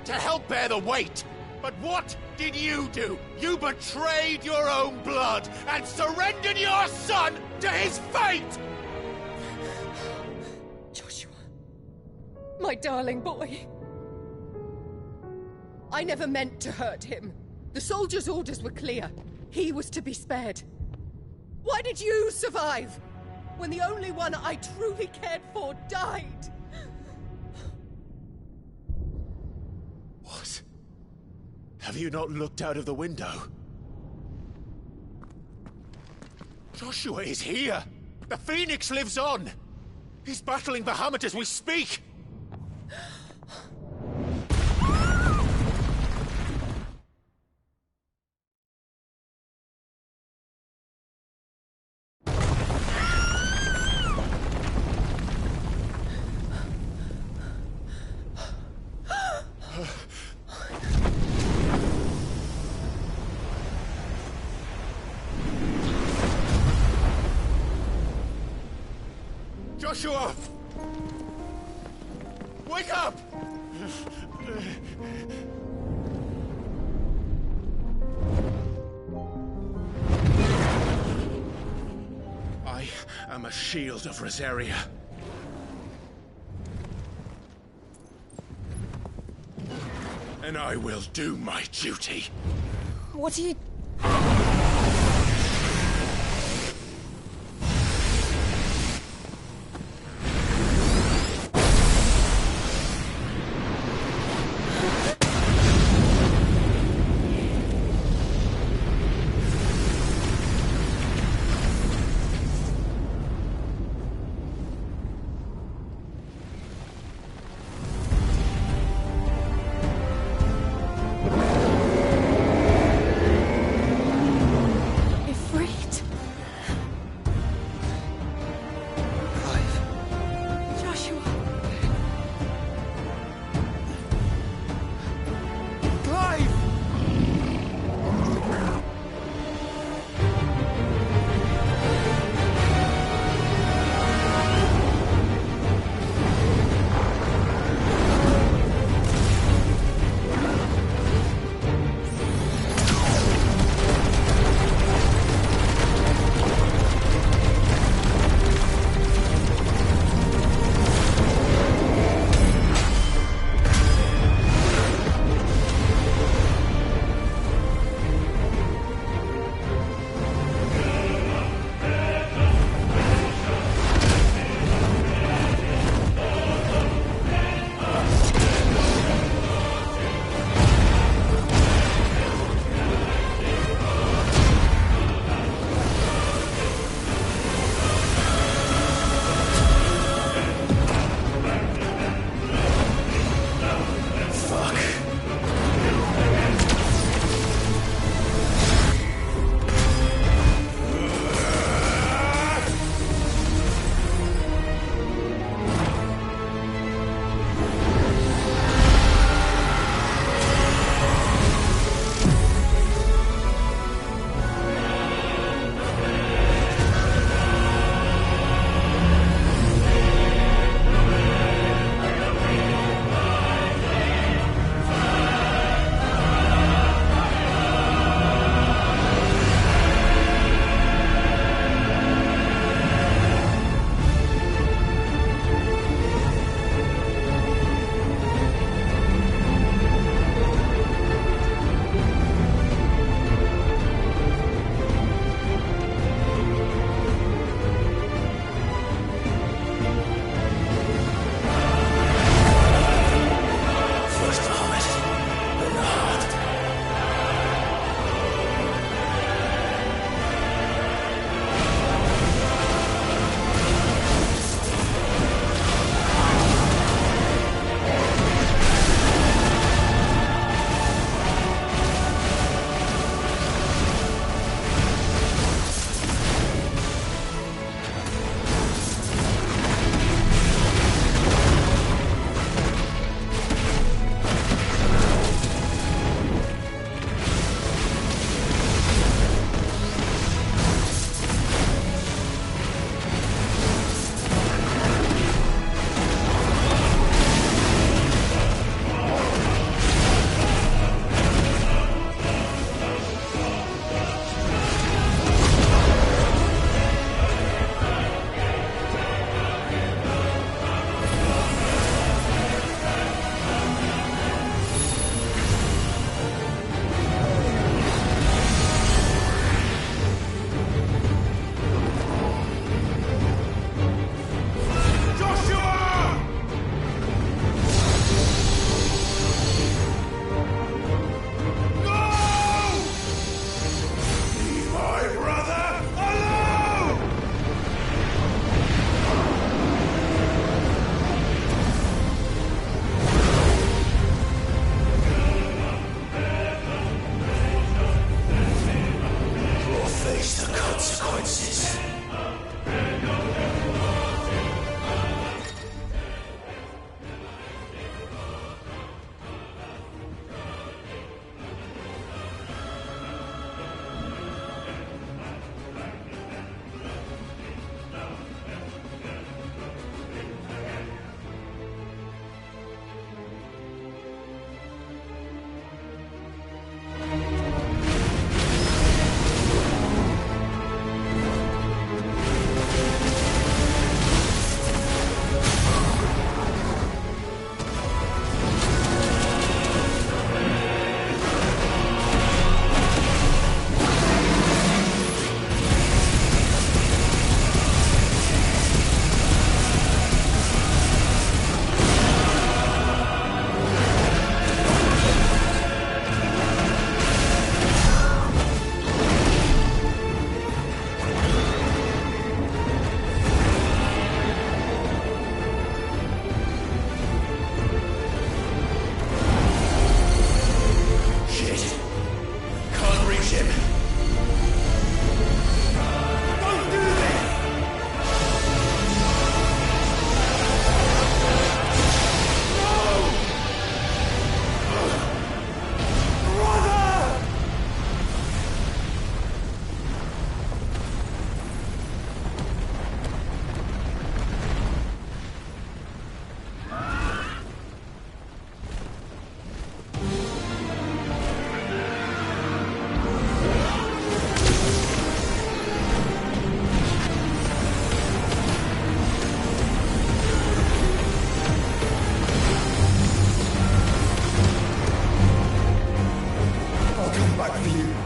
To help bear the weight. But what did you do? You betrayed your own blood and surrendered your son to his fate! Joshua, my darling boy. I never meant to hurt him. The soldiers' orders were clear. He was to be spared. Why did you survive when the only one I truly cared for died? What? Have you not looked out of the window? Joshua is here! The Phoenix lives on! He's battling Bahamut as we speak! Joshua! Wake up! I am a shield of Rosaria. and I will do my duty. What are you... have you.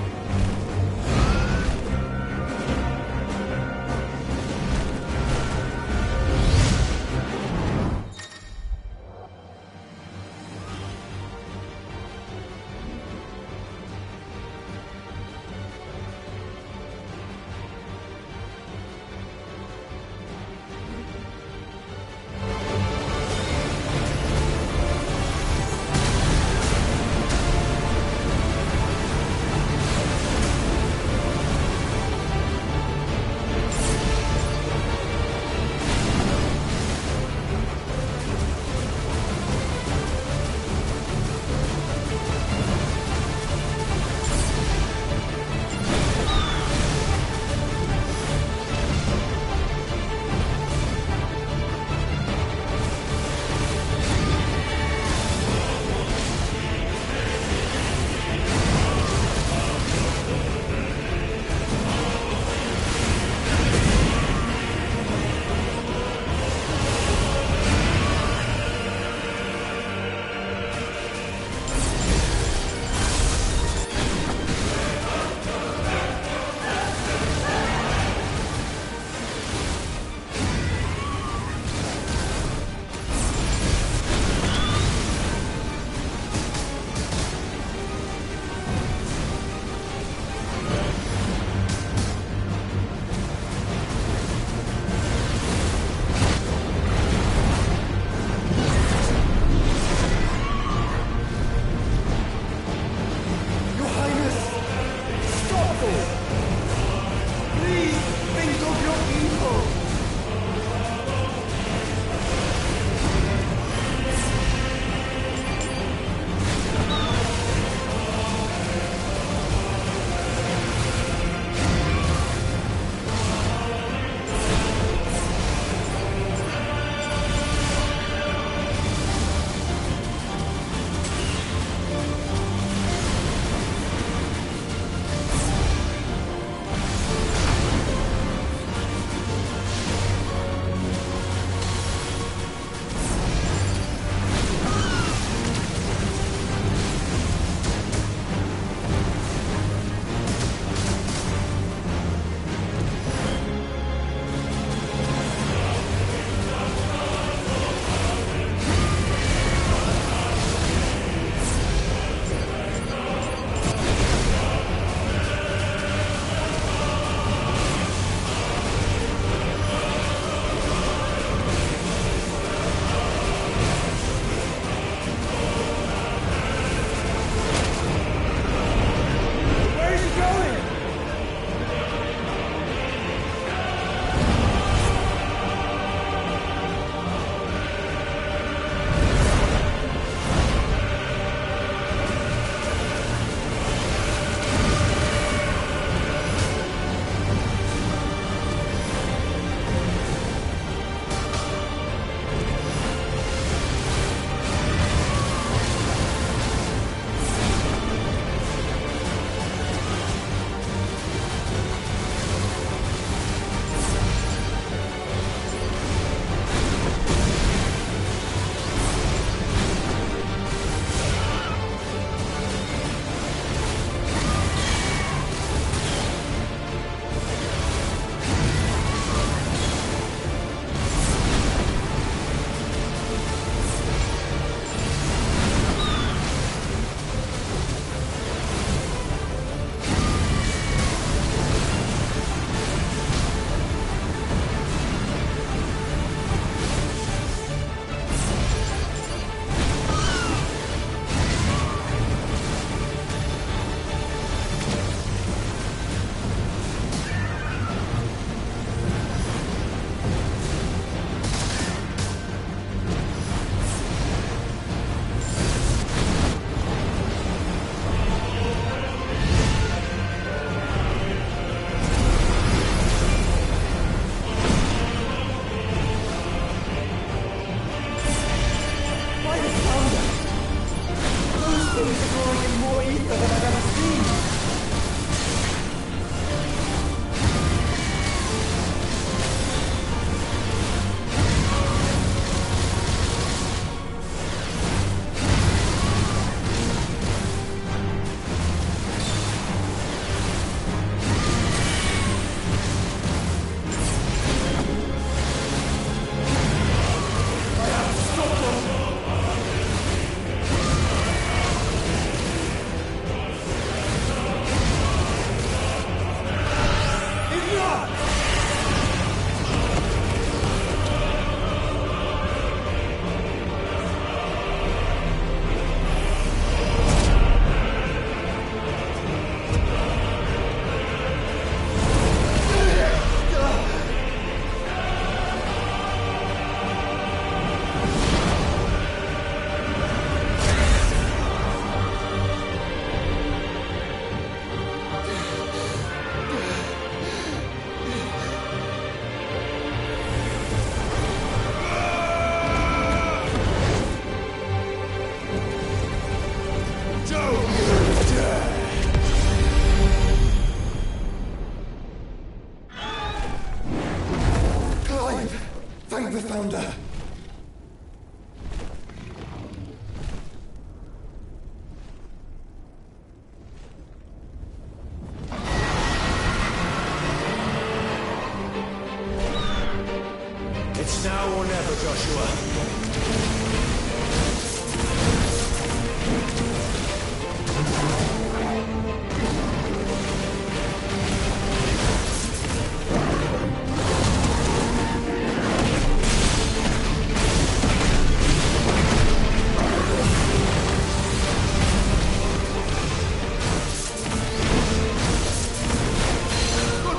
Good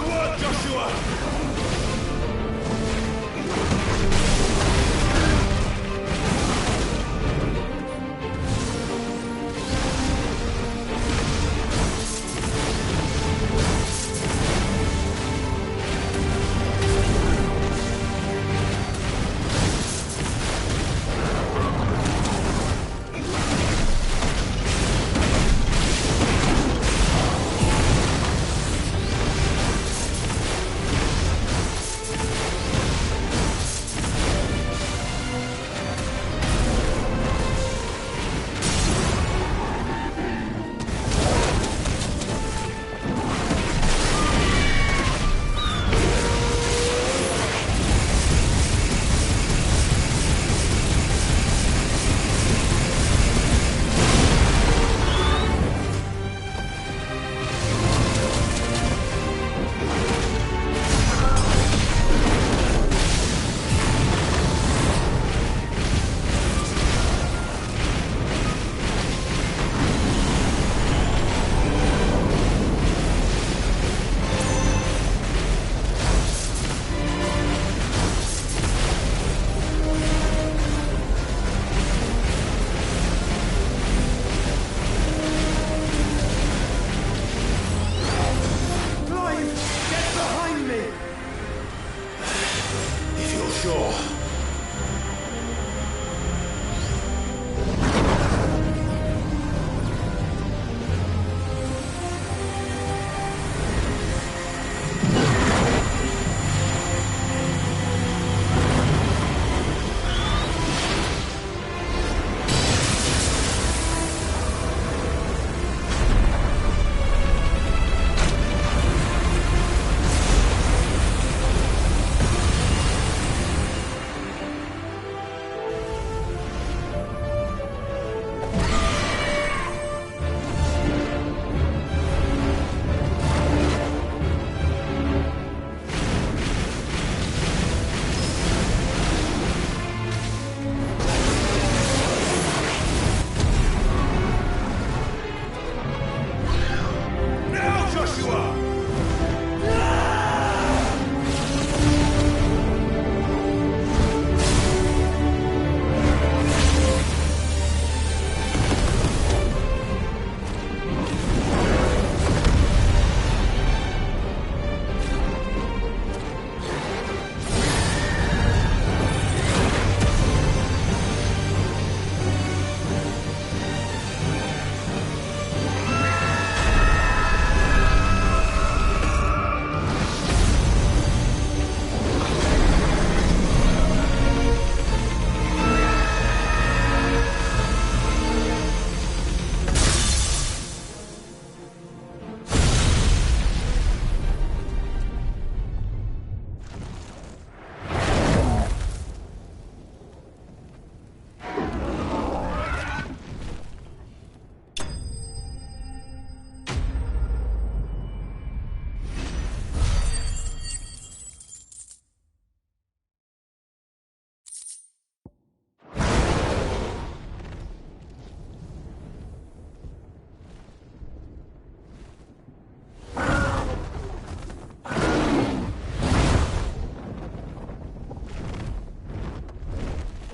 work, Joshua!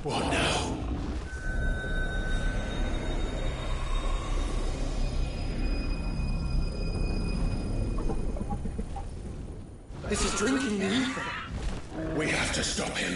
What now? This is drinking the ether. We have to stop him.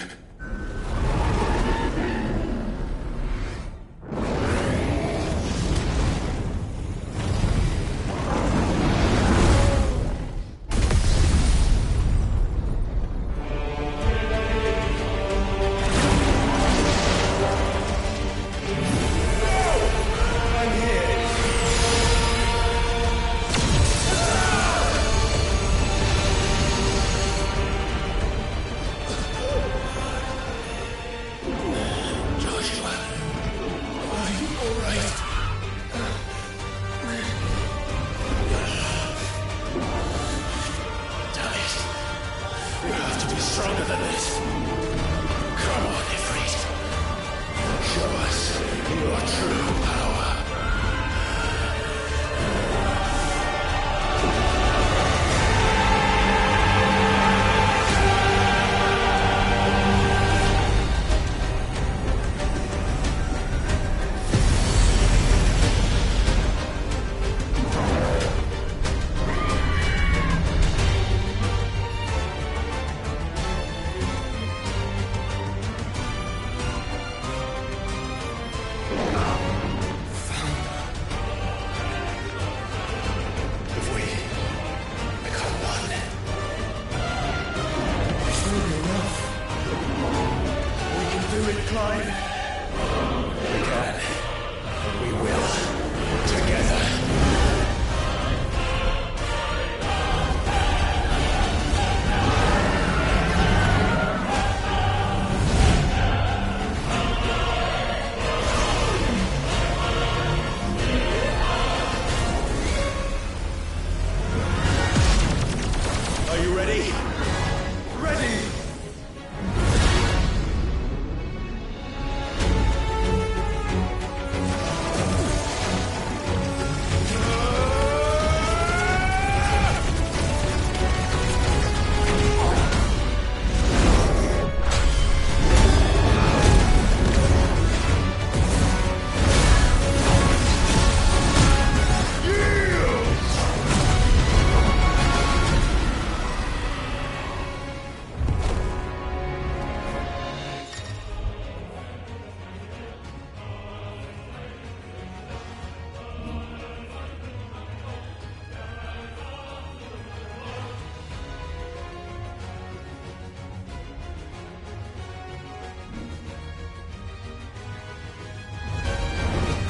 right? Damn it. You have to be stronger than this. Come on, Ifrit. Show us your true power.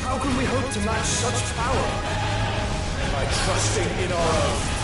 How can we hope to match such power? By trusting in our own.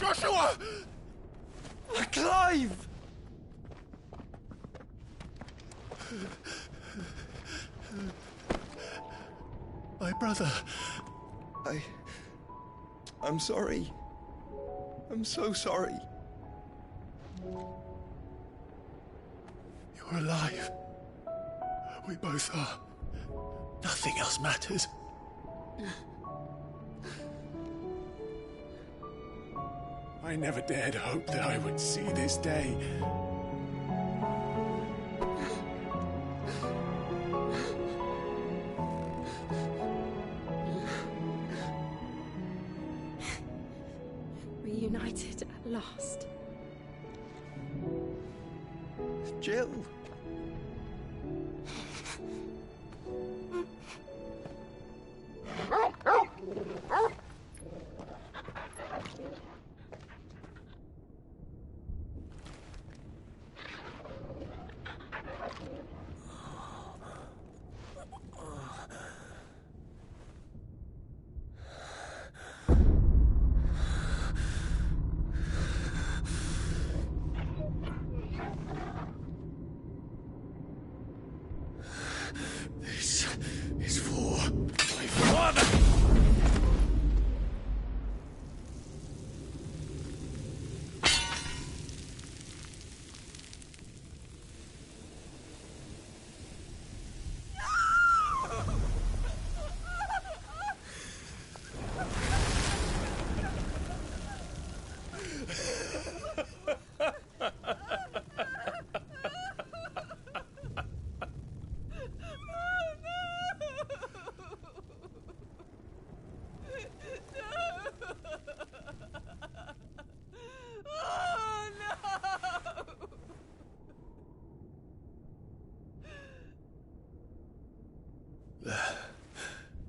Joshua! Clive! My brother. I'm sorry. I'm so sorry. You're alive. We both are. Nothing else matters. I never dared hope that I would see this day. Reunited at last. Jill. This is for my father!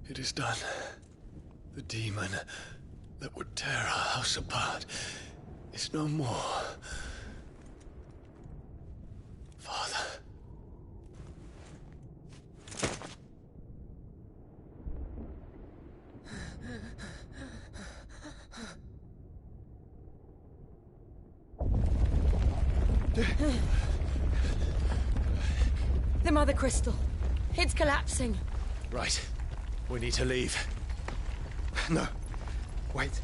It is done. The demon that would tear our house apart is no more. Father. The Mother Crystal. It's collapsing. Right. We need to leave. No. Wait.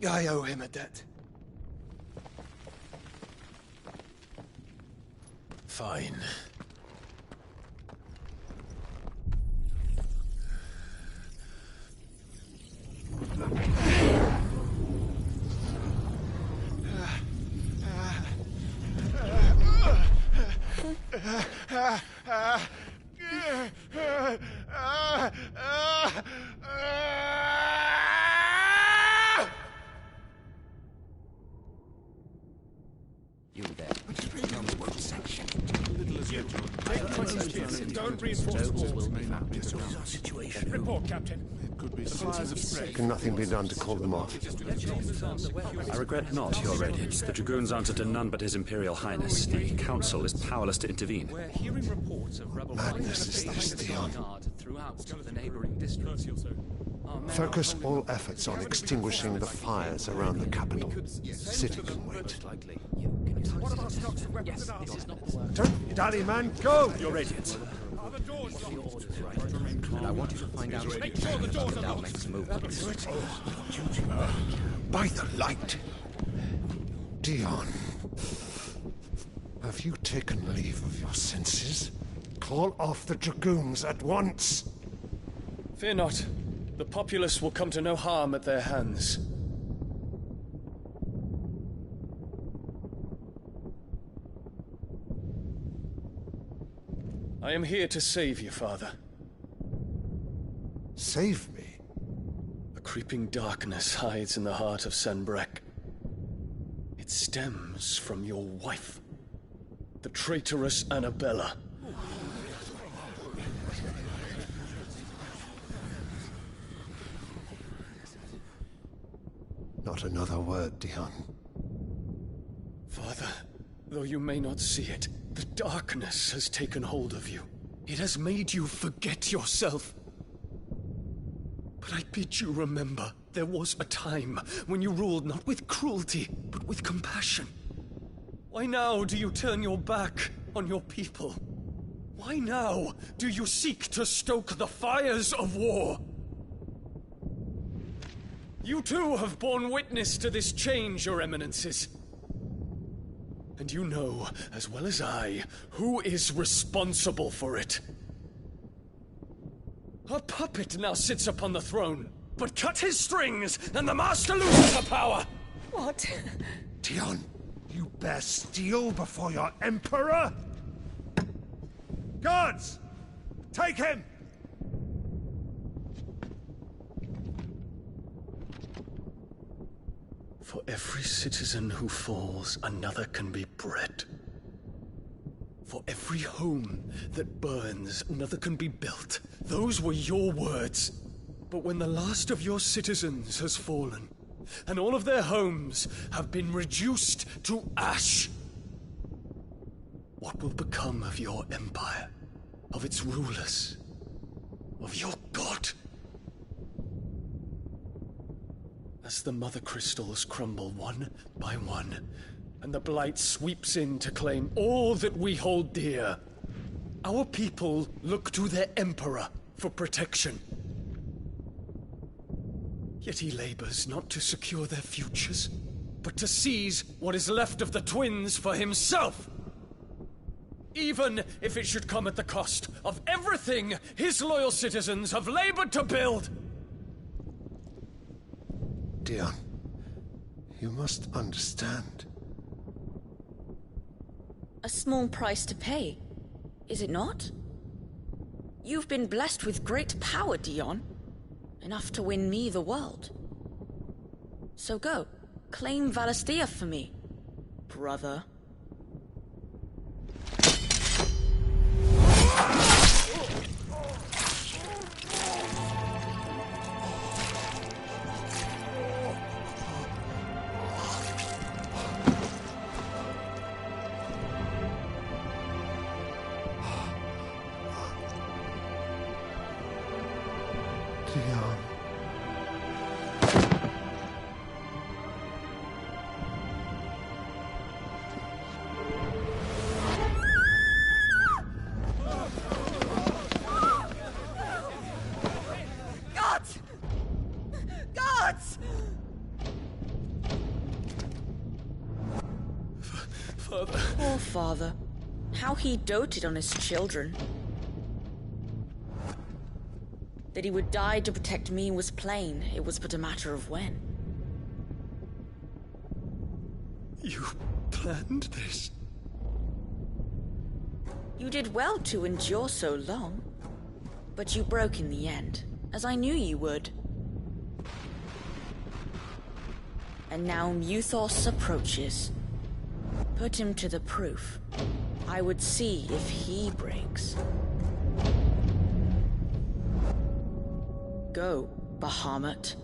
I owe him a debt. Fine. You there. Don't reinforce the walls. This is our situation. Report, Captain. Can nothing be done to call them off? I regret not, Your Radiance. The Dragoons answer to none but His Imperial Highness. The Council is powerless to intervene. We're hearing reports of rebel Madness is this, Dion. throughout the neighboring districts. Focus all efforts on extinguishing the fires around the capital. City can wait. Don't be dally, man. Go! Your Radiance. And I want you to find out Make sure the doors are locked. makes movements. By the light. Dion. Have you taken leave of your senses? Call off the Dragoons at once. Fear not. The populace will come to no harm at their hands. I am here to save you, Father. Save me? A creeping darkness hides in the heart of Sanbreque. It stems from your wife, the traitorous Annabella. Not another word, Dion. Father, Though you may not see it, the darkness has taken hold of you. It has made you forget yourself. But I bid you remember, there was a time when you ruled not with cruelty, but with compassion. Why now do you turn your back on your people? Why now do you seek to stoke the fires of war? You too have borne witness to this change, Your Eminences. And you know, as well as I, who is responsible for it. A puppet now sits upon the throne, but cut his strings, and the master loses her power! What? Dion, you bear steel before your emperor? Guards! Take him! For every citizen who falls, another can be bred. For every home that burns, another can be built. Those were your words. But when the last of your citizens has fallen, and all of their homes have been reduced to ash, what will become of your empire, of its rulers, of your god? As the mother crystals crumble one by one, and the blight sweeps in to claim all that we hold dear, our people look to their emperor for protection. Yet he labors not to secure their futures, but to seize what is left of the twins for himself. Even if it should come at the cost of everything his loyal citizens have labored to build. Dion, you must understand. A small price to pay, is it not? You've been blessed with great power, Dion. Enough to win me the world. So go, claim Valisthea for me, brother. Dion. Gods! Gods! Father. Poor father. How he doted on his children. That he would die to protect me was plain. It was but a matter of when. You planned this? You did well to endure so long. But you broke in the end, as I knew you would. And now Muthos approaches. Put him to the proof. I would see if he breaks. Go, Bahamut.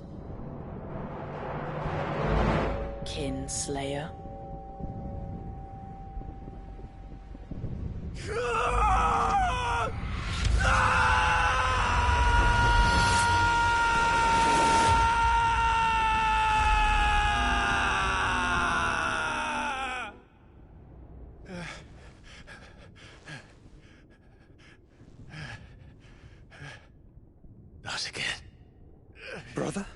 Kinslayer. Not again. Brother?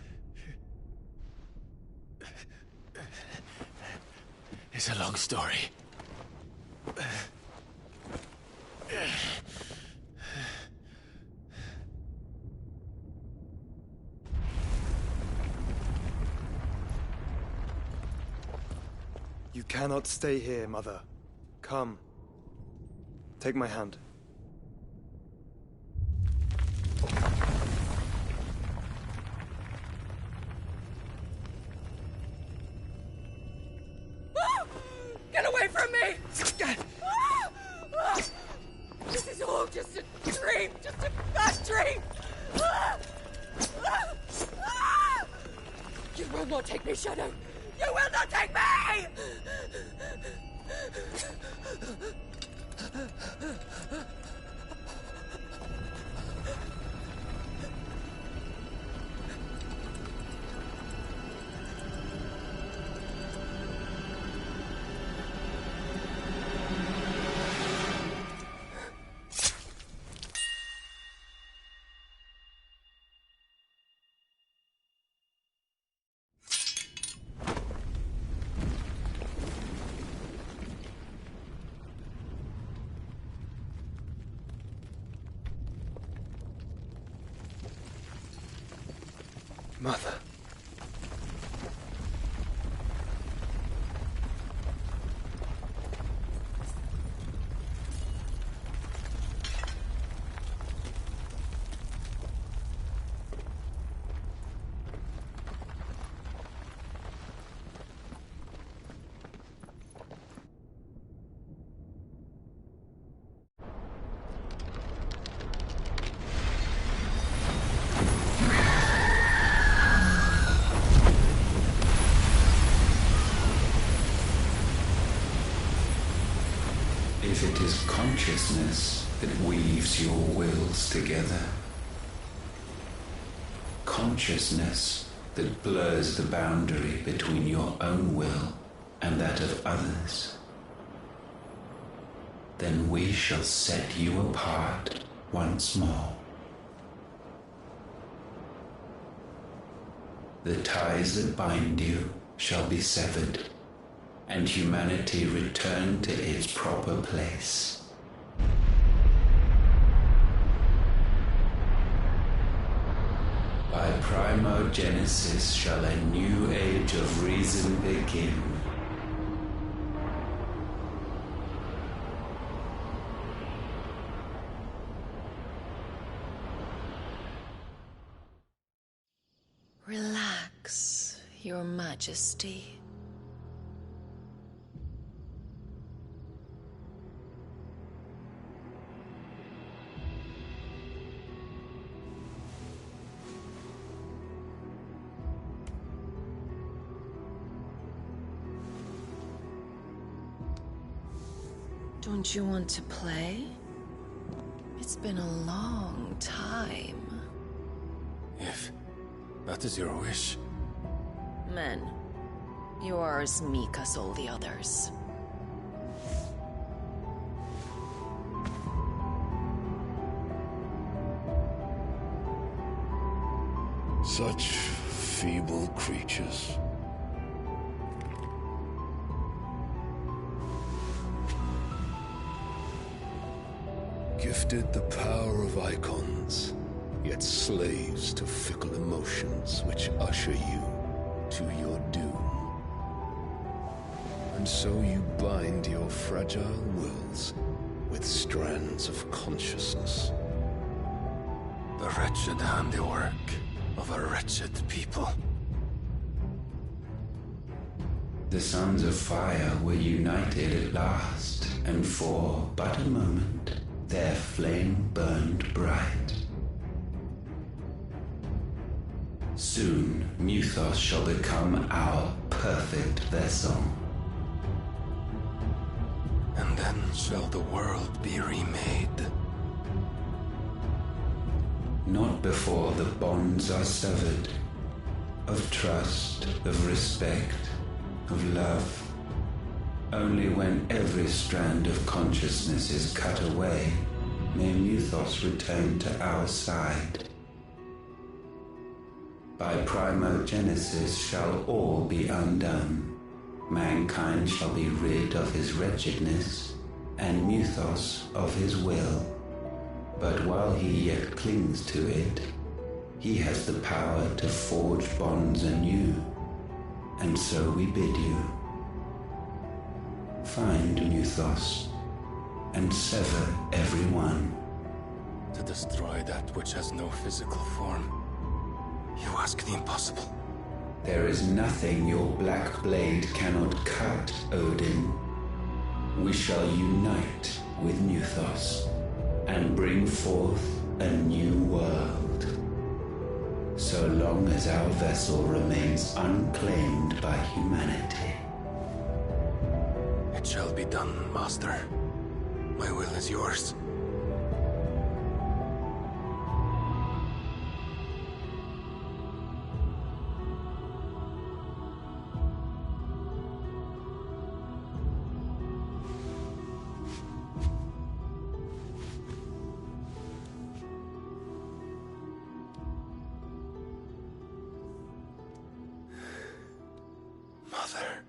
It's a long story. You cannot stay here, Mother. Come. Take my hand. Get away from me! This is all just a dream, just a bad dream! You will not take me, Shadow! You will not take me! Mother. If it is consciousness that weaves your wills together, consciousness that blurs the boundary between your own will and that of others, then we shall set you apart once more. The ties that bind you shall be severed, and humanity return to its proper place. By primogenesis shall a new age of reason begin. Relax, Your Majesty. Don't you want to play? It's been a long time. If that is your wish. Men, you are as meek as all the others. Such feeble creatures. Gifted the power of icons, yet slaves to fickle emotions which usher you to your doom. And so you bind your fragile wills with strands of consciousness. The wretched handiwork of a wretched people. The sons of fire were united at last, and for but a moment their flame burned bright. Soon, Muthos shall become our perfect vessel. And then shall the world be remade. Not before the bonds are severed, of trust, of respect, of love. Only when every strand of consciousness is cut away, may Muthos return to our side. By primogenesis shall all be undone. Mankind shall be rid of his wretchedness, and Muthos of his will. But while he yet clings to it, he has the power to forge bonds anew. And so we bid you, find Muthos, and sever every one. To destroy that which has no physical form, you ask the impossible. There is nothing your black blade cannot cut, Odin. We shall unite with Muthos, and bring forth a new world. So long as our vessel remains unclaimed by humanity. It shall be done, Master. My will is yours. Mother.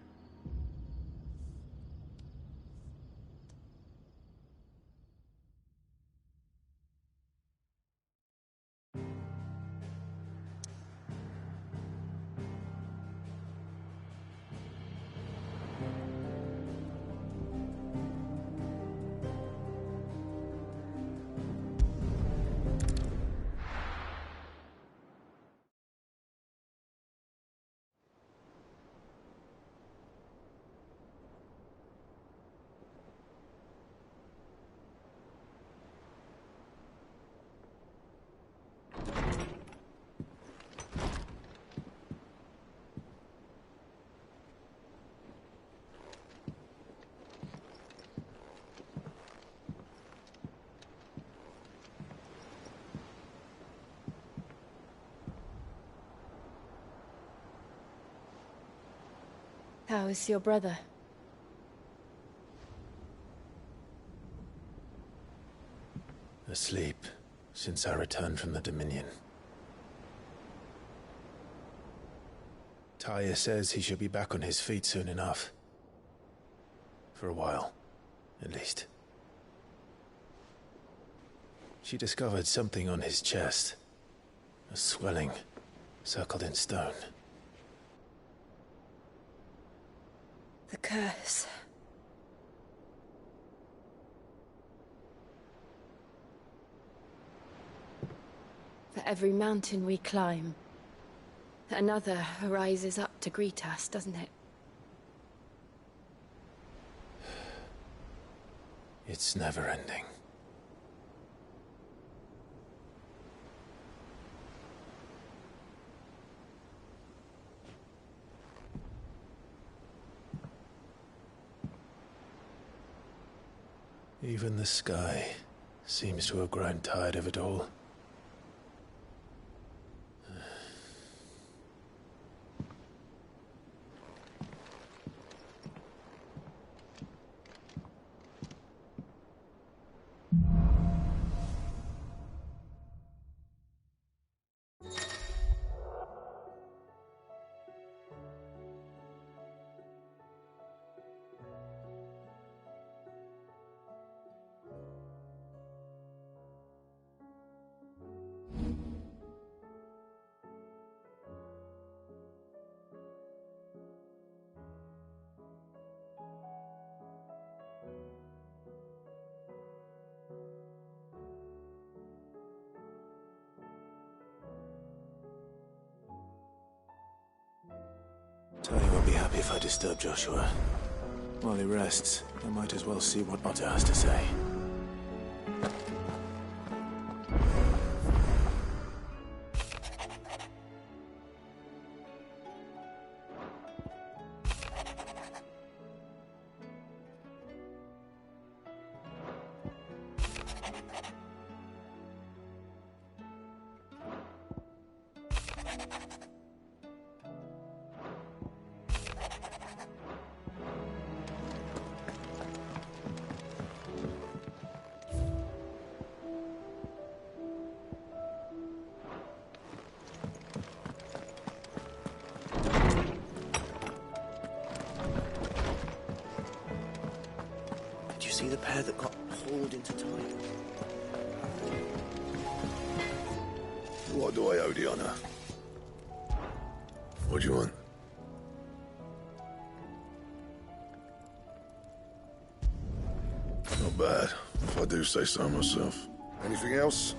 How is your brother? Asleep since I returned from the Dominion. Taya says he should be back on his feet soon enough. For a while, at least. She discovered something on his chest. A swelling, circled in stone. The curse. For every mountain we climb, another rises up to greet us, doesn't it? It's never ending. Even the sky seems to have grown tired of it all. Tony won't be happy if I disturb Joshua. While he rests, I might as well see what Otter has to say. Did you see the pair that got hauled into time? What do I owe the honor? What do you want? Not bad, if I do say so myself. Anything else?